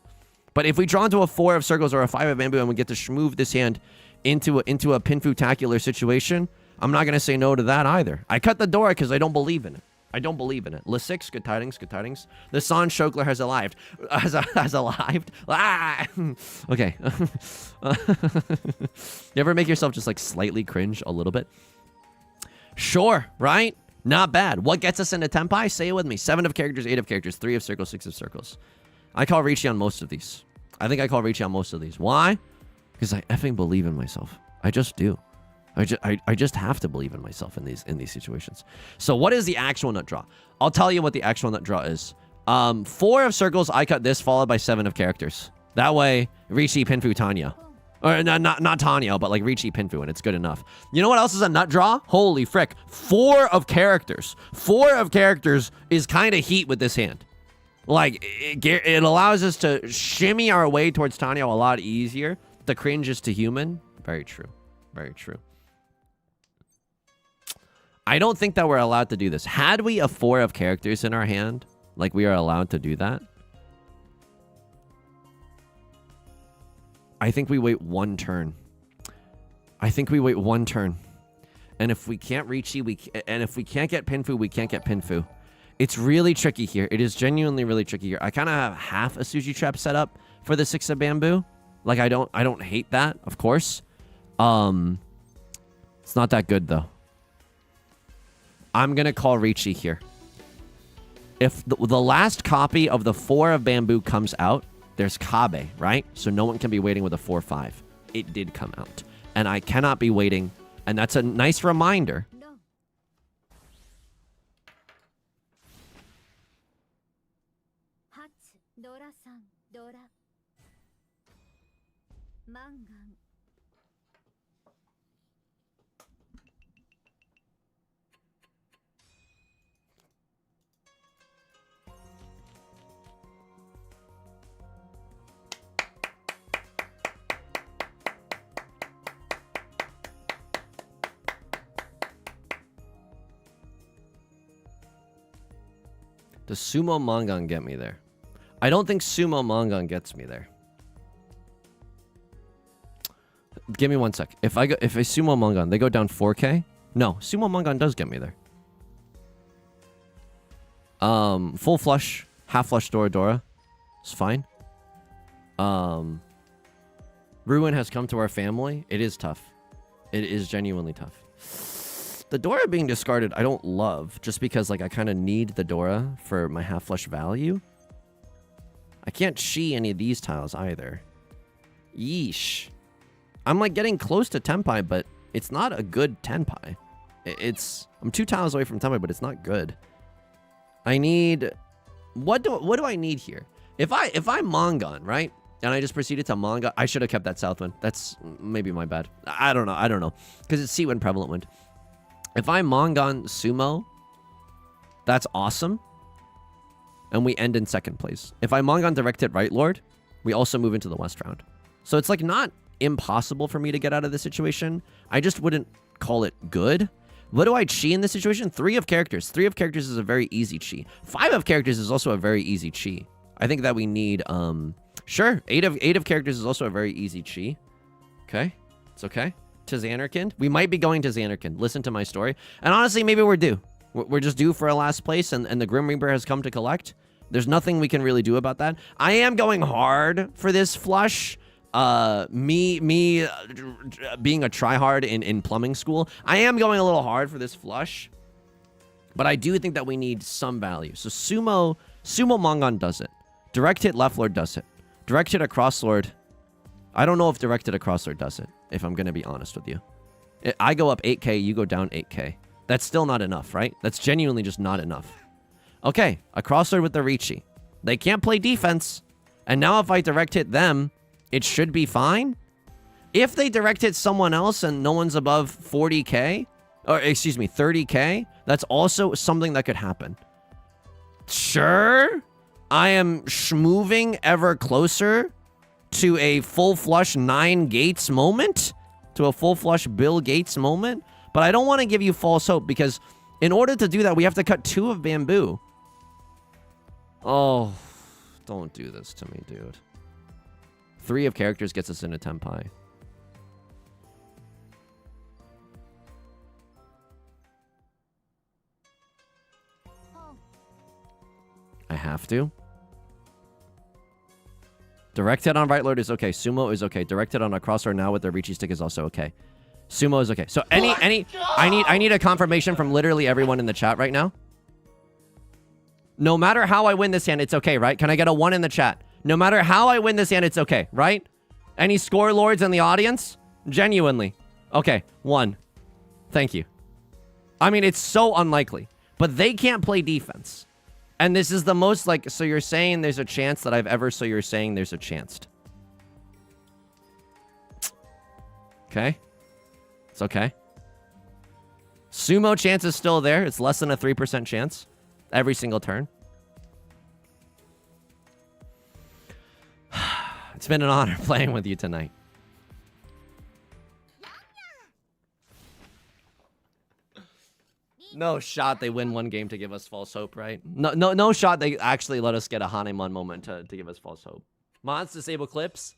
But if we draw into a 4 of circles or a 5 of bamboo and we get to schmoove this hand into a pinfu-tacular situation, I'm not going to say no to that either. I cut the Dora because I don't believe in it. Le6, good tidings, good tidings. The San Shokler has arrived. Has arrived? Ah! Okay. You ever make yourself just like slightly cringe a little bit? Sure, right? Not bad. What gets us into Tenpai? Say it with me. 7 of characters, 8 of characters, 3 of circles, 6 of circles. I call Riichi on most of these. I think I call Riichi on most of these. Why? Because I effing believe in myself. I just do. I just have to believe in myself in these situations. So what is the actual nut draw? I'll tell you what the actual nut draw is. 4 of circles, I cut this, followed by 7 of characters. That way, Riichi, Pinfu, Tanyo. Or not Tanyo, but like Riichi, Pinfu, and it's good enough. You know what else is a nut draw? Holy frick. 4 of characters. 4 of characters is kind of heat with this hand. Like, it allows us to shimmy our way towards Tanyo a lot easier. The cringe is to human. Very true. Very true. I don't think that we're allowed to do this. Had we a 4 of characters in our hand, like we are allowed to do that, I think we wait 1 turn. I think we wait 1 turn. And if we can't Riichi, and if we can't get Pinfu, we can't get Pinfu. It's really tricky here. It is genuinely really tricky here. I kind of have half a Suji trap set up for the 6 of bamboo. Like I don't hate that, of course. It's not that good though. I'm gonna call Riichi here. If the last copy of the 4 of bamboo comes out, there's Kabe, right? So no one can be waiting with a 4-5. It did come out. And I cannot be waiting. And that's a nice reminder. No. Does Sumo Mangan get me there? I don't think Sumo Mangan gets me there. Give me 1 sec. If I Sumo Mangan, they go down 4K? No, Sumo Mangan does get me there. Full flush, half flush Dora. It's fine. Ruin has come to our family. It is tough. It is genuinely tough. The Dora being discarded, I don't love, just because like I kind of need the Dora for my half flush value. I can't Chi any of these tiles either. Yeesh. I'm like getting close to Tenpai, but it's not a good Tenpai. I'm 2 tiles away from Tenpai, but it's not good. I need, what do I need here? If I Mangan, right? And I just proceeded to Manga, I should have kept that South Wind. That's maybe my bad. I don't know. Because it's Sea Wind, Prevalent Wind. If I Mangan Sumo, that's awesome. And we end in 2nd place. If I Mangan Direct Hit Right Lord, we also move into the West round. So it's like not impossible for me to get out of this situation. I just wouldn't call it good. What do I Chi in this situation? 3 of characters. 3 of characters is a very easy Chi. 5 of characters is also a very easy Chi. I think that we need, sure, 8 of characters is also a very easy Chi. Okay, it's okay. To Xanarkand. We might be going to Xanarkand. Listen to my story. And honestly, maybe we're due. We're just due for a last place, and the Grim Reaper has come to collect. There's nothing we can really do about that. I am going hard for this flush. Me being a tryhard in plumbing school, I am going a little hard for this flush. But I do think that we need some value. So Sumo Mangan does it. Direct Hit Left Lord does it. Direct Hit Across Lord. I don't know if Direct Hit Across Lord does it, if I'm going to be honest with you. I go up 8K, you go down 8K. That's still not enough, right? That's genuinely just not enough. Okay, Across Lord with the Riichi. They can't play defense. And now if I Direct Hit them, it should be fine. If they Direct Hit someone else and no one's above 40K, or excuse me, 30K, that's also something that could happen. Sure, I am moving ever closer to a full flush 9 Gates moment, to a full flush Bill Gates moment, but I don't want to give you false hope, because in order to do that, we have to cut 2 of bamboo. Oh, don't do this to me, dude. 3 of characters gets us into Tenpai. I have to. Direct Hit on Right Lord is okay. Sumo is okay. Direct Hit on a Crosser now with the Riichi stick is also okay. Sumo is okay. So I need a confirmation from literally everyone in the chat right now. No matter how I win this hand, it's okay, right? Can I get a 1 in the chat? No matter how I win this hand, it's okay, right? Any score lords in the audience? Genuinely. Okay, 1. Thank you. I mean, it's so unlikely. But they can't play defense. And this is the most, like, so you're saying there's a chance that I've ever, so you're saying there's a chance. Okay. It's okay. Sumo chance is still there. It's less than a 3% chance every single turn. It's been an honor playing with you tonight. No shot they win one game to give us false hope, right? No shot they actually let us get a Hanemon moment to give us false hope. Mods disable clips.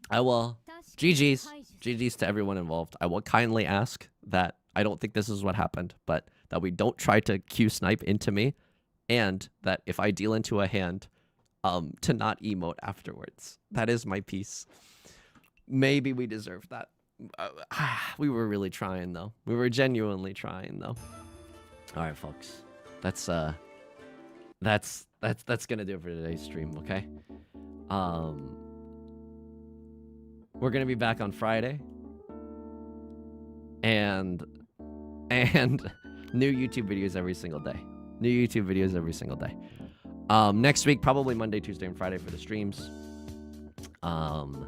I will. GG's to everyone involved. I will kindly ask that I don't think this is what happened, but that we don't try to Q snipe into me, and that if I deal into a hand, to not emote afterwards. That is my piece. Maybe we deserve that. We were really trying though. We were genuinely trying though. All right, folks. That's gonna do it for today's stream. Okay. We're gonna be back on Friday, and new YouTube videos every single day. New YouTube videos every single day. Next week, probably Monday, Tuesday, and Friday for the streams. And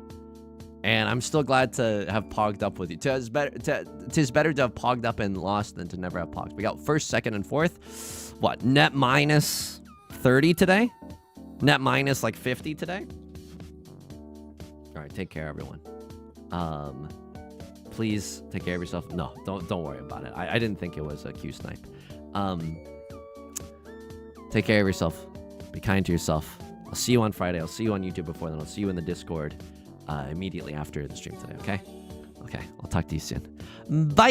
I'm still glad to have pogged up with you. Tis better to have pogged up and lost than to never have pogged. We got first, second, and fourth. What? Net minus 30 today? Net minus like 50 today? All right, take care, everyone. Please take care of yourself. No, don't worry about it. I didn't think it was a Q snipe. Take care of yourself. Be kind to yourself. I'll see you on Friday. I'll see you on YouTube before then. I'll see you in the Discord immediately after the stream today, okay? Okay, I'll talk to you soon. Bye!